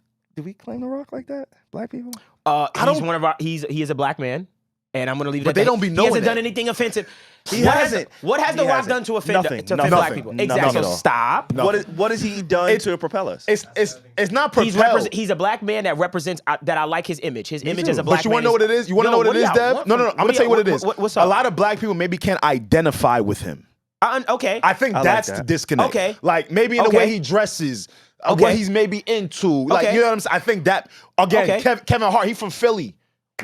claim The Rock like that? Black people? He's one of our. He is a black man, and I'm gonna leave it. But at they that. don't be He knowing hasn't done that. anything offensive. He What hasn't. What has He The Rock hasn't. done to offend Nothing. to offend Nothing. black people? Nothing Exactly. at So all. stop. No. What has he done to propel us? It's not propel. He's a black man that represents that I like his image. His image too. as a black But you man. want to know what it is? You want to know what it is, Dev? No. I'm gonna tell you what it is. What's A up? lot of black people maybe can't identify with him. Okay. I think I like that's that. the disconnect. Okay. Like maybe in the Okay. way he dresses, Okay. what he's maybe into. Like Okay. you know what I'm saying? I think that again, Okay. Kevin Hart, he from Philly.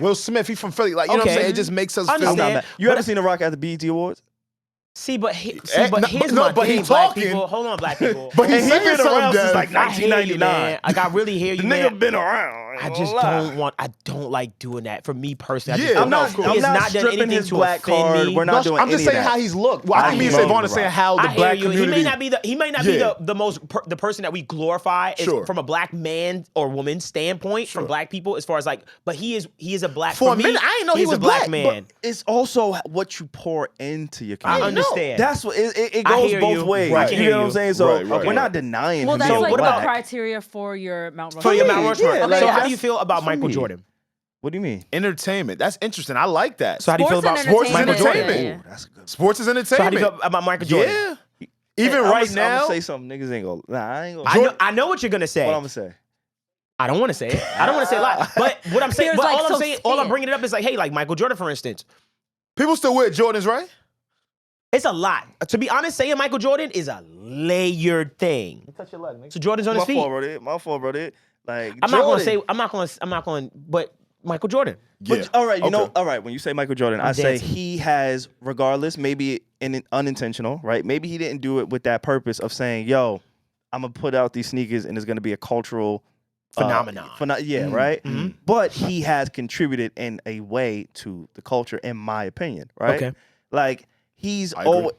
Will Smith, he from Philly. Like you know what I'm Okay. saying? It just makes us I feel. understand. You ever seen The Rock at the BET Awards? See, but no, here's my but he thing, black talking. people. Hold on, black people. But he's He saying been around something, since Dev. like I hear you, 1999. man. Like I really hear you, The man. nigga been around. I just I don't like doing that. For me personally, I just Yeah, don't. no, I'm of not, course. He I'm has not not done stripping anything his to black offend card. me. We're not doing I'm just any saying of that. how he's looked. Well, I think me and I hear SaVon you, are saying bro. how the I hear black you. community. He may not be Yeah. the most the person that we glorify Sure. from a black man or woman standpoint from black people as far as like, but he is a black. For a me, minute, I didn't know he he's was a black black, man. It's also what you pour into your I community. understand. That's what it I goes hear both you. ways. Right. I can You hear know what you. I'm saying? So Right, right, we're right. not denying Well, him that's being like what the black. about- criteria for your Mount For your Rushmore. Mount Rushmore. Yeah, Okay, like, so how that's- do you feel about for Michael me. Jordan? What do you mean? Entertainment. That's interesting. I like that. So how do you feel Sports about and sports is entertainment. entertainment? Yeah. That's a good. Sports is So how do you entertainment. feel about Michael Jordan? Yeah. Even Hey, right I'm now. gonna say something. Niggas ain't gonna. Nah, I ain't gonna. I know what you're gonna say. What I'm gonna say? I don't want to say it. I don't want to say a lot. But what I'm saying, Feels but like all I'm so saying, all I'm scared. bringing it up is like, hey, like Michael Jordan, for instance. People still wear Jordans, right? It's a lot. To be honest, saying Michael Jordan is a layered thing. Touch your leg, nigga. So Jordan's on My his feet. fault, brother. My fault, brother. Like I'm not gonna Jordan. say. I'm not going. But Michael Jordan. But, all right, you know, Okay. all right. When you say Michael Jordan, I say dancing. he has, regardless, maybe unintentional, right? Maybe he didn't do it with that purpose of saying, "Yo, I'm gonna put out these sneakers, and it's gonna be a cultural Phenomenon. yeah, right. But he has contributed in a way to the culture, in my opinion, right? Okay. Like he's I agree.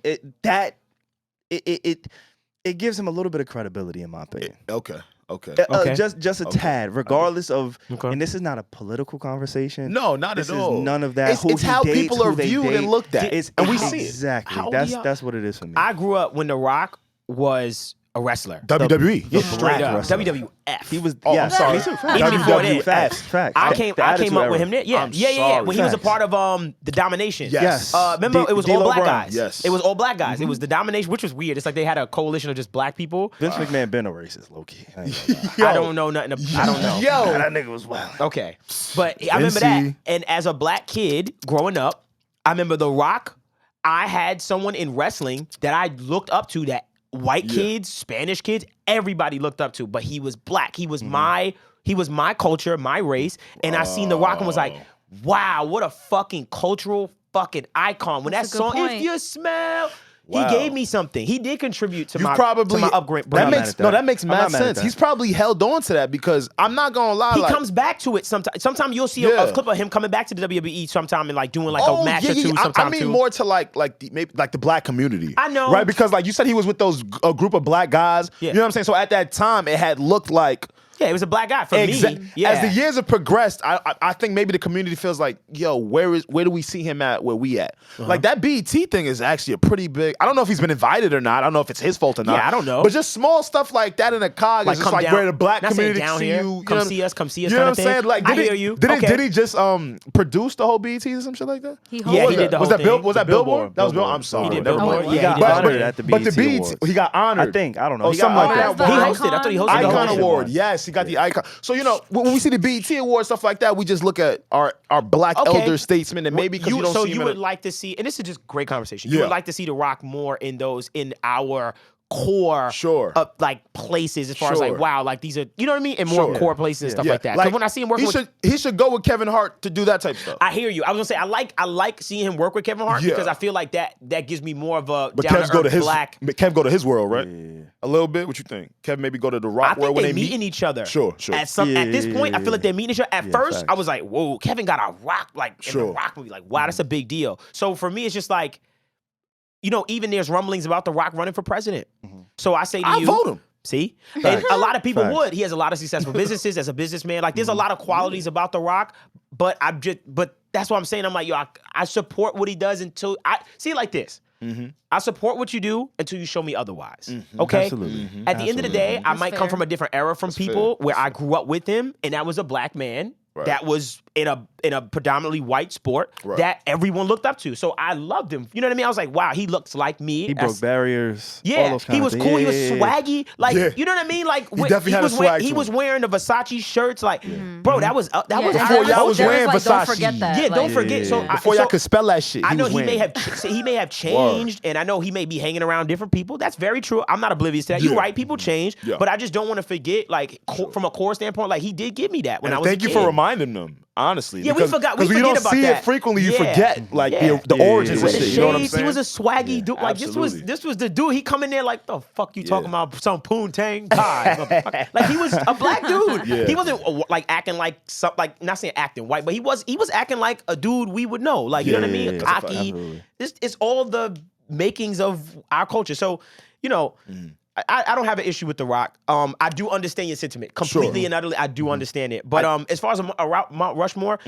it gives him a little bit of credibility, in my opinion. Okay. Okay. Okay. Just a tad, regardless of. Okay. And this is not a political conversation. No, not This at is all. none of that. It's, Who it's he how dates, people who are they viewed date. and looked at, It's and we see it. exactly. How old are y'all? That's what it is for me. I grew up when The Rock was A wrestler. WWE. Yeah, Straight up. wrestler. WWF. He was. Oh, yeah, I'm sorry. me too. Facts. Even before then. Facts. I came up with him there. Yeah, I'm yeah. sorry. When he was a Facts. part of the Domination. Yes. Remember, it was D'Lo all black Brown. guys. Yes. It was all black guys. It was the Domination, which was weird. It's like they had a coalition of just black people. Vince McMahon been a racist, low key. I don't know nothing. I don't know. That nigga was wild. Okay, but I remember that. Vinci. And as a black kid growing up, I remember The Rock. I had someone in wrestling that I looked up to that white kids, Spanish kids, everybody looked up to, but he was black. He was my culture, my race, and I seen The Rock and was like, wow, what a fucking cultural fucking icon. When That's that a good song, point. If you smell, Wow. he gave me something. He did contribute to You my probably upgrade. that makes at that. that makes I'm not mad mad at sense. that. He's probably held on to that because I'm not gonna lie. He like, comes back to it sometimes. Sometimes you'll see a clip of him coming back to the WWE sometime and like doing like a match or two. Sometime I mean too. more to maybe the black community. I know. right? Because like you said, he was with those a group of black guys. Yeah. You know what I'm saying? So at that time, it had looked like. Yeah, it was a black guy for me. Yeah. As the years have progressed, I think maybe the community feels like, yo, where do we see him at? Where we at? Like that BET thing is actually a pretty big. I don't know if he's been invited or not. I don't know if it's his fault or not. Yeah, I don't know. But just small stuff like that in a cog is just come like down, where the black not saying community down see here, you. come know, see us, come see us. You know kind what I'm of thing. saying? Like, I hear you. Did he just produce the whole BET or some shit like that? He Yeah, hosted he did the Was whole that Bill? thing. Was that Billboard? That was Bill. Billboard. I'm sorry. He did Never Billboard. mind. Yeah, he did honored Billboard. at the But the BET BET, Awards. he got honored. I think. I don't know. Oh, He something got like honored. that. He Icon? hosted. I thought he hosted the Icon whole Award, shit. yes, he got the icon. So when we see the BET Awards, stuff like that, we just look at our black Okay. elder statesmen, and maybe because you don't so see you him would like to see, and this is just great conversation. You Yeah. would like to see The Rock more in our core Sure. like places as far as like Sure. wow, like these are, you know what I mean, and more Sure. core places and stuff Yeah. like that. Because when I see him working he should go with Kevin Hart to do that type of stuff. I hear you. I was gonna say I like seeing him work with Kevin Hart Yeah. because I feel like that gives me more of a But down Kev to go to earth his black. Kev go to his world, right? A little bit. What you think? Kev maybe go to the Rock I world think when they they meeting meet. each other. Sure. At this point, I feel like they're meeting each other. At first, facts. I was like, whoa, Kevin got a Rock like in Sure. the Rock movie. Like, wow, that's a big deal. So for me, it's just like, even there's rumblings about The Rock running for president. So I say to I'll you, vote him. See? And a lot of people Facts. would. He has a lot of successful businesses as a businessman. Like, there's a lot of qualities about The Rock, but that's what I'm saying. I'm like, yo, I support what he does until I see it like this. I support what you do until you show me otherwise. Okay? Absolutely. At the end of the day, I That's might come fair. from a different era from people where I grew up with him, and that was a black man that was in a predominantly white sport that everyone looked up to. So I loved him. You know what I mean? I was like, wow, he looks like me. He broke barriers. all Yeah, those he kinds was of cool. things. He was swaggy. Like, Yeah. you know what I mean? Like, definitely had a was swag he to was him. wearing the Versace shirts. Like, bro, that was Yeah, before and before that y'all was there wearing like, Versace. Don't forget that. Yeah, don't like, forget. So Yeah. Before y'all could spell that shit, I know was he may wearing. have changed, and I know he may be hanging around different people. That's very true. I'm not oblivious to that. You're Yeah. right. People change, Yeah. but I just don't want to forget. Like, from a core standpoint, like he did give me that when I was. Thank a you for kid. reminding them. Honestly, Yeah, we forgot- we because you forget don't about see that. it frequently. You Yeah. forget like Yeah. the origins With and the shit. You know what I'm shades, saying? he was a swaggy dude. Like absolutely. this was the dude. He come in there like, the fuck you talking about some poontang Kai? Like he was a black dude. Yeah. He wasn't like acting like some, like not saying acting white, but he was acting like a dude we would know. Like you know what I mean? Yeah, Cocky. absolutely. It's all the makings of our culture. So I don't have an issue with The Rock. I do understand your sentiment completely and utterly. I do understand it. But as far as Mount Rushmore,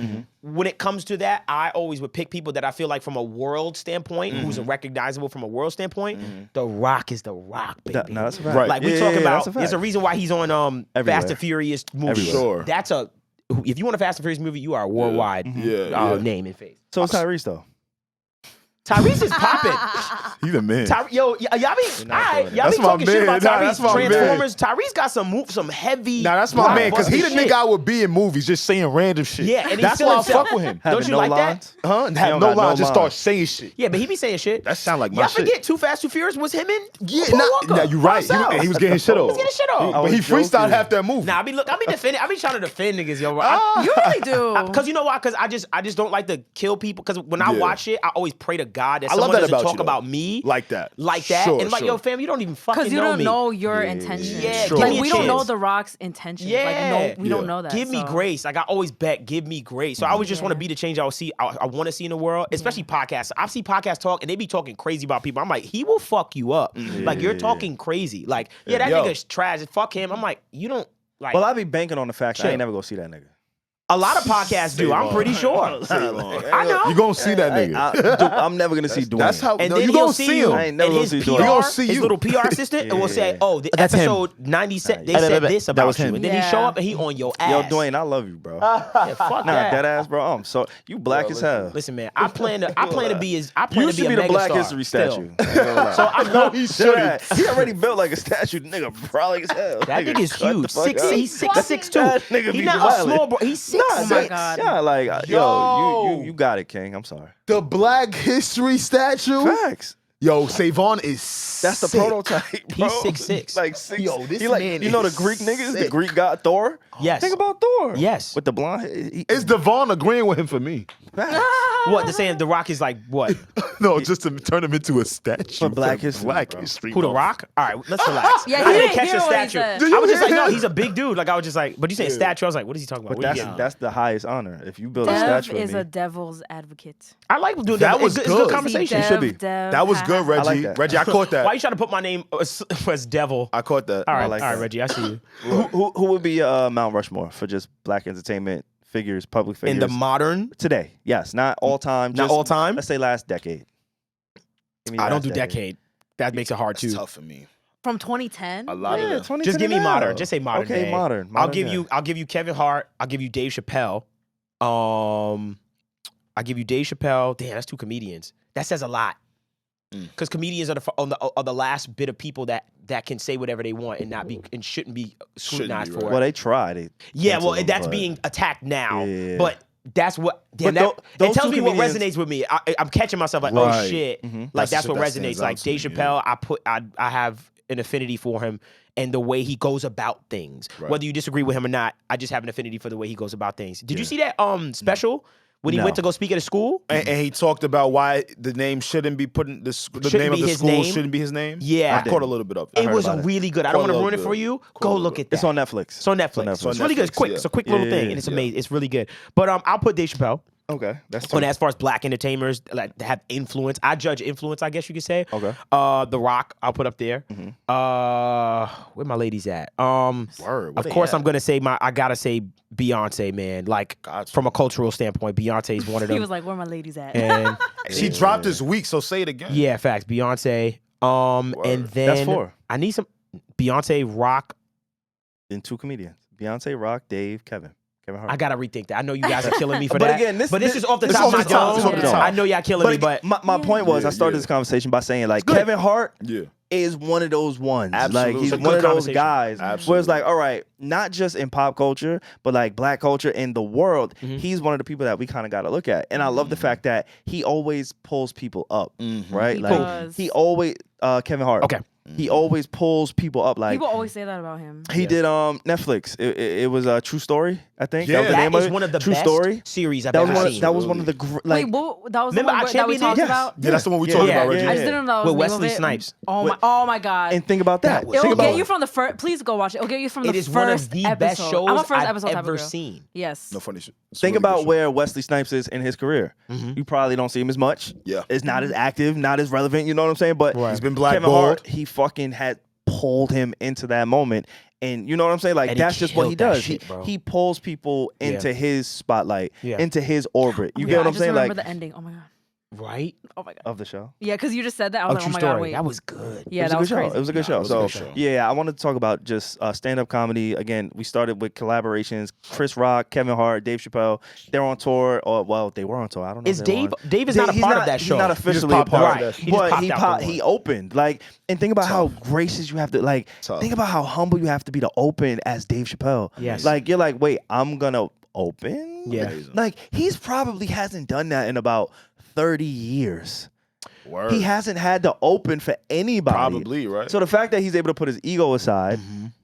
when it comes to that, I always would pick people that I feel like from a world standpoint, who's recognizable from a world standpoint. The Rock is The Rock, baby. No, that's a fact. Right. Like we Yeah, talk yeah, about, that's a fact. there's a reason why he's on Everywhere. Fast and Furious movies. Everywhere. Sure. That's if you want a Fast and Furious movie, you are a worldwide Yeah. name and face. So it's Tyrese though. Tyrese is popping. He's a man. Y'all be, all right, y'all That's be my talking shit man. about Nah, Tyrese. that's my man. Transformers. Tyrese got some heavy. Nah, that's my man. Because he the blockbuster shit. nigga I would be in movies just saying random shit. Yeah, and he's that's still why I himself. fuck with him. Don't Having you no like lines? that? Huh? He Have don't no got no line, just start lines. saying shit. Yeah, but he be saying shit. That sound like my Y'all shit. forget Too Fast, Too Furious was him and Yeah, Paul Walker. nah, you right. Himself. He was getting shit off. He was getting shit off. But he was freestyled joking. half that movie. Nah, I be defending. I be trying to defend niggas, yo. Bro. You really do. Because you know why? Because I just don't like to kill people. Because when I Yeah. watch it, I always pray to God that I love someone that doesn't about talk you, though. about me Like that. and like, Sure. yo, fam, you don't even fucking Because you know don't me. know your intentions. Yeah, Sure. give Like me a we don't know chance. The Rock's intentions. Yeah. Like we don't know that. Give me so. grace. Like I always bet, give me grace. So I always just want to be the change I want to see in the world, especially podcasts. I see podcasts talk and they be talking crazy about people. I'm like, he will fuck you up. Like you're talking crazy. Like, that Yo. nigga's trash. Fuck him. I'm like, you don't like. Well, I be banking on the fact that I Chill. ain't never gonna see that nigga. A lot of podcasts do. I'm pretty sure. I know. You gonna see that nigga. I'm never gonna see Dwayne. That's how. And no, then you he'll gonna see see you, him. I ain't never and gonna his see PR, Dwayne. He gonna see his you. little PR assistant, will say, "Oh, the That's him. episode 97, they Yeah, said that this was about you," him. and then he Yeah. show up and he on your ass. Yo, Dwayne, I love you, bro. Yeah, fuck Nah, that. dead ass, bro. I'm so you black as hell. Listen, man, I plan to be You a should be the Black megastar History still. statue. So I'm not. He should. He already built like a statue, nigga. Brolic as hell. That nigga is cut the huge. fuck up. He's 6'2". That nigga He's be not a violent. small boy. He's 6'6". Oh my God. Yeah, like yo, you got it, King. I'm sorry. The Black History statue. Facts. Yo, SaVon is That's the sick. prototype, bro. He's 6'6". Like 6. Yo, this he like, man you know the is Greek niggas, the sick. Greek god Thor. Yes. Think about Thor. Yes. With the blonde hair. Is Devon agreeing with him for me? What? They're saying The Rock is like what? No, just to turn him into a statue For Black History, Black bro. History. Who, The Rock? All right, let's relax. Yeah, I he didn't didn't catch hear the what he statue. said. Did I was you just like, hear no, him? he's a big dude. Like I was just like, but you saying statue? I was like, what is he talking about? But What are you getting at? that's the highest honor. If you build a Dev statue of is me. a devil's advocate. I like doing That that. was It's good. good conversation. Dev, should be. Dev, That was good, Reggie. like that. Reggie, I caught that. Why you trying to put my name as devil? I caught that. All right, like all right, that. Reggie, I see you. Who would be Mount Rushmore for just black entertainment figures, public figures? In the modern, today, yes, not all time. Not just, all time? Let's say last decade. Give me I don't last do decade. That makes it hard It's too. tough for me. From 2010. A lot Yeah, of them. 20 Just to give me now. modern. Just say modern. Okay, day. modern. I'll modern give day. you. I'll give you Kevin Hart. I'll give you Dave Chappelle. I give you Dave Chappelle. Damn, that's two comedians. That says a lot. Because comedians are the last bit of people that can say whatever they want and not be and shouldn't be scrutinized right. for Well, it. they tried. Yeah, cancel well, them, that's but- being attacked now. Yeah. But that's what. Damn, But that, those it tells two me what comedians- resonates with me. I'm catching myself like, oh Right. shit, Mhm. like That's that's what that resonates. stands Like out to Dave me, Chappelle, I have an affinity for him and the way he goes about things. Right. Whether you disagree with him or not, I just have an affinity for the way he goes about things. Did you see that special when he No. went to go speak at a school? And he talked about why the name shouldn't be put in the Shouldn't name of be the his school name? shouldn't be his name. Yeah. I caught a little bit of it. It was about it. really good. I don't Caught want a to little ruin it for bit. you. Caught a Go little look bit. at that. It's on Netflix. It's on Netflix. It's on It's really good. It's Netflix, quick. yeah. It's a quick little Yeah, thing, and it's yeah. amazing. It's really good. But I'll put Dave Chappelle. Okay, that's And as far as black entertainers like that have influence, I judge influence, I guess you could say. Okay. The Rock, I'll put up there. Where my ladies at? Word, where Of they course, at? I'm gonna say I gotta say Beyonce, man. Like Gotcha. from a cultural standpoint, Beyonce is one of them. He was like, "Where my ladies at?" and She dropped this week, so say it again. yeah, facts. Beyonce. And then That's four. I need some Beyonce, Rock. in two comedians: Beyonce, Rock, Dave, Kevin Hart. I gotta rethink that. I know you guys are killing me for But that. again, this is off the this top is of my off the top, dome. this is off the top. I know y'all killing me, but my point was, Yeah, I started yeah. this conversation by saying like good. Kevin Hart Yeah. is one of those ones. Absolutely. Like he's It's a one good of those conversation. guys where it's Absolutely. like, all right, not just in pop culture, but like black culture in the world. He's one of the people that we kind of got to look at. And I love the fact that he always pulls people up, right? He Like does. he always Kevin Hart. Okay. He always pulls people up. Like People always say that about him. he did Netflix. It was a True Story, I think. Yeah. That was the that name of is it. one of the True best Story. series I've That was ever one. seen. That was one of the like. Wait, what, that was Remember the I one that we Championed talked It? about. Yeah, that's the one we Yeah. talked Yeah, about, Reggie. I just didn't know that was With the name Wesley of it. Snipes. Oh my god! And think about that. That was Think It'll about get you from the first. Please go watch it. It'll get you from the It is first one of the episode. best shows I'm a first I've episode type of ever girl. seen. Yes. No funny shit. It's a Think really good about show. where Wesley Snipes is in his career. You probably don't see him as much. Yeah. It's not as active, not as relevant. You know what I'm saying? But He's been Kevin blackballed. Hart, he fucking had pulled him into that moment. And you know what I'm saying? Like, And he that's just what he killed that does. shit, bro. He pulls people into his spotlight, Yeah. into his orbit. You Oh my get God, what I I'm just saying? remember Like, the ending. Oh my god. Right? Oh my god. of the show. Yeah, because you just said that. I was like, True oh my story. god, wait. That was good. Yeah, It that was a good crazy. show. It was a good show. it was a So good show. yeah, I wanted to talk about just stand-up comedy. Again, we started with collaborations. Chris Rock, Kevin Hart, Dave Chappelle. They're on tour. Or well, they were on tour. I don't know. Is if they Dave? were on. Dave is not a He's part of that show. He's not officially a popped part out. of Right. that. He just But popped he out popped, for one. he opened. Like, and think about how gracious you have to like. Tough. Think about how humble you have to be to open as Dave Chappelle. Yes. Like you're like, wait, I'm gonna open. Yeah. Like he's probably hasn't done that in about 30 years. Word. He hasn't had to open for anybody. Probably, right? So the fact that he's able to put his ego aside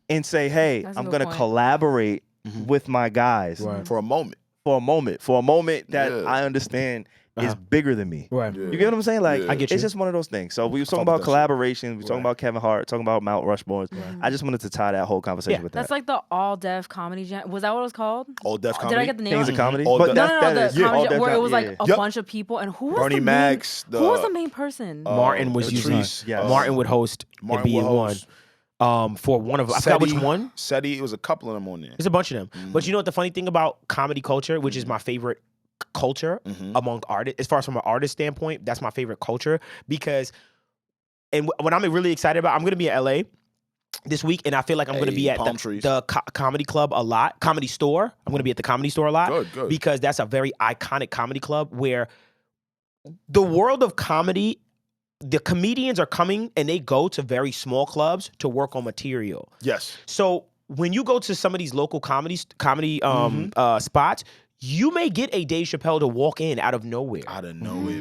and say, "Hey, That's a I'm good gonna point. collaborate with my guys For a moment. for a moment that Yeah. I understand is bigger than me." Right. You get what I'm saying? Like, Yeah. I get you. it's just one of those things. So we were talking Fuck about with that collaborations. We were talking about Kevin Hart, talking about Mount Rushmores. I just wanted to tie that whole conversation Yeah. with That's that. like the all deaf comedy jam. Was that what it was called? All deaf comedy. Did I get the name? Things of of comedy, All but Def- No, that, no, that the is yeah, comedy all jam where it Def- was yeah, like yeah. a Yep. bunch of people, and who was Bernie the Max, main, who was the main person? Martin was using Patrice, yes. Martin would host Martin and be would in one. host. for one of I forgot which one. SETI, it was a couple of them on there. There's a bunch of them. But you know what the funny thing about comedy culture, which is my favorite culture among artists, as far as from an artist standpoint, that's my favorite culture because, and what I'm really excited about, I'm going to be in LA this week, and I feel like I'm going to be at the comedy club a lot, comedy store. I'm going to be at the comedy store a lot because that's a very iconic comedy club where the world of comedy, the comedians are coming and they go to very small clubs to work on material. Yes. So when you go to some of these local comedy spots, you may get a Dave Chappelle to walk in out of nowhere.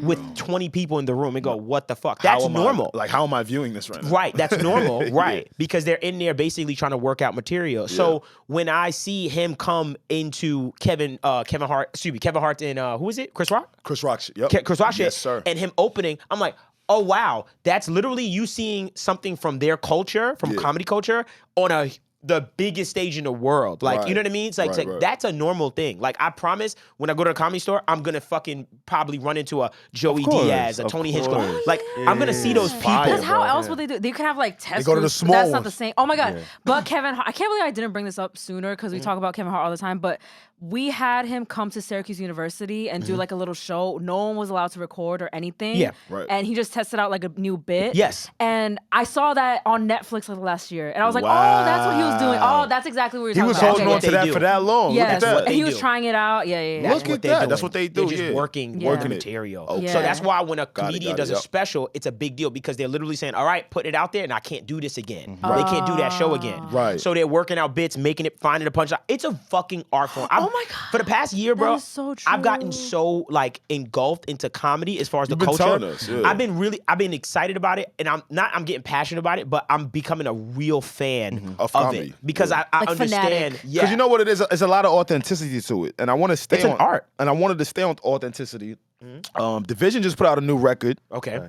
With 20 people in the room and go, what the fuck? That's normal. How am I viewing this right now? Right, that's normal, right. Because they're in there basically trying to work out material. Yeah. So when I see him come into Kevin Hart and who is it? Chris Rock? Chris Rock, yep. Chris Rock, yes, sir. And him opening, I'm like, oh wow, that's literally you seeing something from their culture, from comedy culture, on the biggest stage in the world. Like, you know what I mean? It's like, that's a normal thing. Like, I promise when I go to the comedy store, I'm going to fucking probably run into a Joey Diaz, a Tony Hinchcliffe. Like, I'm going to see those people. Because how else would they do? They could have like test They go to the groups, small that's not ones. the same. Oh my God. But Kevin Hart, I can't believe I didn't bring this up sooner because we talk about Kevin Hart all the time. But we had him come to Syracuse University and do like a little show. No one was allowed to record or anything. Yeah. Right. And he just tested out like a new bit. Yes. And I saw that on Netflix like last year. And I was like, oh, that's what he was doing. Oh, that's exactly what you're He talking was about. holding on to that for that long. Yes. Look at that. And he was do. trying it out. Yeah. Look at that. That's what they do. They're just working Working it. material. Okay. So that's why when a Got comedian it, does a yep. special, it's a big deal because they're literally saying, all right, put it out there and I can't do this again. They can't do that show again. Right. So they're working out bits, making it, finding a punchline. It's a fucking art form. Oh my God. For the past year, bro, That is so I've gotten true. so like engulfed into comedy as far as the You've been culture. telling us, yeah. I've been excited about it, and I'm getting passionate about it, but I'm becoming a real fan Of of comedy. it because I Like understand. fanatic. Yeah, Because you know what it is? It's a lot of authenticity to it. And I want to stay It's an on art. And I wanted to stay on authenticity. Division just put out a new record. Okay.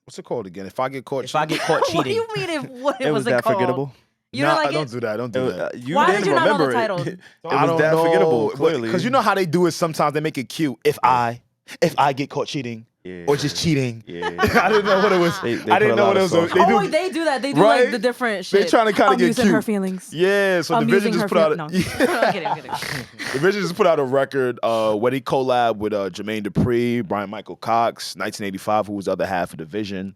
What's it called again? If I get caught If I get caught What do cheating, you mean? What It was that called? forgettable. You don't like I don't it? do that. Don't do that. You Why didn't did you not know the remember title? it. It I was don't that know. forgettable, clearly. Because you know how they do it sometimes. They make it cute. If I get caught cheating or just cheating. Yeah. I didn't know what it was. They I put didn't a know lot what it of was. sauce. Oh, they do that. They do Right? like the different shit. They're trying to kinda get Amusing her cute. feelings. Yeah, so Amusing Division just her put out feelings. No. I'm kidding. Division just put out a record where they collab with Jermaine Dupri, Brian Michael Cox, 1985, who was the other half of Division.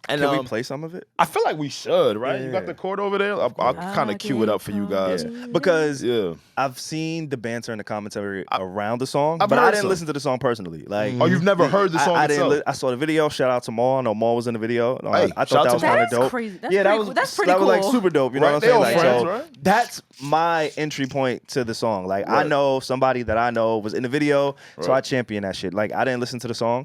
And Can we play some of it? I feel like we should, right? You got Yeah. the chord over there? I'll kind of cue it up for you guys. Because Yeah. I've seen the banter in the commentary around the song, I've but I heard didn't some. listen to the song personally. Like, Oh, you've never heard the song I didn't. itself? I saw the video. Shout out to Maul. I know Maul was in the video. Hey, I shout thought out that to was Maul. kind of That's dope. crazy. That's Yeah, that pretty was cool. That's pretty that was like cool. super dope. You know Right, what they I'm all saying? Like, friends, so right? that's my entry point to the song. Like, I Right. know somebody that I know was in the video, so I champion that shit. Like, I didn't listen to the song.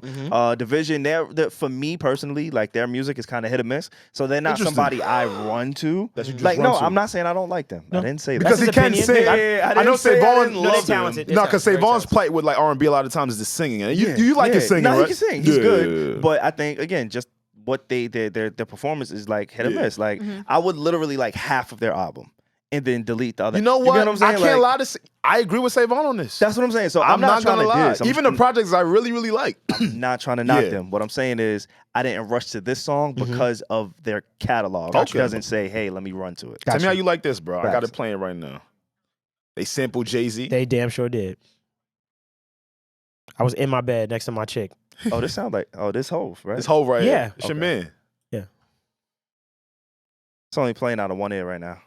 Division, for me personally, like their music is kind of hit or miss. So they're not somebody I run to. That you just like, run no, to. I'm not saying I don't like them. I didn't say that. Because he his can opinion. sing. Yeah, I know didn't say I SaVon didn't No, love they're them. talented. No, because Very SaVon's talented. plight with like R&B a lot of times is the singing. And you like his singing, no, right? he can sing. He's Yeah. good. But I think again, just what their performance is like hit or miss. Like I would literally like half of their album and then delete the other. You know get what? I'm saying? I can't Like, lie to I agree with SaVon on this. That's what I'm saying. So I'm not trying gonna to lie. diss. I'm Even the just- projects I really, really like. I'm not trying to knock Yeah. them. What I'm saying is I didn't rush to this song because of their catalog, which Okay. doesn't say, "Hey, let me run to it." Tell me how you like this, bro. I got Facts. it playing right now. They sampled Jay-Z. They damn sure did. I was in my bed next to my chick. Oh, this sounds like this Hove, right? This whole right Yeah. here. It's your Okay. man. It's only playing out of one ear right now.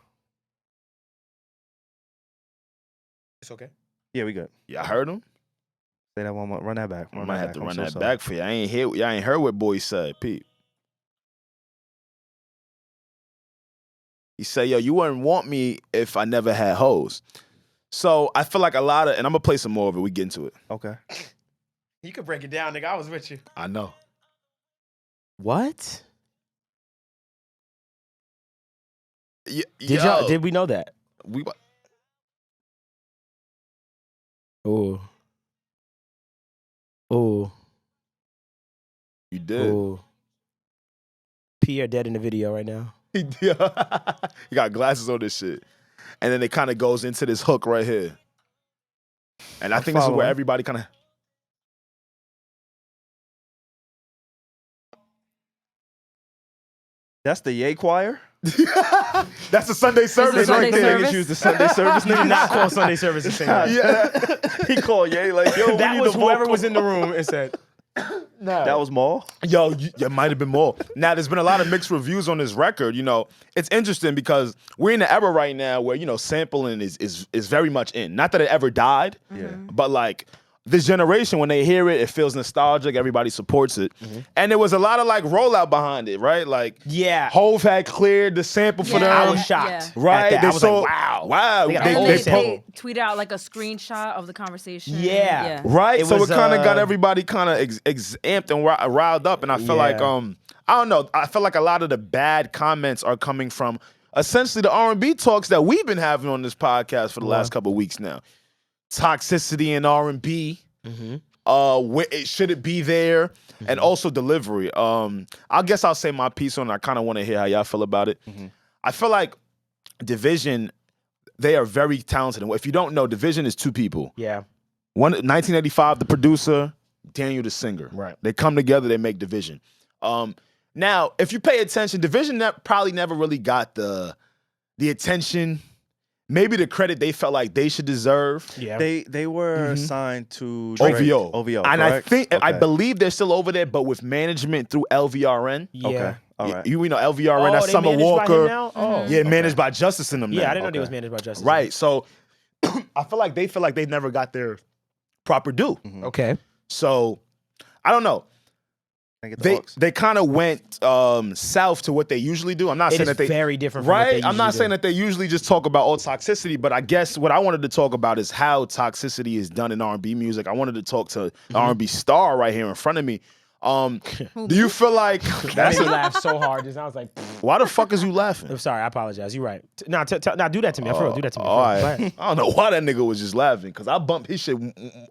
It's okay. Yeah, we good. Yeah, I heard him. Say that one more. Run that back. I Run might that have back. to I'm run so that sorry. back for you. Y'all ain't heard what boy said, Pete. He said, yo, you wouldn't want me if I never had hoes. So I feel like a lot of, and I'm gonna play some more of it. We get into it. Okay. You could break it down, nigga. I was with you. I know. What? Yeah, Did we know that? we Ooh. Ooh. you did. Ooh. Pierre dead in the video right now. He got glasses on this shit. And then it kind of goes into this hook right here. And I think this is where following. everybody kind of. That's the Yay Choir. That's a Sunday service Sunday right there. service? Niggas use the Sunday service. Did Niggas not call Sunday service the same way. Yeah, he called Ye like, yo, That we need was the whoever vocal. was in the room and said, That was Maul. Yo, it might have been more. Now, there's been a lot of mixed reviews on this record. You know, it's interesting because we're in an era right now where, you know, sampling is very much in. Not that it ever died, but like this generation, when they hear it, it feels nostalgic. Everybody supports it. And there was a lot of like rollout behind it, right? Like, yeah. Hove had cleared the sample for them. I was shocked. Yeah. Right? At that. They I was saw, like, wow. Wow. They got a They- whole And they they sample. tweet out like a screenshot of the conversation. Yeah. Right, It so was, it kind of got everybody kind of amped and riled up, and I feel like Yeah. I don't know. I feel like a lot of the bad comments are coming from essentially the R&B talks that we've been having on this podcast for the last couple of weeks now. Toxicity in R&B. Should it be there? And also delivery. I guess I'll say my piece on it. I kind of want to hear how y'all feel about it. I feel like Division, they are very talented. And if you don't know, Division is two people. Yeah. 1985, the producer, Daniel the singer. Right. They come together, they make Division. Now, if you pay attention, Division probably never really got the attention, maybe the credit they felt like they should deserve. Yeah. They were signed to Drake. OVO. OVO, And I correct? think, I Okay. believe they're still over there, but with management through LVRN. Yeah. Okay. All right. You know LVRN, Oh, that's they Summer managed by him Walker. now? Oh. Yeah, managed by Justice in them now. Yeah, I didn't know they was managed by Justice. Right, so I feel like they never got their proper due. Okay. So I don't know. Can I get the aux? They kind of went south to what they usually do. I'm not It saying is that they very different from what right. they I'm not usually saying do. that they usually just talk about all toxicity, but I guess what I wanted to talk about is how toxicity is done in R&B music. I wanted to talk to the R&B star right here in front of me. Do you feel like That made me laugh so hard. Just I was like, why the fuck is you laughing? I'm sorry, I apologize. You're right. Now, do that to me. For real, do that to me. All For real. Go right. ahead. I don't know why that nigga was just laughing because I bumped his shit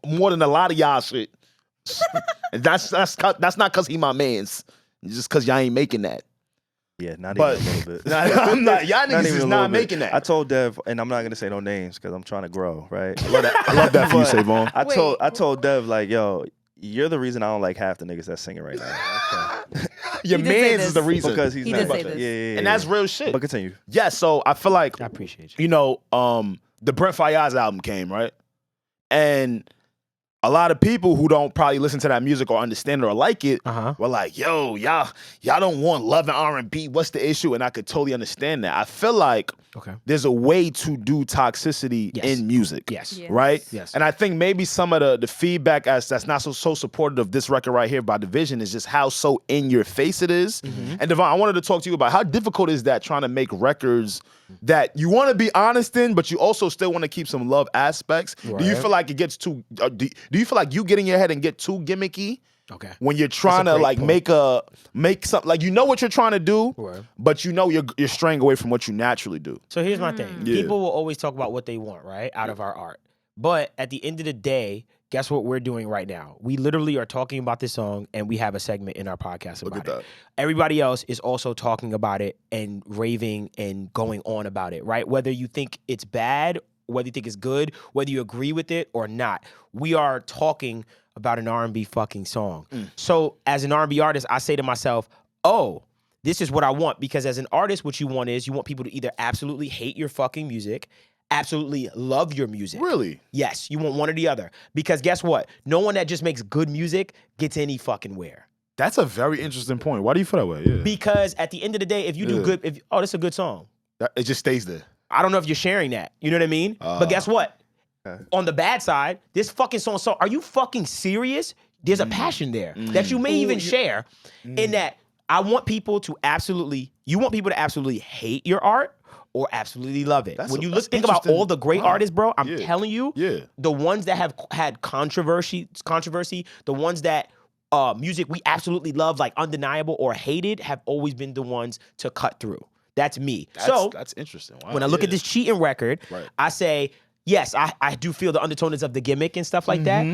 more than a lot of y'all shit. And that's not because he my man's. It's just because y'all ain't making that. Yeah, not But even a little bit. I'm not. Y'all Not niggas even is a little not bit. making that. I told Dev, and I'm not gonna say no names because I'm trying to grow, right? I love that for you, SaVon. I told Dev like, yo, you're the reason I don't like half the niggas that's singing right now. Your He did say man's this. is the reason. Because he's He not did say about that. this. Yeah. And that's real shit. But continue. Yeah, so I feel like, I appreciate you. you know, the Brent Faiyaz album came, right? And a lot of people who don't probably listen to that music or understand it or like it were like, yo, y'all don't want love and R&B. What's the issue? And I could totally understand that. I feel like there's a way to do toxicity in music. Yes. Yeah. Right? Yes. And I think maybe some of the feedback that's not so supportive of this record right here by Division is just how so in your face it is. And Devon, I wanted to talk to you about how difficult is that trying to make records that you want to be honest in, but you also still want to keep some love aspects. Do you feel like it gets too, do you feel like you get in your head and get too gimmicky? Okay. When you're trying to great like point. make something, like you know what you're trying to do, Right. but you know you're straying away from what you naturally do. So here's my thing. Yeah. People will always talk about what they want, right? Out of our art. But at the end of the day, guess what we're doing right now? We literally are talking about this song and we have a segment in our podcast about Look at it. that. Everybody else is also talking about it and raving and going on about it, right? Whether you think it's bad, whether you think it's good, whether you agree with it or not. We are talking about an R&B fucking song. So as an R&B artist, I say to myself, oh, this is what I want. Because as an artist, what you want is you want people to either absolutely hate your fucking music, absolutely love your music. Really? Yes, you want one or the other. Because guess what? No one that just makes good music gets any fucking where. That's a very interesting point. Why do you feel that way? Yeah. Because at the end of the day, if you do good, this is a good song. It just stays there. I don't know if you're sharing that. You know what I mean? But guess what? On the bad side, this fucking song, are you fucking serious? There's a passion there that you may even share in that I want people to absolutely hate your art or absolutely love it. When you think about all the great artists, bro, I'm telling you, the ones that have had controversy, the ones that music we absolutely love, like undeniable or hated, have always been the ones to cut through. That's me. That's interesting. Wow, when I look at this cheating record, I say, yes, I do feel the undertones of the gimmick and stuff like that.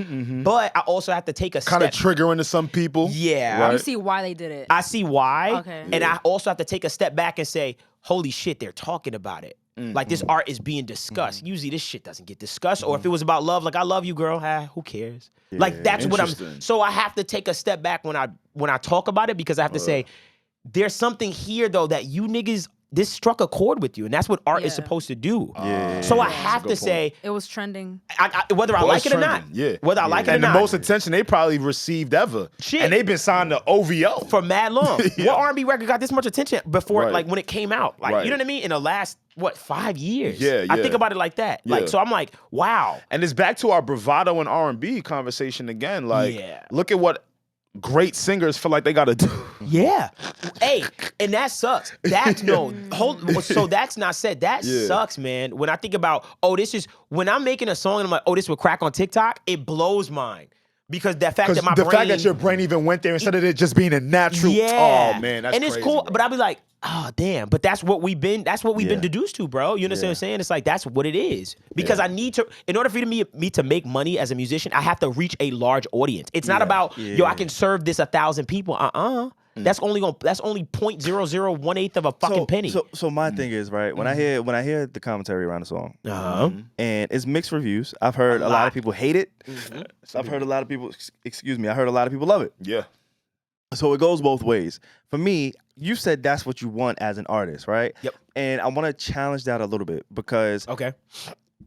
But I also have to take a kind of step. triggering to some people. Yeah. You see why they did it. I see why. Okay. And I also have to take a step back and say, holy shit, they're talking about it. Like this art is being discussed. Usually this shit doesn't get discussed. Or if it was about love, like I love you, girl. Who cares? Like that's what I'm. Interesting. So I have to take a step back when I talk about it because I have to say, there's something here though that you niggas this struck a chord with you, and that's what art is Yeah. supposed to do. Yeah. So I That's a have good to point. say, It was trending. whether I Well, like it's it or not, trending, yeah. whether I like it or And the not, most attention they probably received ever. Shit. And they've been signed to OVO. for mad long. Yeah. What R&B record got this much attention before, Right. like when it came out? Like, Right. you know what I mean? In the last 5 years? Yeah, I yeah. think about it like that. Yeah. Like, so I'm like, wow. And it's back to our bravado and R&B conversation again. Like, Yeah. look at what great singers feel like they got to do. Yeah. Hey, and that sucks. That's so that's not said. That Yeah. sucks, man. When I think about, when I'm making a song and I'm like, this would crack on TikTok, it blows mine. Because the fact that my the brain, fact that your brain even went there instead of it just being a natural. yeah. Oh man, that's and it's crazy, cool. bro. But I'll be like, oh damn. But that's what we've been deduced to, bro. You understand what I'm saying? It's like that's what it is. Because I need to, in order for me to make money as a musician, I have to reach a large audience. It's not about I can serve this 1,000 people. That's only 0.0018 of a fucking penny. So my thing is, right, when I hear the commentary around the song, and it's mixed reviews. I've heard a lot of people hate it. I've heard a lot of people, I heard a lot of people love it. Yeah. So it goes both ways. For me, you said that's what you want as an artist, right? Yep. And I want to challenge that a little bit because Okay.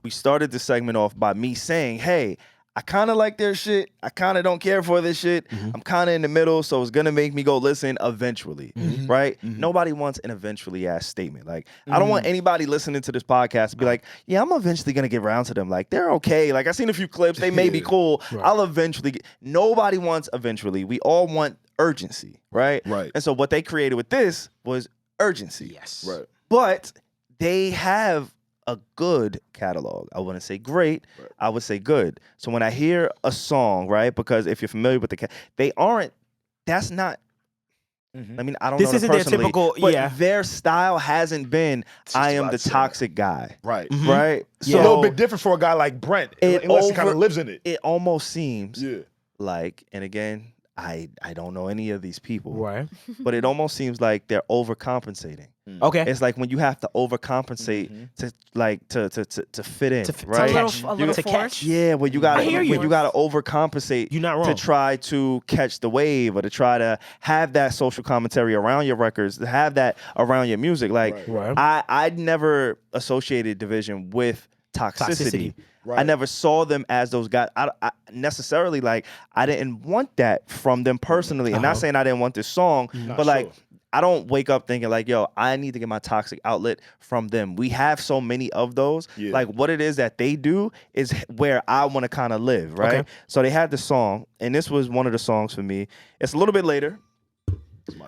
we started this segment off by me saying, hey, I kind of like their shit. I kind of don't care for this shit. I'm kind of in the middle, so it's going to make me go listen eventually, right? Nobody wants an eventually ass statement. Like, I don't want anybody listening to this podcast to be like, yeah, I'm eventually going to get around to them. Like, they're okay. Like, I've seen a few clips. They may be cool. Right. I'll eventually get. Nobody wants eventually. We all want urgency, right? Right. And so what they created with this was urgency. Yes. Right. But they have a good catalog. I wouldn't say great. Right. I would say good. So when I hear a song, right, because if you're familiar with that's not, I mean, I don't know This isn't them their personally, typical, but their style hasn't been, I am the toxic guy. Right. Right? It's a little bit different for a guy like Brent, unless he kind of lives in it. It almost seems Yeah. like, and again, I don't know any of these people, Right. but it almost seems like they're overcompensating. Okay. It's like when you have to overcompensate to fit in, right? A little to force. catch. Yeah, well, you gotta I hear you. when you gotta overcompensate. You're not wrong. To try to catch the wave or to try to have that social commentary around your records, to have that around your music. Like Right. I never associated Division with toxicity. Right. I never saw them as those guys. I necessarily like. I didn't want that from them personally. And not saying I didn't want this song, but like. I don't wake up thinking like, yo, I need to get my toxic outlet from them. We have so many of those. Yeah. Like what it is that they do is where I want to kind of live, right? Okay. So they had the song, and this was one of the songs for me. It's a little bit later,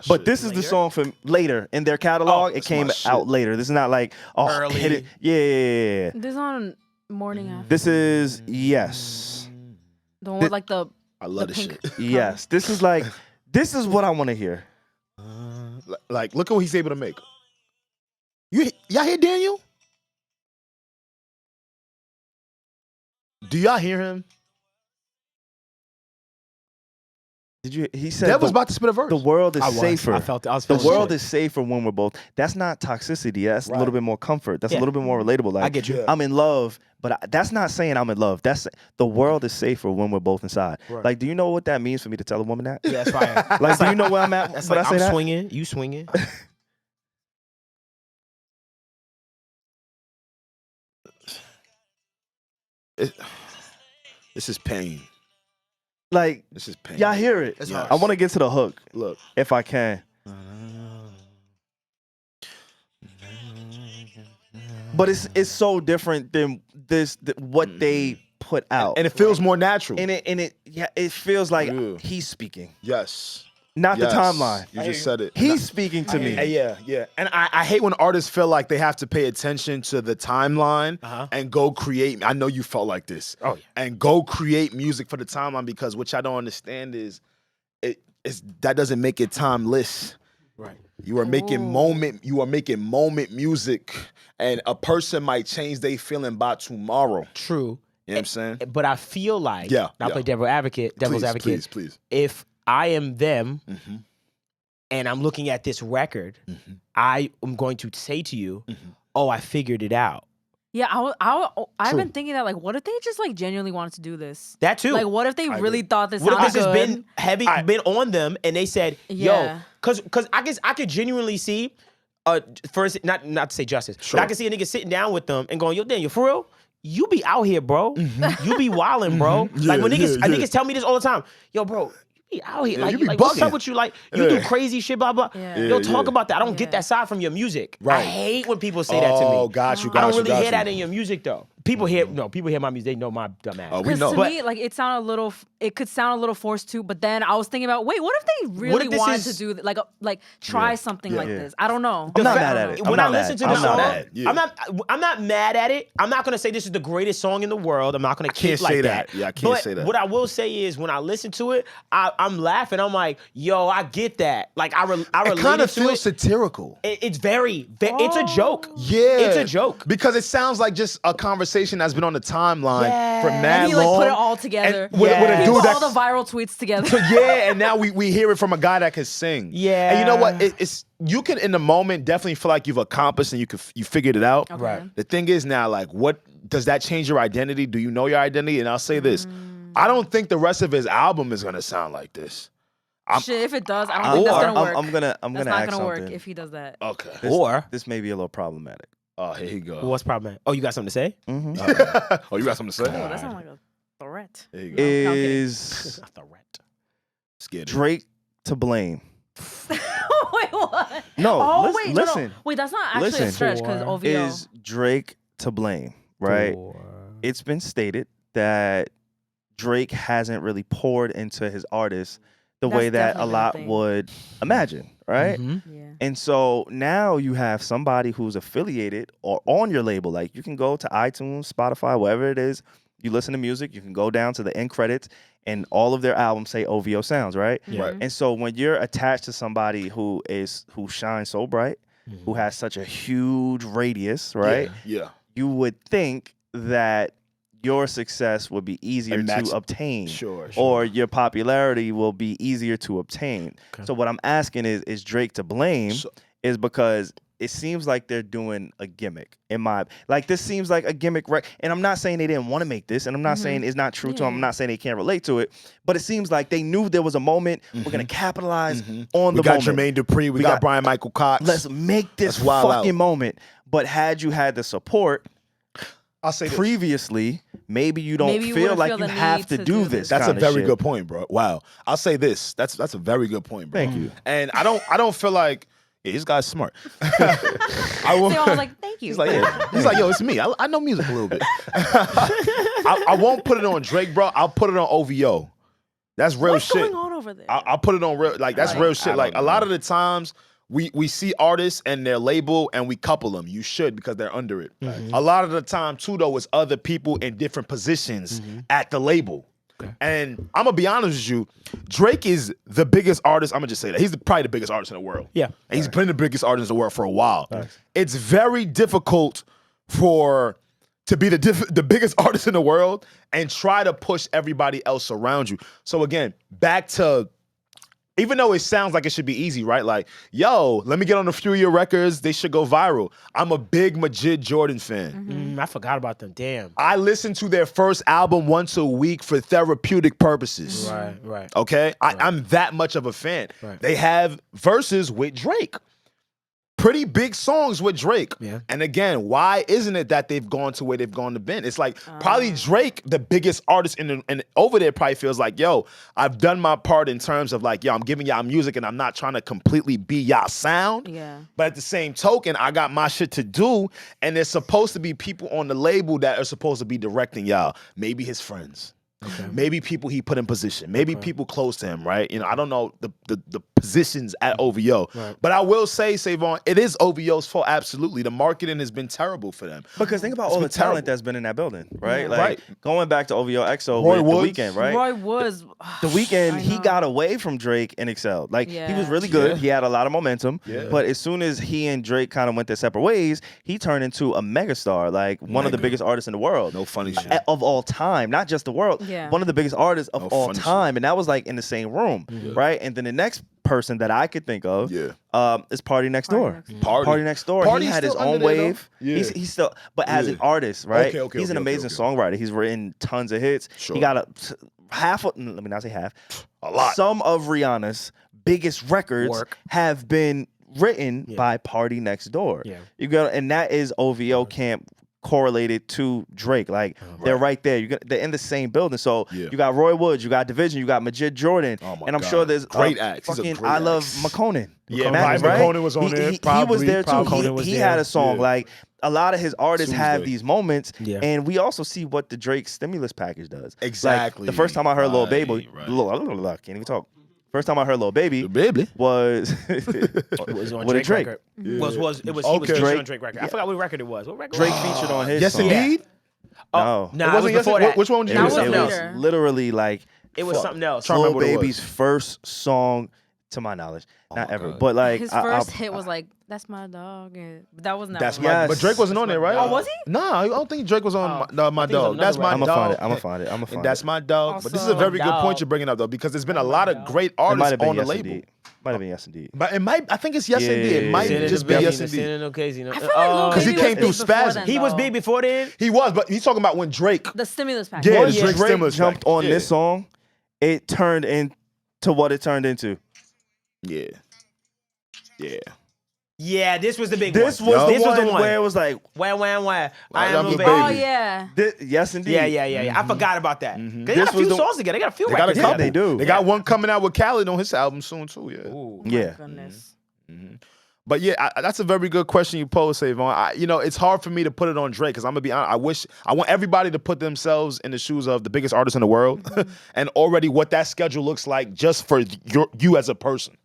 but this is the song for later in their catalog. It came out later. This is not like, Early. hit it. Yeah. This is on Morning After. This is, yes. The one with like the I love the this pink shit. Yes. This is like, this is what I want to hear. Like, look at what he's able to make. Y'all hear Daniel? Do y'all hear him? He said Dev was about to spit a verse. the world is I was. safer. I felt it. I was The feeling world it. is safer when we're both. That's not toxicity. That's a Right. little bit more comfort. That's Yeah. a little bit more relatable. Like I get you. I'm in love, but that's not saying I'm in love. That's the world is safer when we're both inside. Right. Like, do you know what that means for me to tell a woman that? Yeah, that's fire. Like, do you know where I'm at? That's when like I say I'm that? swinging, you swinging. This is pain. Like, This is pain. y'all hear it? It's Yeah. harsh. I want to get to the hook Look. if I can. But it's so different than what they put out, And it feels more natural. and it feels like Yeah. he's speaking, Yes. not Yes. the timeline. You just said it. He's speaking to me. Yeah. And I hate when artists feel like they have to pay attention to the timeline and go create. I know you felt like this. Oh, yeah. And go create music for the timeline, because what I don't understand is that doesn't make it timeless. Right. You are making moment music, and a person might change their feeling by tomorrow. True. You know what I'm saying? But I feel like, Yeah, I'll yeah. play devil's advocate. Please. If I am them Mm-hmm. and I'm looking at this record, I am going to say to you, oh, I figured it out. Yeah, I've been thinking that, like, what if they just like genuinely wanted to do this? That too. Like, what if they really thought this What if sounded this has good? been heavy, been on them, and they said, Yeah. yo, because I guess I could genuinely see for instance, not to say justice, but I can see a nigga sitting down with them and going, yo, Daniel, for real? You be out here, bro. You be wilding, bro. Like when niggas tell me this all the time. Yo, bro, you be out here. Yeah, like, you be what's up bugging. with you? Like, you do crazy shit, blah, blah. Yeah. Yo, talk yeah. about that. I don't get that side from your music. Right. I hate when people say that to me. Oh, got you. I don't really hear that in your music, though. People hear my music. They know my dumb ass. Oh, we Because know. to me, like it could sound a little forced too. But then I was thinking about, wait, what if they really this wanted is- to do like try something like this? I don't know. I'm not fact- mad at it. When I'm I not listen to mad. the I'm not song, mad. Yeah. I'm not mad at it. I'm not gonna say this is the greatest song in the world. I'm not gonna can't kick like say that. that. Yeah, I can't But say that. what I will say is when I listen to it, I'm laughing. I'm like, yo, I get that. Like I It relate kind of to feels it. satirical. It's very, it's a joke. Yeah, It's a joke. because it sounds like just a conversation that's been on the timeline for Yeah. mad And he like long. put it all together. And with a He dude put that all the viral tweets together. So, yeah, and now we hear it from a guy that can sing. Yeah. And you know what? It's you can in the moment definitely feel like you've accomplished and you figured it out. Okay. Right. The thing is now, like, what does that change your identity? Do you know your identity? And I'll say this: I don't think the rest of his album is gonna sound like this. Shit, if it does, I don't think that's gonna work. I'm gonna That's ask not gonna something. work if he does that. Okay. This may be a little problematic. Oh, here you go. What's the problem? Oh, you got something to say? Oh, you got something to say? Oh, that sounds like a threat. There you go. Is A threat. Scared. Drake to blame? Wait, what? No, Oh, lis- wait, listen. no. Wait, that's not actually Listen. a stretch because OVO. Is Drake to blame? Right. It's been stated that Drake hasn't really poured into his artists the That's way that a definitely lot the thing. would imagine, right? Mm-hmm. Yeah. And so now you have somebody who's affiliated or on your label. Like you can go to iTunes, Spotify, wherever it is. You listen to music. You can go down to the end credits, and all of their albums say OVO sounds, right? Right. And so when you're attached to somebody who shines so bright, who has such a huge radius, right? Yeah. You would think that your success would be easier And match- to obtain. Sure. Or your popularity will be easier to obtain. So what I'm asking is Drake to blame? Is because it seems like they're doing a gimmick. This seems like a gimmick, right? And I'm not saying they didn't want to make this, and I'm not saying it's not true to them. I'm not saying they can't relate to it, but it seems like they knew there was a moment. We're gonna capitalize on We the got moment. Jermaine Dupri. We got Brian Michael Cox. Let's make this Let's wild fucking out. moment. But had you had the support I'll say this. previously, maybe you don't Maybe you feel wouldn't like feel you the have need to to do do this. That's a kinda very shit. good point, bro. Wow. I'll say this. That's a very good point, bro. Thank you. And I don't feel like this guy's smart. I So I was like, thank you. He's like, yeah. He's like, yo, it's me. I know music a little bit. I won't put it on Drake, bro. I'll put it on OVO. That's real What's shit. going on over there? I'll put it on real, like that's real shit. Like a lot of the times we see artists and their label and we couple them. You should because they're under it. A lot of the time too, though, it's other people in different positions at the label. And I'm gonna be honest with you, Drake is the biggest artist. I'm gonna just say that he's probably the biggest artist in the world. Yeah. And he's been the biggest artist in the world for a while. It's very difficult to be the biggest artist in the world and try to push everybody else around you. So again, back to, even though it sounds like it should be easy, right? Like, yo, let me get on a few of your records. They should go viral. I'm a big Majid Jordan fan. I forgot about them. Damn. I listen to their first album once a week for therapeutic purposes. Right. Okay? I'm that much of a fan. Right. They have verses with Drake. Pretty big songs with Drake. Yeah. And again, why isn't it that they've gone to where they've gone to been? It's like probably Drake, the biggest artist and over there probably feels like, yo, I've done my part in terms of like, yo, I'm giving y'all music and I'm not trying to completely be y'all sound. Yeah. But at the same token, I got my shit to do. And there's supposed to be people on the label that are supposed to be directing y'all. Maybe his friends. Okay. Maybe people he put in position. Maybe people close to him, right? You know, I don't know the positions at OVO. Right. But I will say, SaVon, it is OVO's fault, absolutely. The marketing has been terrible for them. Because think about It's all the been terrible. talent that's been in that building, right? Yeah. Like Right. going back to OVO EXO Roy with Woods. The Weeknd, right? Roy was. The Weeknd, I he know. got away from Drake and excelled. Like he was Yeah. really good. Yeah. He had a lot of momentum. Yeah. But as soon as he and Drake kind of went their separate ways, he turned into a megastar, like one of the biggest artists in the world. No funny shit. Of all time, not just the world. Yeah. One of the biggest artists of No all funny time. And that was like in the same room, right? And then the next person that I could think of is Party Next Door. Party Next Door. Party's He had his still own under there, though? wave. Yeah. He's still, but as an artist, right? Okay, he's an okay, amazing okay. songwriter. He's written tons of hits. Sure. He got let me not say half. A lot. Some of Rihanna's biggest records Work. have been written by Party Next Door. Yeah. You got, and that is OVO camp correlated to Drake. Like they're right there. They're in the same building. So you got Roy Woods, you got Division, you got Majid Jordan, and I'm sure there's great acts. He's a fucking great I Love acts. McConan. Yeah, Madness, Brian right? McConan was on there. He was Probably- there too. probably He was he there. had a song. Yeah. Like a lot of his artists have Tuesday. these moments, Yeah. and we also see what the Drake stimulus package does. Exactly. Like, the first time I heard Lil Baby, Right. can't even talk. First time I heard Lil Baby Baby. was It was on with a Drake Drake. record. He was Okay. featured on Drake record. I forgot what record it was. What record? Drake was it? featured on his Yes, song. indeed. No. Nah, It it wasn't was yes, before that. Which one did you That It was was, say? it was later. literally like It was something else. Trying to Lil remember what it Baby's first song, to my knowledge, not ever, God. but like His I- first I- hit was like, "That's my dog," but that wasn't that. That's one. my. Yes. But Drake wasn't on there, right? Oh, was he? Nah, I don't think Drake was on my I think it was dog. That's another my I'm gonna dog. find it. I'm gonna find it. I'm gonna And find that's it. my dog. But this is a Also- very good Dog. point you're bringing up though, because there's been a lot of great It might artists have been on the Yes label. Indeed. Might have been Yes Indeed. But it might. I think it's yes Yeah, indeed. It yeah, might yeah. just be yes Sin indeed. and occasion. I feel like Lil 'Cause he Baby came was through big before spasm. then, He was though. big before then. He was, but he's talking about when Drake. The stimulus package. Yeah, Once the Drake Drake stimulus jumped package. on Yeah. this song, it turned into what it turned into. Yeah. Yeah. Yeah, this was the big This one. was the This was one the one. where it was like, Wham, wham, wham. I I love am the Lil Oh Baby. yeah. Yes Indeed. Yeah. I forgot about that. They This got a few was the- songs together. They got a few They got a records couple. together. They do. They got one coming out with Khaled on his album soon too. Yeah. Ooh. Yeah. Goodness. But yeah, that's a very good question you posed, SaVon. It's hard for me to put it on Drake because I'm gonna be honest. I want everybody to put themselves in the shoes of the biggest artist in the world, and already what that schedule looks like just for you as a person.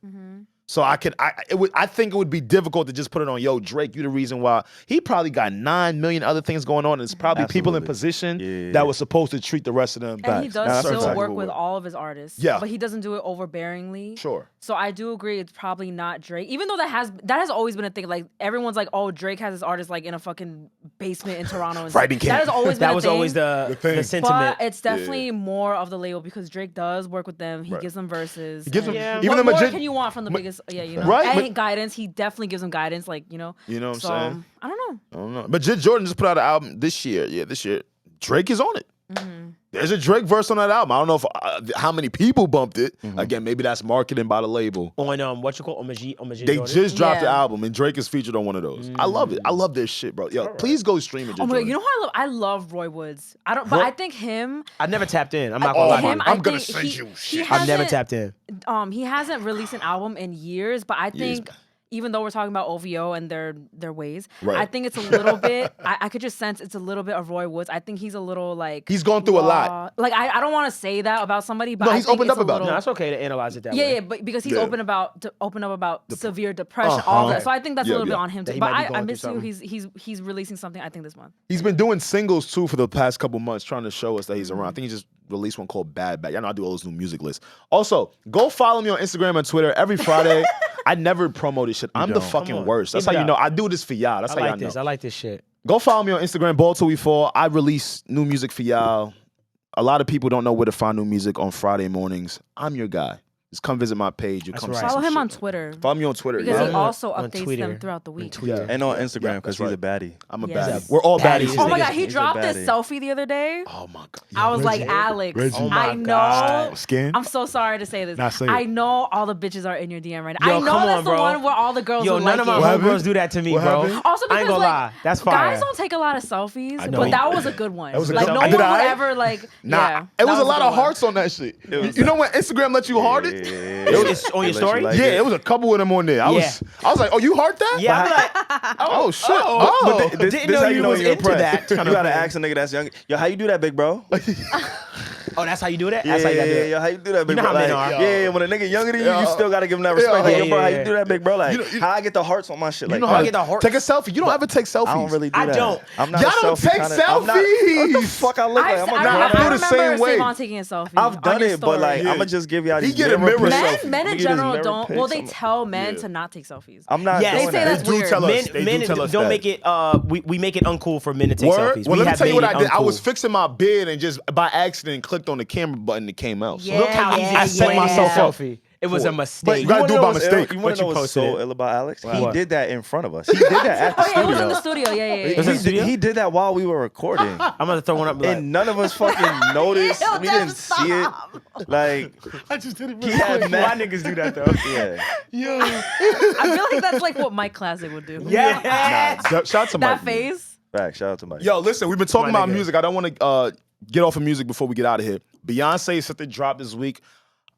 So I think it would be difficult to just put it on, yo, Drake, you the reason why. He probably got 9 million other things going on. And it's probably people in Absolutely. position Yeah. that was supposed to treat the rest of them. And he Facts. does That's still exactly work what with we're- all of his artists. Yeah. But he doesn't do it overbearingly. Sure. So I do agree it's probably not Drake. Even though that has always been a thing. Like everyone's like, oh, Drake has his artists like in a fucking basement in Toronto. And Fighting stuff. That camp. has always been That a was thing. always the thing. sentiment. But it's definitely more of the label because Drake does work with them. He gives them verses. He gives them, and Yeah. even what the more magician. can you want from the biggest? Yeah, you know. Right, And but- guidance. He definitely gives them guidance. Like You know what I'm so, saying? I don't know. I don't know. But Jordan just put out an album this year. Yeah, this year. Drake is on it. There's a Drake verse on that album. I don't know if how many people bumped it. Again, maybe that's marketing by the label. On what you call Majid They Jordan? just dropped the Yeah. album, and Drake is featured on one of those. I love it. I love their shit, bro. Yo, please go stream it. Oh my god, Jordan. you know who I love Roy Woods. I don't, but Roy- I think him. I never tapped in. I'm not Oh, gonna lie. him, to you. I'm gonna think send he- you he shit. I've never hasn't- tapped in. He hasn't released an album in years, but I think even though we're talking about OVO and their ways, Right. I think it's a little bit. I could just sense it's a little bit of Roy Woods. I think he's a little like He's gone through a lot. raw. Like I don't want to say that about somebody, but No, I he's think opened it's up a about it. little, No, it's okay to analyze it that yeah, way. yeah, but because he's Yeah. open up about severe depression, all that. So I think that's Yeah, a little yeah. bit on him That too. he But might be I going miss through you. He's releasing something. I think this month. He's been doing singles too for the past couple months, trying to show us that he's around. I think he just released one called Bad Bad. Y'all know I do all those new music lists. Also, go follow me on Instagram and Twitter every Friday. I never promote this shit. I'm the don't. fucking Come on. worst. That's Keep how it you know. up. I do this for y'all. That's I how y'all like this. know. I like this shit. Go follow me on Instagram, Ball Till We Fall. I release new music for y'all. A lot of people don't know where to find new music on Friday mornings. I'm your guy. Just come visit my page. You That's come right. see Follow some him shit. on Twitter Follow me on Twitter. because yeah. he also On updates Twitter. them throughout the week. Yeah. And on Instagram Yeah, because that's he's a baddie. I'm a Yes. baddie. We're all Baddies. baddies. Oh my Niggas- god, he he's a dropped this baddie. selfie the other day. Oh my god. I was like, Alex, Reggie. Oh my I know. God. Skin? I'm so sorry to say this. Nah, say it. I know all the bitches are in your DM right now. Yo, I know come that's on, the bro. one where all the girls Yo, would none like of my it. What homegirls happened? do that to me, What bro. happened? Also, because I ain't gonna like, lie. That's fire. guys don't take a lot of selfies, know. but that was a good one. was a Like good no one. one Did would I? ever like. Nah, yeah, it that was a lot good of one. hearts on that shit. You know when Instagram lets you heart it? It's on your story? Like Yeah, it was a couple of them on there. I was like, oh, you heart that? Yeah, I'm like, Oh shit. oh. Oh. Didn't know you was you're into impressed. that. You gotta ask a nigga that's young. Yo, how you do that, big bro? Oh, that's how you do that? Yeah, That's how you gotta do it. yeah, how you do that, big know bro? how men Like, are. yeah, when a nigga younger than you, Yeah. you still gotta give him that respect. Like, Yeah, yo, bro, how yeah, you do that, big bro? Like, You know- how I get the hearts on my shit? Like, know How how I get the heart? Take a selfie. You don't ever take selfies. I don't really do I that. don't. I'm not Y'all a don't selfie take kinda, I'm not, what the selfies. fuck I look like? I'm a I grown feel I the same remember way. SaVon taking a selfie. I've on done your it, but like, story. I'm gonna just give y'all He these get a mirror pics. selfie. men in Look at his general mirror don't. pics. Well, they I'm- tell men to not take selfies. I'm not Yes. doing They say that. that's do weird. tell us. Men, They do men tell us don't that. make it. We make it uncool for men to take Word? selfies. Well, We let me have tell you made what I it did. I was uncool. fixing my beard and just by accident clicked on the camera button. It came out. So Yeah, Look how easy I it set is. myself up. Selfie. It was a mistake. you gotta do it by mistake. You What want to you know what's posted so it. ill about Alex? He What? did that in front of us. He did that at the Oh yeah, it was in studio. the studio. Yeah. Was it in the studio? He did that while we were recording. I'm gonna throw one up. Like, And none of us fucking noticed. Yo, We Dev, didn't see it. Like, I just did it. he had why mad. niggas do that though? Yeah. I feel like that's like what Mike Classic would do. Yeah. Shout out to That Mike. phase. Back. Shout out to Mike. Yo, listen, we've been talking My about nigga. music. I don't want to get off of music before we get out of here. Beyonce something dropped this week.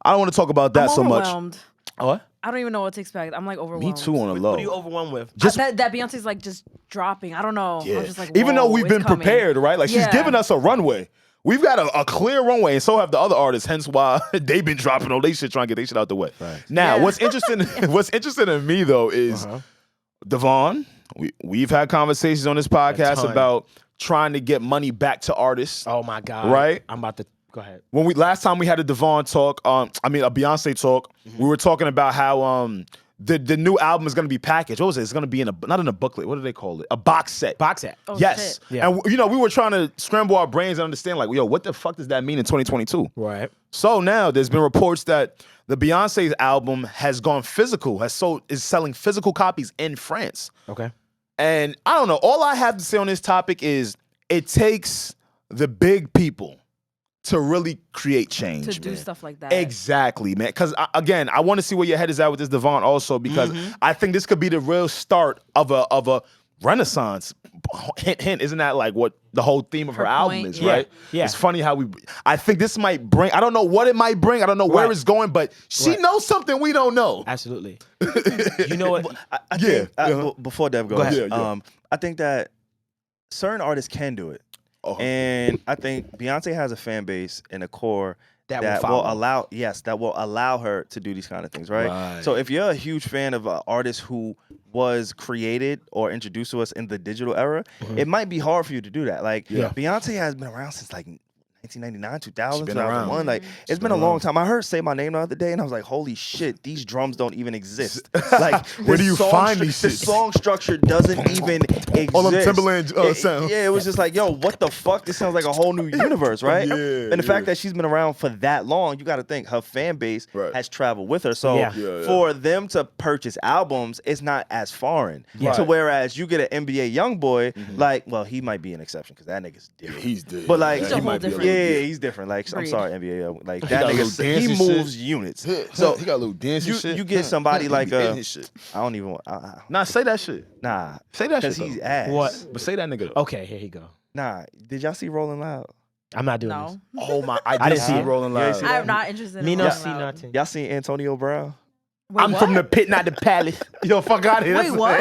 I don't want to talk about that I'm so much. overwhelmed. What? I don't even know what to expect. I'm like Me overwhelmed. too on a low. What are you overwhelmed with? That Beyonce's like just dropping. I don't know. Yeah. I'm just like, Even though whoa, we've it's been coming. prepared, right? Like she's Yeah. giving us a runway. We've got a clear runway, and so have the other artists. Hence why they've been dropping all they shit, trying to get their shit out the way. Now, Yeah. what's interesting in me though is Devon. We've had conversations on this podcast ton. about trying to get money back to artists. Oh my God. Right? I'm about to go ahead. When last time we had a Devon talk, a Beyonce talk, we were talking about how the new album is going to be packaged. What was it? It's going to be not in a booklet. What do they call it? A box set. Box set. Oh, Yes. shit. Yeah. And we were trying to scramble our brains and understand, like, yo, what the fuck does that mean in 2022? Right. So now there's been reports that the Beyonce's album has gone physical, is selling physical copies in France. Okay. And I don't know. All I have to say on this topic is it takes the big people to really create change. To do man. stuff like that. Exactly, man. Because again, I want to see where your head is at with this Devon also, because I think this could be the real start of a renaissance. Hint, hint. Isn't that like what the whole theme of her album point, is, yeah. right? Yeah. It's funny how I think this might bring. I don't know what it might bring. I don't know where Right. it's going, but she Right. knows something we don't know. Absolutely. You know what? I think, Uh-huh. before Dev goes, ahead. Yeah. I think that certain artists can do it. Uh-huh. And I think Beyonce has a fan base and a core That that will will follow. allow her to do these kind of things, right? Right. So if you're a huge fan of an artist who was created or introduced to us in the digital era, it might be hard for you to do that. Like Beyonce has been around since like 1999, 2000, been around. 2001. Like it's been a long time. I heard Say My Name the other day, and I was like, "Holy shit, these drums don't even exist." Like, Where do you find these The shits? song structure doesn't even exist. All them Timberland sounds. Yeah, it was just like, yo, what the fuck? This sounds like a whole new universe, right? Yeah, and the fact that she's been around for that long, you got to think her fan base Right. has traveled with her. So Yeah. for them to purchase albums, it's not as foreign. Yeah. To whereas you get an NBA young boy, like, well, he might be an exception because that nigga's different. He's dead. But like, He's a he whole might be a different- little- yeah, he's different. Like, I'm Breed. sorry, NBA. Like got that a little nigga, dancing he shit. moves units. So So he got a little dancing shit. you get somebody like He be in his shit. I don't even. Nah, say that shit. Nah, Say that shit. because he's though. ass. What? But say that nigga. Though. Okay, here you go. Nah, did y'all see Rolling Loud? I'm not doing this. No. Oh my! I didn't did see see it. Rolling You ain't Loud. see that? I'm not interested Me in no Rolling see Loud. nothing. Y'all seen Antonio Brown? Wait, I'm what? from the pit, not the palace. Yo, fuck out of here. Wait, what?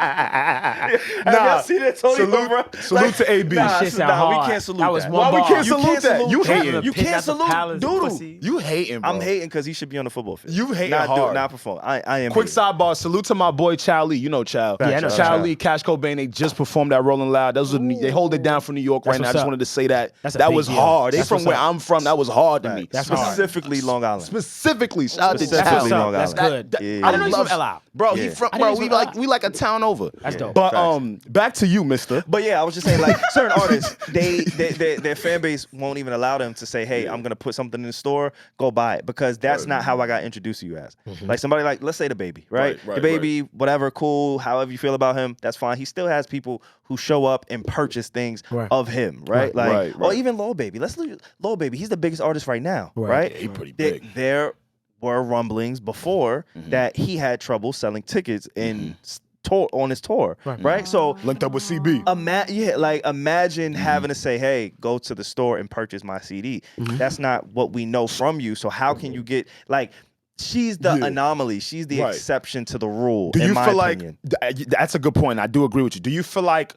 Have y'all seen Antonio Brown? Salute to AB. Nah, Shit sound nah, we hard. can't salute That was that. one Why we bar. can't You salute can't that? salute You him. hating. You Pit, can't not the salute palace, Doodle. pussy. You hating, bro. I'm hating because he should be on the football field. You hating not hard. not perform. I am. Quick hating. sidebar. Salute to my boy Chow Lee. You know Chow. Yeah, I know Chow Chow. Lee, Cash Cobain. They just performed at Rolling Loud. Those are, they hold it down for New York right That's now. I what's just up. wanted to say that. That's a that big was deal. hard. They That's from what's where up. I'm from. That was hard to me. That's hard. Specifically Long Island. Specifically, shout out to Specifically Chow. Long That's Island. good. Yeah. I didn't know love- he's from LA. Bro, Yeah. he from I bro. didn't We even- like a town over. That's dope. But Facts. back to you, Mister. But yeah, I was just saying, like certain artists, their fan base won't even allow them to say, "Hey, I'm gonna put something in the store, go buy it," because that's not how I got introduced to you as. Like somebody like, let's say the baby, right? Right, The baby, whatever, cool. However you feel about him, that's fine. He still has people who show up and purchase things Right. of him, right? Like, right, or right. even Lil Baby. Let's look at Lil Baby. He's the biggest artist right now, right? He pretty There- big. There were rumblings before that he had trouble selling tickets in tour on his tour, right? So Linked up with CB. imagine having to say, "Hey, go to the store and purchase my CD." That's not what we know from you. So how can you get like? She's the anomaly. She's the Right. exception to the rule. Do in you my feel opinion. like that's a good point? I do agree with you. Do you feel like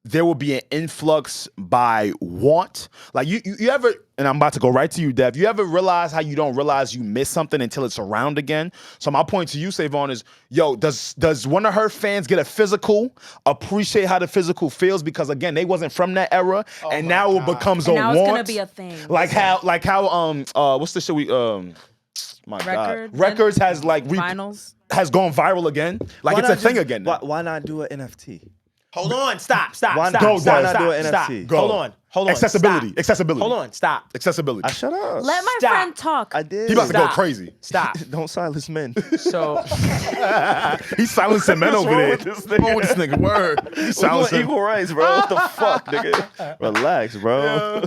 there will be an influx by want? Like you ever? And I'm about to go right to you, Dev. You ever realize how you don't realize you missed something until it's around again? So my point to you, SaVon, is yo, does one of her fans get a physical? Appreciate how the physical feels because again, they wasn't from that era, and now it becomes And a now want. it's gonna be a thing. Like how what's the shit we my Record, God, records has like Vinyls. has gone viral again. Like Why it's a not thing just- again. Now. Why not do an NFT? Hold on, stop. Why Stop. not Stop. do an Stop. NFT? Go. Hold on. Accessibility. Stop. Accessibility. Hold on, stop. Accessibility. Shut up. Let my Stop. friend talk. I did. He about to go Stop. crazy. Stop. Don't silence men. So He's silencing men over there. with this nigga? What's wrong with this nigga? Word. He's We want silencing. equal rights, bro. What the fuck, nigga? Relax, bro.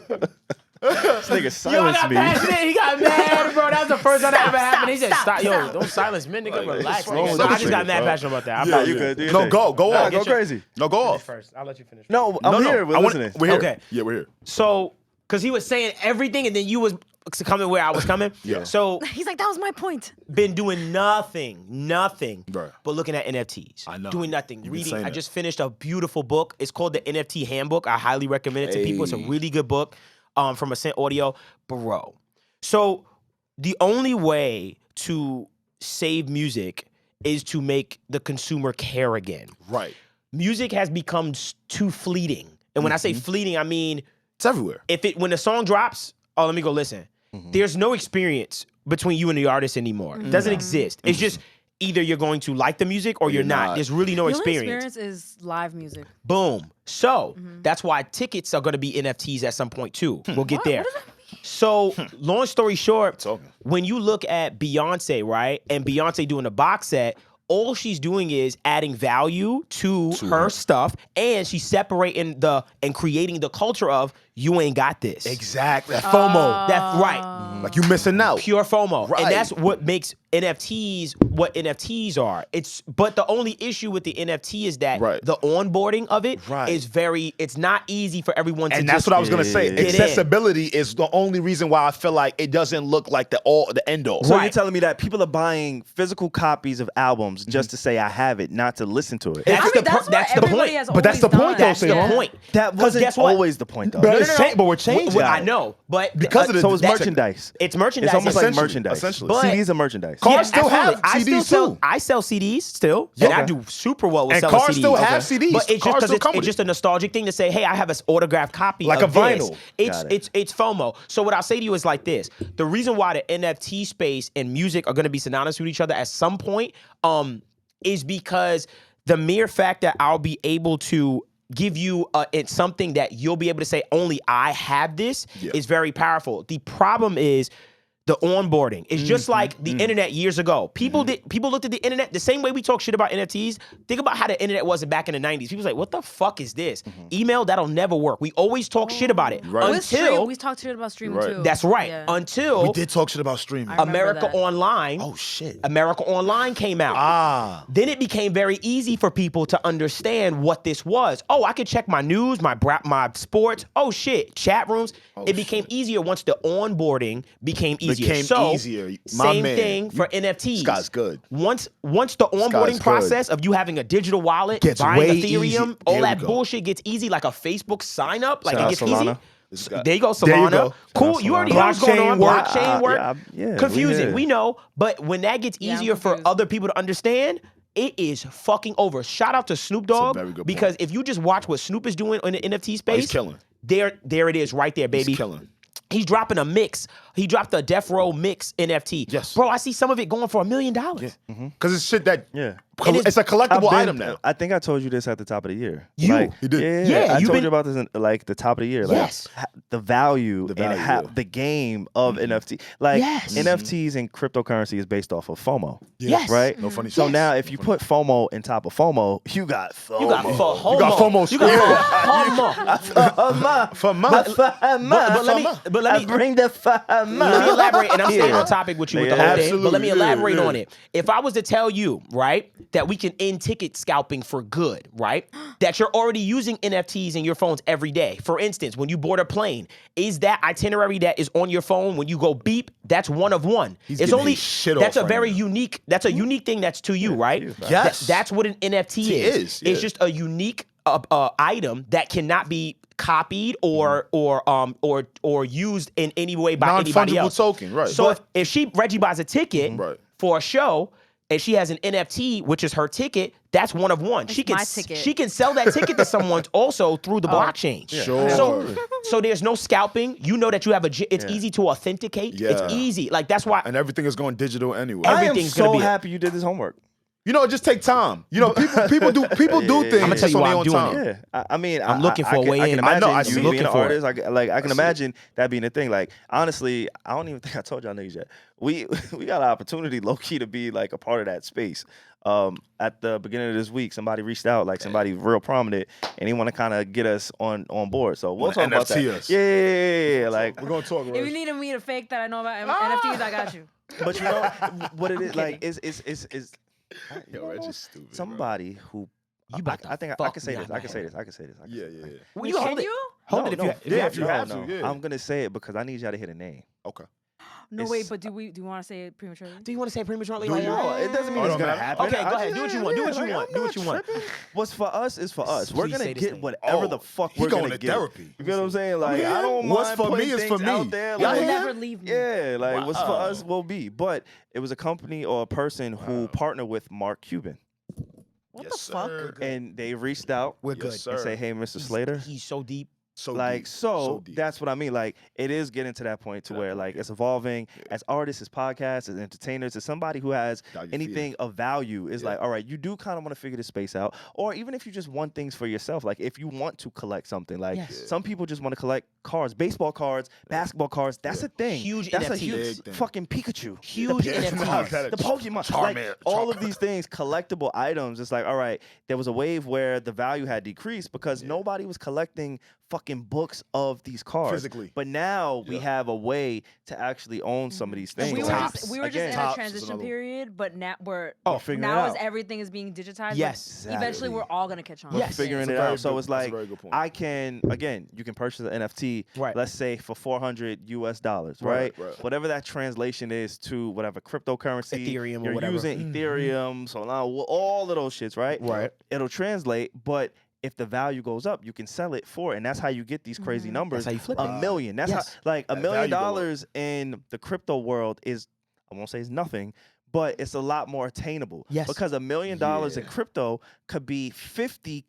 This nigga Yo, I silenced got me. passionate. He got mad, bro. That was the first time that ever happened. He said, stop, "Stop, yo, stop. don't silence men, nigga. Relax, wrong nigga." with So I this just got nigga, mad bro? passionate about that. Yeah, you good, do your No, thing. go Nah, on. go crazy. No, go off. First, I'll let you finish. No, I'm here. We're listening. We're here. Okay. Yeah, we're here. So, because he was saying everything, and then you was coming where I was coming. Yeah. So, He's like, that was my point. been doing nothing, Right. but looking at NFTs. I know. Doing nothing. You've been Reading. saying I that. just finished a beautiful book. It's called the NFT Handbook. I highly recommend it to people. It's a Hey. really good book from Ascent Audio. Bro. So the only way to save music is to make the consumer care again. Right. Music has become too fleeting. And when I say Mm-hmm. fleeting, I mean It's everywhere. when the song drops, oh, let me go listen. There's no experience between you and the artist anymore. It doesn't exist. It's just either you're going to like the music or you're not. not. There's really no The only experience. experience is live music. Boom. So that's why tickets are going to be NFTs at some point too. We'll get there. What does that mean? So long story short, Talking. when you look at Beyonce, right, and Beyonce doing a box set, all she's doing is adding value to her stuff, and she's separating and creating the culture of you ain't got this. Exactly. That FOMO. That's right. Like you missing out. Pure FOMO. Right. And that's what makes NFTs what NFTs are. But the only issue with the NFT is that Right. the onboarding of it is Right. it's not easy for everyone to And that's just what I was gonna say. get in. Accessibility is the only reason why I feel like it doesn't look like the end all. So Right. you're telling me that people are buying physical copies of albums just to say I have it, not to listen to it. That's I mean, the that's what that's the everybody point. has But that's always the point, done. though, That's the Savon. point. That 'Cause wasn't guess what? always the point, though. But but we're changing. I it. know, but Because of the- So it's that's- merchandise. it's merchandise. It's almost like Essentially, merchandise. essentially. But- CDs are merchandise. Cars still absolutely. have I still CDs sell, too. I sell CDs still, and I Okay. do super well with And selling cars CDs. still have CDs. But it's Cars just still because come it's with just a nostalgic thing to say, hey, I have an autographed copy Like of a vinyl. this. Got it. It's FOMO. So what I'll say to you is like this: the reason why the NFT space and music are going to be synonymous with each other at some point, is because the mere fact that I'll be able to give you it's something that you'll be able to say only I have this is very powerful. The problem is the onboarding. It's just like the internet years ago. People looked at the internet the same way we talk shit about NFTs. Think about how the internet was back in the 90s. People was like, what the fuck is this? Email, that'll never work. We always talk shit about it. Right. We talked shit about streaming Right. too. That's right. Yeah. Until We did talk shit about streaming. remember America that. Online. Oh shit. America Online came out. Then it became very easy for people to understand what this was. Oh, I could check my news, my sports. Oh shit, chat rooms. It became easier once the onboarding became easier. Became So, easier. My Same man. thing for NFTs. Sky's good. Once the onboarding good. process of you having a digital wallet, Gets buying way Ethereum, easy. all There that we go. bullshit gets easy, like a Facebook sign up, like Shout it out gets Solana. easy. There you go, There you Solana. go. Cool. Shout out You already Solana. know what's going on. Blockchain work. Blockchain work. Yeah, Confusing. yeah. We know. But when that gets Yeah, I'm easier for confused. other people to understand, it is fucking over. Shout out to Snoop Dogg. very good because point. if you just watch what Snoop is doing in the NFT space, killing. There it is right there, baby. He's killing. He's dropping a mix. He dropped a Death Row mix NFT. Yes. Bro, I see some of it going for $1 million. Because it's shit that it's- it's a collectible item now. I think I told you this at the top of the year. You? Like, He did. Yeah, I you've told been- you about this in like the top of the year. Like, Yes. the value, The value, and yeah. the game of NFT. Like Yes. NFTs and cryptocurrency is based off of FOMO. Yes. Right? No funny So shit. now if you put FOMO in top of FOMO, you got FOMO. You got FOMO. You got FOMO You got squared. FOMO. For my But let me bring the FOMO. Let me elaborate, and I'm staying Yeah. on topic with you with the Yeah, whole thing. But let me absolutely. elaborate Yeah, on yeah. it. If I was to tell you, right, that we can end ticket scalping for good, right, that you're already using NFTs in your phones every day. For instance, when you board a plane, is that itinerary that is on your phone when you go beep? That's one of one. He's It's getting only his shit that's off a right very now. unique. That's a unique thing that's to you, right? Yes. That's what an NFT It is. is, yeah. It's just a unique item that cannot be copied or used in any way by anybody Non-fungible else. token, right. So if Reggie buys a ticket Right. for a show and she has an NFT, which is her ticket, that's one of one. She can my ticket. she can sell that ticket to someone also through the blockchain. Sure. So there's no scalping. You know that you have it's easy to authenticate. Yeah. It's easy. Like that's why And everything is going digital anyway. I am everything's gonna so be- happy you did this homework. You know, it just take time. You know, people do things. I'ma tell you on why their I'm own doing time. it. Yeah, I mean, I'm looking for a way I in. can I imagine know, I'm you looking being an for it. artist. I can imagine that being a thing. Like, honestly, I don't even think I told y'all niggas yet. We got an opportunity, low key, to be like a part of that space. At the beginning of this week, somebody reached out, like somebody real prominent, and he want to kind of get us on board. So we'll talk about that. NFT us. Yeah. Like, We're gonna talk. If you need me to fake that I know about NFTs, I got you. but you know what it is like is Yo, Reggie's stupid. somebody who. You about to I think I fuck can say me this. on I my can say head. this. I can say this. Yeah. Well, Wait, you can hold it. you? Hold it if you have to. to. Yeah. I'm gonna say it because I need y'all to hit a name. Okay. No, It's- wait, but do you want to say it prematurely? Do you want to say it prematurely? Do Like, you? No, it doesn't mean Oh, it's no, gonna man. happen. Okay, go I ahead. Do what you want. Do what you yeah, want. I'm Do not what you want. tripping. What's for us is for us. We're Please gonna say this get thing. whatever the fuck he we're going gonna to get. therapy. You get what I'm saying? Like, I don't What's mind for putting me is things for me. out there. Y'all You'll Like, hear never leave me. yeah, like what's for Wow. us will be. But it was a company or a person who partnered with Mark Cuban, What Yes, the fuck? sir. and they reached out We're Yes, good. sir. and say, "Hey, Mr. Slater." He's so deep. So Like deep. so, deep. that's what I mean. Like it is getting to that point to where like it's evolving as artists, as podcasts, as entertainers, as somebody who has How you anything of value is like, all right, you do kind of want to figure this space out, or even if you just want things for yourself, like if you want to collect something, like Yes. some people just want to collect cards, baseball cards, basketball cards. That's a thing. Huge That's a NFTs. huge Big thing. fucking Pikachu. Huge Yeah, NFTs. The Pokemon, like all of these things, collectible items. It's like, all right, there was a wave where the value had decreased because nobody was collecting fucking books of these cards Physically. But now we have a way to actually own some of these things. We were Like, just, we were just again, in a Tops is transition another one. period, but now we're figuring it now as out. everything is being digitized. Yes. like, eventually we're all gonna catch on. We're Yes. figuring That's it a very out. So good- it's that's a like very good point. I can again, you can purchase an NFT, Right. let's say for $400 Right, right? right. Whatever that translation is to whatever cryptocurrency Ethereum or you're whatever. using, Ethereum, Solana, all of those shits, right? Right. It'll translate, but if the value goes up, you can sell it for it, and that's how you get these crazy numbers. That's how you flip $1 it. million. That's Yes. how like $1 That million value go up. in the crypto world is, I won't say it's nothing, but it's a lot more attainable. Yes. Because $1 million in crypto could be 50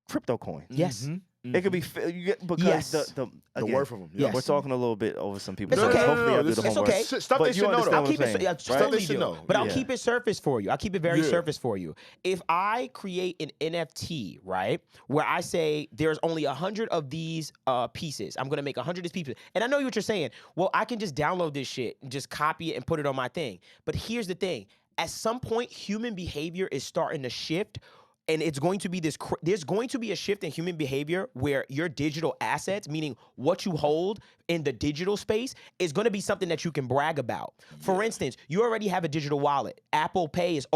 crypto coins. Yes. It could be you get because Yes. the The again, worth of them. Yes. we're talking a little bit over some people. It's so okay. Hopefully, I'll do It's the homework. okay. Stuff But they you should know. understand though. I'll what keep I'm it. saying, Yeah, right? totally They should do. know. But I'll Yeah. keep it surface for you. I'll keep it very Yeah. surface for you. If I create an NFT, right, where I say there's only 100 of these pieces, I'm gonna make 100 of these pieces, and I know what you're saying. Well, I can just download this shit, and just copy it, and put it on my thing. But here's the thing: at some point, human behavior is starting to shift. And it's going to be there's going to be a shift in human behavior where your digital assets, meaning what you hold in the digital space, is going to be something that you can brag about. For instance, you already have a digital wallet. Apple Pay is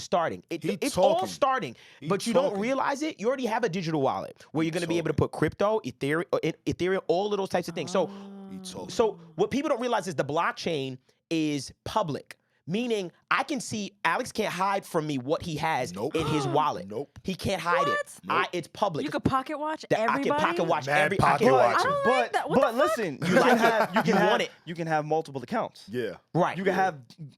starting. It's all talking. starting, but you don't realize it. You already have a digital wallet where you're going to be able to put crypto, Ethereum, all of those types of things. So what people don't realize is the blockchain is public. Meaning, I can see Alex can't hide from me what he has in his wallet. Nope. He can't hide it. It's public. You could pocket watch That everybody. I can pocket watch Mad every. pocket I can, watch. I don't like that. What But the fuck? listen, you can have You want it. You can have multiple accounts. Yeah. Right. You can have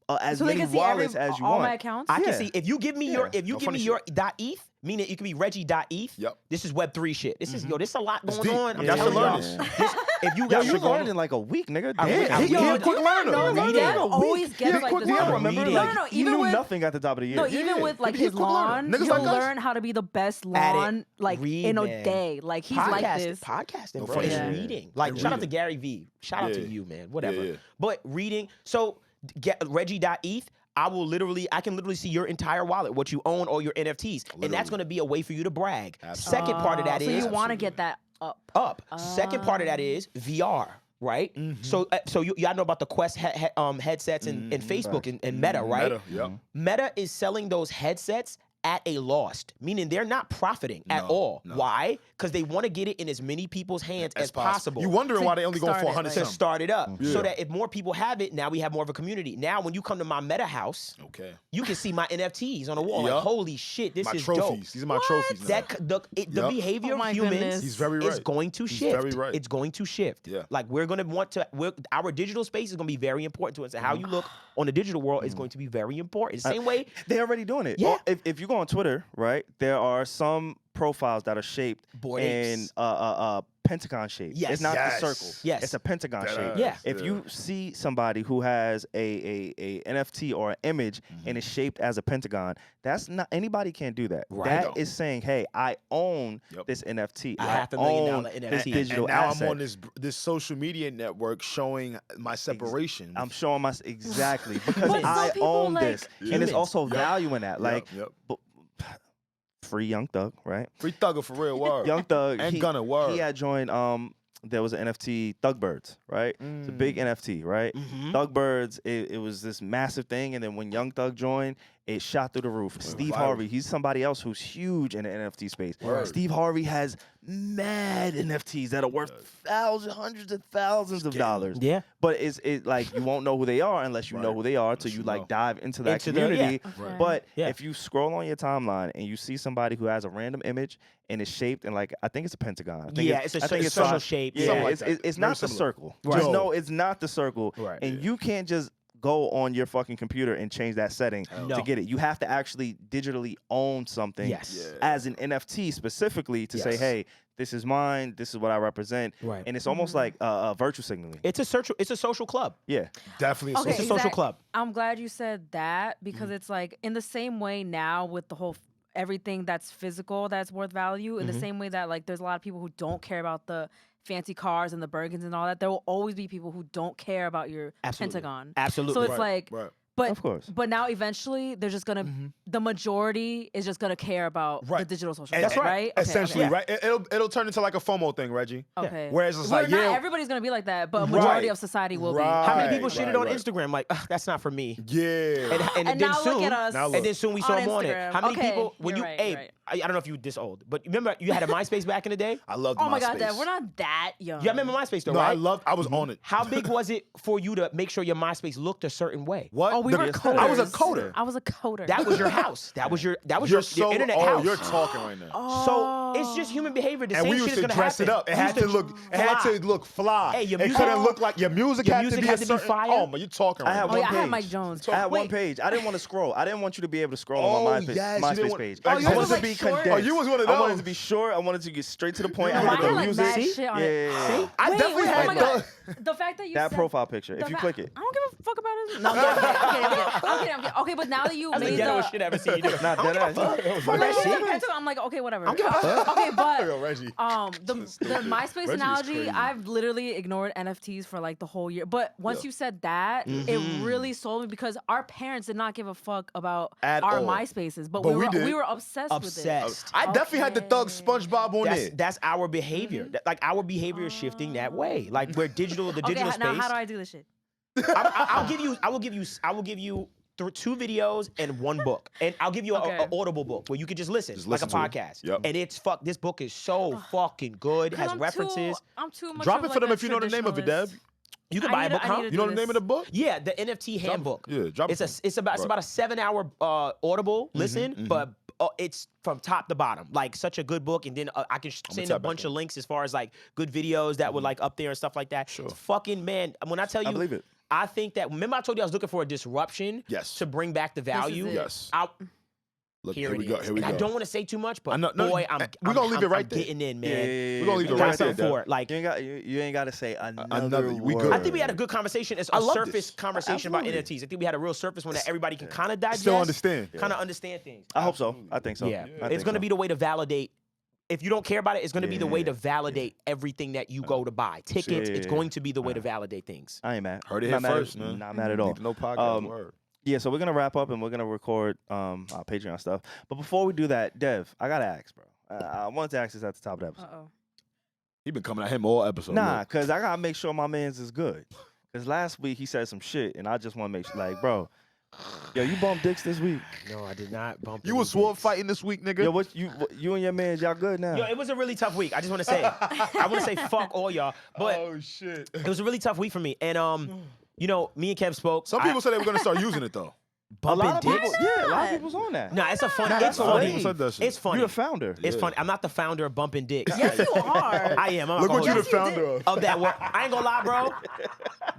as So they many can see wallets as you all want. my accounts. I can Yeah. see if you give me Yeah. your .eth, meaning it could be Reggie.eth. Yep. This is Web3 shit. This is this a lot going deep. on. I'm You have to telling learn y'all. this. If you Yo, got you shit going learned on. in like a week, nigga. I Damn. read- He yo, a quick learner. No, Reading. Dad always gets like quick this. learner. No, Remember, reading. like, no, he even knew with nothing at the top of the year. no, even with like He's his a quick learner. lawn, Niggas he'll like us. learn how to be the best At it. lawn like Read, in a man. day. Like he's like this. Podcasting, bro. funny It's shit. reading. Like And shout out to reading. Gary V. Shout out to Yeah. you, man. Whatever. Yeah. But reading. So get Reggie.eth. I can literally see your entire wallet, what you own, all your NFTs, and that's going to be a way for you to brag. Absolutely. Second part of that So is you want to get that up. Second part of that is VR. Right, so y'all know about the Quest headsets and Facebook and Meta, right? Meta, yep. Meta is selling those headsets at a loss, meaning they're not profiting at all. no. Why? Because they want to get it in as many people's hands as possible. You wondering why they only going start for it, 100 right. to something. start it up, so Yeah. that if more people have it, now we have more of a community. Now, when you come to my Meta house, Okay. you can see my NFTs on the wall. Like, Yup. holy shit, this My is trophies. dope. These are my trophies now. The Yup. behavior Oh my of humans goodness. He's very is right. going to He's shift. very right. It's going to shift. Yeah. Like we're going to want to. Our digital space is going to be very important to us, and how you look on the digital world is going to be very important. Same way. They're already doing it. Yeah. If you go on Twitter, right, there are some profiles that are shaped Bored in apes. pentagon shape. Yes. It's not Yes. the circle. Yes. It's a pentagon That shape. ass. Yeah. If you see somebody who has a NFT or an image and it's shaped as a pentagon, that's not anybody can't do that. Right. That is saying, hey, I own Yep. this NFT. A I $500,000 own NFT. this digital and now asset. I'm on this social media network showing my separation. I'm showing my exactly because But some I people, own like, this, and humans. it's also value in that. Like, yep. free Young Thug, right? Free Thugger for real, word. Young Thug And Gunna, word. He had joined. There was an NFT, Thug Birds, right? It's a big NFT, right? Thug Birds. It was this massive thing, and then when Young Thug joined, it shot through the roof. Steve viral. Harvey, he's somebody else who's huge in the NFT space. Word. Steve Harvey has mad NFTs that are worth hundreds of thousands of dollars. Yeah. But it's like you won't know who they are unless you know who they are till you like dive into that Into the- community. yeah. Okay. But Yeah. if you scroll on your timeline and you see somebody who has a random image and it's shaped in like I think it's a pentagon. I think Yeah, it's a I think social shape. Yeah, Something like it's, that. it's Very not the similar. circle. Right. Just No. know it's not the circle. Right. And you can't just go on your fucking computer and change that setting No. to get it. You have to actually digitally own something Yes. Yeah. as an NFT specifically to say, Yes. hey, this is mine, this is what I represent. Right. And it's almost like virtue signaling. It's a social club. Yeah. Definitely. Okay, It's a social club. I'm glad you said that because it's like in the same way now with the whole everything that's physical that's worth value. In the same way that like there's a lot of people who don't care about the fancy cars and the Birkins and all that. There will always be people who don't care about your Absolutely. pentagon. Absolutely. So it's Right, like, right. but Of course. But now eventually they're just gonna the majority is just gonna care about the Right. digital social. And- That's right. Okay, Essentially, okay. right? It'll turn into like a FOMO thing, Reggie. Okay. Whereas it's well, like, not yeah, everybody's gonna be like that, but a majority Right. of society will Right. How many be. people shitted right, on right. Instagram like, "Ugh, that's not for me? yeah. And And then now soon, look at us Now and look. then soon we saw on him on it. Instagram. How many Okay, people when you're you right, hey, you're right. I don't know if you were this old, but remember you had a MySpace back in the day? I loved Oh my God, MySpace. Dad, we're not that young. You remember MySpace though, No, right? I was on it. How big was it for you to make sure your MySpace looked a certain way? What? Oh, we were coders. I was a coder. I was a coder. That was your house. That was your You're so, internet oh, house. you're talking right now. So it's just human behavior. The And same we shit used is to gonna dress happen. it up. It We had used to look. It had fly. to look fly. Hey, your it music- couldn't look like your music Your had music to be had a to be certain. fire. Oh man, you talking I right had now. Oh one yeah, I page. had Mike Jones. I had one Wait. page. I didn't want to scroll. I didn't want you to be able to scroll Oh, on my yes, you MySpace didn't want- page. Oh, I you wanted was to like be short? condensed. Oh, you was one of I wanted those. to be short. I wanted to get straight to the point. No, I I had had the like music. mad shit on it. Yeah. I Wait, definitely wait, had oh my those. God. The fact that you That said, profile picture. If the you fa- click it. I don't give a fuck about it. No, I'm kidding. Okay, but now that you That's the made ghettoest the shit I ever seen you do. Not that ass. But like, I'm like, okay, whatever. Okay, Yo, but Reggie. the MySpace Reggie is analogy, crazy. I've literally ignored NFTs for like the whole year. But once you said that, it really sold me because our parents did not give a fuck about At our all. MySpaces, but, But we we did. were obsessed with it. Obsessed. I definitely had the Thug SpongeBob on there. That's our behavior. Like our behavior is shifting that way. Like we're digital. The Okay, digital now space. how do I do this shit? I will give you 2 videos and 1 book, and I'll give you Okay. an audible book where you could just listen like a listen to it. podcast. Yep. And it's this book is so fucking good. It has references. I'm too much. Drop of it for like them a if you know the name of it, Deb. traditionalist. You can I buy need a book, to- I huh? need to You know do the name of this. the book? Yeah, the NFT handbook. Yeah, drop it. It's about a 7-hour Audible listen, but it's from top to bottom. Like such a good book, and then I can send a tap back bunch in. of links as far as like good videos that were like up there and stuff like that. Sure. It's fucking man. When I tell you, I believe it. I think that remember I told you I was looking for a disruption. Yes. To bring back the value. it. Yes. Here Here it we is. go. Here we And go. I don't want to say too much, but I know- no, boy, we're gonna leave it right I'm there. getting in, man. Yeah. We're gonna leave it Got right there. something Deb. for it. Like You ain't got to say another we word. good. I think we had a good conversation. It's a love surface this. conversation Absolutely. about NFTs. I think we had a real surface one that everybody can kind of digest. Still understand. Kind of understand things. I hope so. I think so. Yeah. I It's think going to so. be the way to validate. If you don't care about it, it's going to be the way to Yeah. validate everything that you go to buy. Tickets, it's Yeah. going to be the way to validate things. I ain't mad. Heard it Not here mad first, at, man. Not mad at all. Need to know podcast Um, word. Yeah, so we're gonna wrap up and we're gonna record our Patreon stuff. But before we do that, Dev, I gotta ask, bro. I wanted to ask this at the top of the episode. Uh-oh. He been coming at him all episode. Nah, look. cause I gotta make sure my man's is good. Cause last week he said some shit, and I just want to make sure, like, bro, yo, you bumped dicks this week. No, I did not bump You was sword fighting this week, nigga. Yo, you and your man's, y'all good now? Yo, it was a really tough week. I just want to say, I want to say fuck all y'all, but oh shit. it was a really tough week for me. And you know, me and Kev spoke. Some people said they were gonna start using it though. a lot of bumping people, dicks. yeah, a lot of people's on that. Nah, it's a funny. Nah, It's that's A lot of funny. people said that shit. It's funny. You the founder. It's Yeah. funny. I'm not the founder of bumping dicks. Yes, you are. I am. I'm Look not what you gonna the hold founder of. of that work. I ain't gonna lie, bro.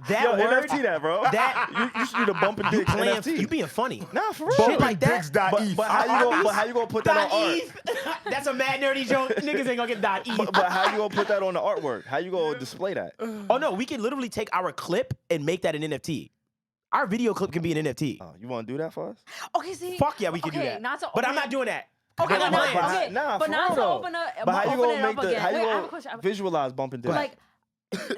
That word, NFT that, bro. that you should do the bumping dicks NFT. you being funny. Nah, for real. Shit like that. But how you gonna put that on art? .eth. That's a mad nerdy joke. Niggas ain't gonna get .eth. But how you gonna put that on the artwork? How you gonna display that? Oh no, we can literally take our clip and make that an NFT. Our video clip can be an NFT. Oh, you want to do that for us? Okay, see. Fuck yeah, we can do okay, that. Not to But I'm open- not doing that. Okay, I got but plans. not, okay, Nah, but for not real to though. open up. But how you open gonna it make up the? again. How you Wait, I have a gonna question. visualize bumping dicks? Like,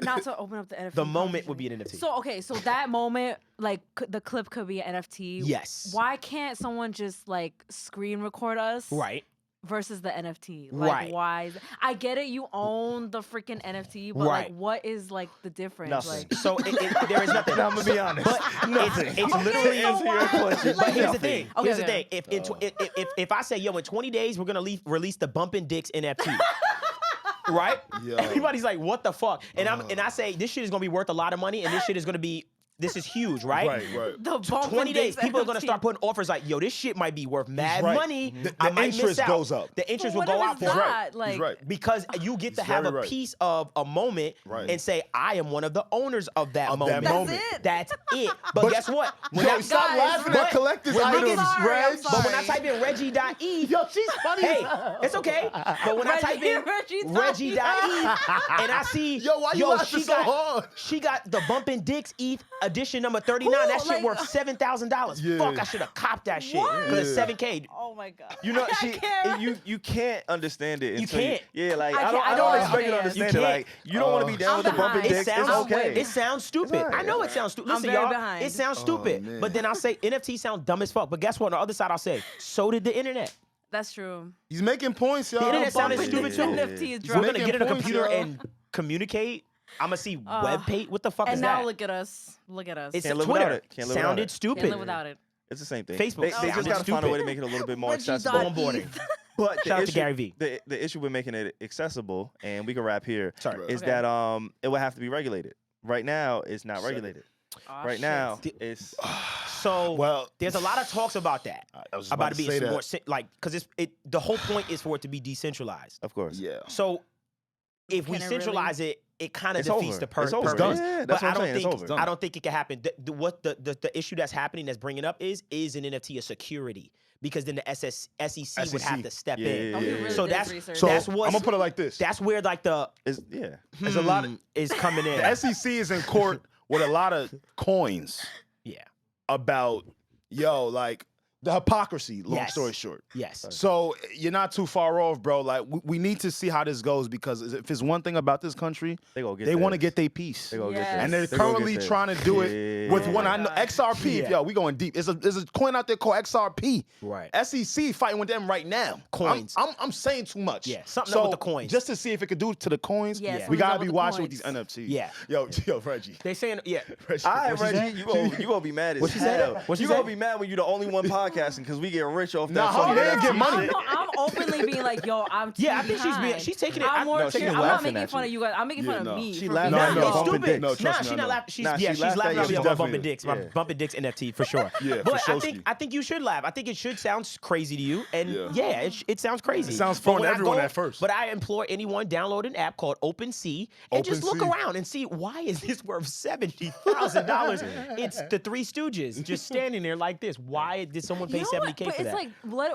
not to open up the NFT. The moment would be an NFT. So okay, so that moment, like the clip could be an NFT. Yes. Why can't someone just like screen record us? Right. Versus the NFT. Like, Right. why? I get it. You own the freaking NFT, but Right. like, what is like the difference? Nothing. Like, So there is nothing. I'm gonna be honest. But it's literally so answer your why? question. But here's the Nothing. thing. Okay, Here's the okay. thing. If I say, yo, in 20 days we're gonna release the Bumpin' Dicks NFT. Right? Yo. Everybody's like, what the fuck? And I say this shit is gonna be worth a lot of money, and this is huge, right? Right. the bumping 20 days, dicks people are gonna NFT. start putting offers like, yo, this shit might be worth mad right. money. The I might miss interest out. goes up. The interest will But go what out if for it's it. not? Like, He's right. Because you get to He's have very a right. piece of a moment Right. and say, I am one of the owners of that Of that moment. moment. That's it. But guess what? When Yo, I- stop Guys, laughing but at collectors when items, niggas- I'm Reg. sorry. But when I type in Reggie.eth, Yo, she's funny hey, as hell. it's okay. But when I type in Reggie.eth. Reggie.eth and I see, Yo, why you laughing she so got, hard? She got the Bumpin' Dicks ETH edition number 39. Who? That shit Like- worth $7,000. Yeah. Fuck, I should have copped that shit. What? Because it's Yeah. 7K. Oh my god. You know, I can't. you can't understand it. You until can't. Yeah, like I I don't can't- I don't expect you to understand. understand You it. can't. Like you don't want to be down I'm with the bumping behind. dicks. It sounds, It's okay. it sounds stupid. It's all right. I know it sounds stupid. I'm Listen, very y'all, behind. it sounds stupid. man. But then I'll say NFT sounds dumb as fuck. But guess what? On the other side, I'll say, so did the internet. That's true. He's making points, y'all. The internet sounded Bumping stupid dicks too. NFT is We're dropping. gonna get in a points, computer y'all. and communicate. I'm gonna see web page. What the fuck And is now that? look at us. Look at us. It's Can't live Twitter. without it. Can't live without Sounded it. stupid. Can't live without it. It's the same thing. Facebook They just sounded gotta find a way to stupid. make it a little bit more Reggie.eth. accessible. Onboarding. But the Shout out to issue, Gary Vee. The issue with making it accessible, and we can wrap here, Sorry. is Okay. that it would have to be regulated. Right now, it's not regulated. Aw, Right shit. now, it's So Well, there's a lot of talks about that. I was about about it to being say some that. more because the whole point is for it to be decentralized. of course. Yeah. So if we Can it really? centralize it, it kind of It's defeats over. the purpose. It's over. done. Yeah, But that's what I I'm don't saying. It's think over. done. I don't think it can happen. What the issue that's happening that's bringing up is an NFT a security because then the SEC would have to step Yeah, in. yeah, Oh, he yeah, really yeah. So did his that's research. So that's I'm what gonna put it like this. that's where like the Yeah. There's a lot of is coming in. the SEC is in court with a lot of coins Yeah. about like the hypocrisy. Long Yes. story short. Yes. So you're not too far off, bro. Like we need to see how this goes because if it's one thing about this country, They gonna get they want to theirs. get their piece. They gonna Yes. get theirs. And they're They gonna currently get theirs. trying to do it with Yeah. one. Oh I my know God. XRP. Yeah. Yo, we going deep. There's a coin out there called XRP. Right. SEC fighting with them right now. Coins. I'm saying too much. Yeah, something so up with the coins. Just to see if it could do to the coins. Yeah, we something's gotta up be with the watching with these coins. NFTs. Yeah. Yo, Reggie. They saying yeah. Reggie. All right, What she Reggie, said? you gonna be mad as What she said? hell. What she You gonna said? be mad when you're the only one podcasting because we get rich off that. Nah, her fucking man NFT get money. shit. No, I'm openly being like, yo, I'm too Yeah, I think behind. she's taking it. I'm more No, she's serious. I'm not laughing making at fun you. of you guys. I'm making Yeah, fun no. of me. She for laughed being at No, you. no, it's bumping stupid. dicks. No, trust Nah, me, she's I not know. laughing. She's Nah, she she's laughed at laughing you. at me She's about definitely- bumping dicks. yeah. Bumping dicks NFT for sure. Yeah, but for I sure. think you should laugh. I think it should sound crazy to you, and Yeah. it sounds crazy. It sounds But fun to when I everyone go- at first. But I implore anyone download an app called OpenSea and just look OpenSea. around and see why is this worth $70,000? It's the Three Stooges just standing there like this. Why did someone pay You know $70K what? for But that? it's like,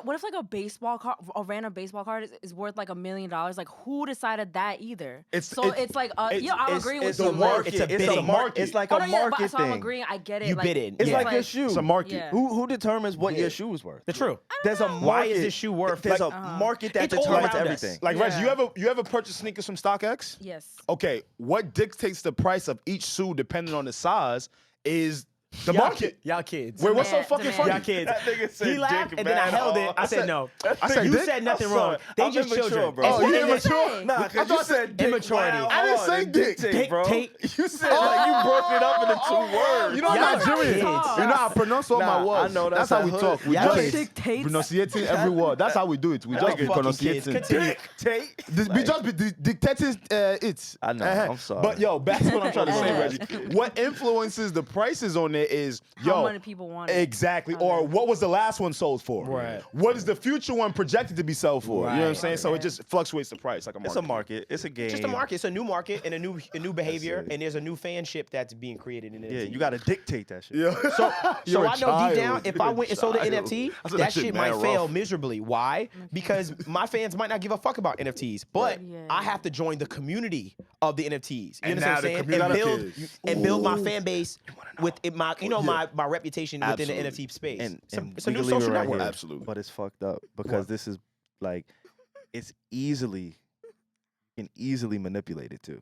what if like a baseball card, a random baseball card is worth like $1 million? Like, who decided that either? It's like, yeah, I'm agreeing with it's you. a market. It's a It's bidding. market. It's like Oh, a no, yeah, market but, so I'm thing. agreeing. I get it. You like, bidding. It's Yeah. like your shoe. It's a market. Yeah. Who determines what your shoe is worth? The truth. There's a market. Why is this shoe worth? There's like, a market that It's all determines around us. everything. Like Yeah. Reggie, you ever purchase sneakers from StockX? Yes. Okay, what dictates the price of each shoe depending on the size is the Y'all market. Y'all kids. Wait, what's so Demand, fucking demand. funny? Y'all kids. That nigga said He laughed dick and then I mad held it. hard. I said no. I said you dick? said nothing I'm wrong. sorry. They I'm just immature, children. bro. Oh, you What did immature? say? Nah, I because you thought said dick immaturity. mad I didn't hard say and dick. dictate, bro. Dictate. You said like you broke it up into two words. You know I'm Y'all Nigerian. kids. You know I pronounce all Nah, my words. I know, that's how how we hood- talk. We Y'all just kids. Dictates. pronunciating every word. That's how we do it. We just be fucking pronunciating. kids. Continue. Dictate. We just be dictating it. I know, I'm sorry. But yo, back to what I'm trying to say, Uh-huh. Reggie. What influences the prices on it is, How many people want it? Exactly. Or what was the last one sold for? Right. What is the future one projected to be sold for? You know what I'm saying? So it just fluctuates the price like a market. It's a market. It's a game. Just a market. It's a new market and a new behavior, and there's a new fanship that's being created in it. Yeah, you got to dictate that shit. Yeah. So You're a I know deep down, child. if You're I a went and sold an child. NFT, I said that shit shit mad might fail rough. miserably. Why? Because my fans might not give a fuck about NFTs, but Yeah. I have to join the community of the NFTs. You And understand now what the I'm saying? community And build my fan base with my reputation Absolutely. within the NFT space. And It's a we new can leave it social right network. here, Absolutely. But it's fucked up because this is like, it's easily, you can easily manipulate it too.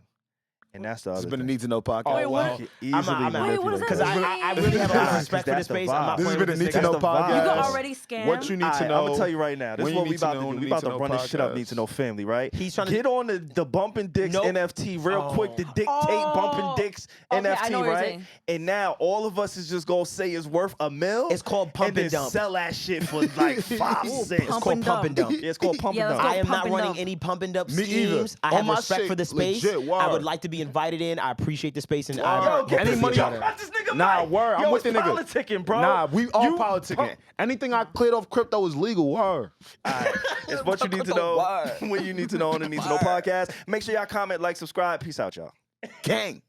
And that's the other It's been a thing. need to know podcast. Oh, Wait, what? You can I'm easily not- Wait, what does manipulate that Because it. mean? I really have a lot of Nah, respect for that's this the space. I'm vibe. not This has playing been a with need this to nigga. know That's the vibe. podcast. You can already scam. What you need to Alright, know. I'm gonna tell you right now. This when is you what we need to about to know, do. need We about to to know run this shit up. podcast. Need to know family, right? He's trying to- Get on the Bumping Dicks Nope. NFT real quick. The Dictate Bumping Dicks Okay, I NFT, know what you're right? saying. And now all of us is just gonna say it's worth $1 million. It's called Pump and and then Dump. sell that shit for like 5 cents. It's Pump called and Pump and Dump. Dump. Yeah, it's called Pump Yeah, and let's Dump. I am Pump not and running dump. any pump and dump Me schemes. either. I On have my respect shit, for the space. legit, word. I would like to be invited in. I appreciate the space and Yo, get any this money. nigga. Got this nigga Nah, mic. word. Yo, I'm with it's the nigga. politicking, bro. Nah, we all You- politicking. Anything I cleared off crypto is legal. Word. Alright, it's what you need to know when you need to know on the Need to Know podcast. Make sure y'all comment, like, subscribe. Peace out, y'all. Gang.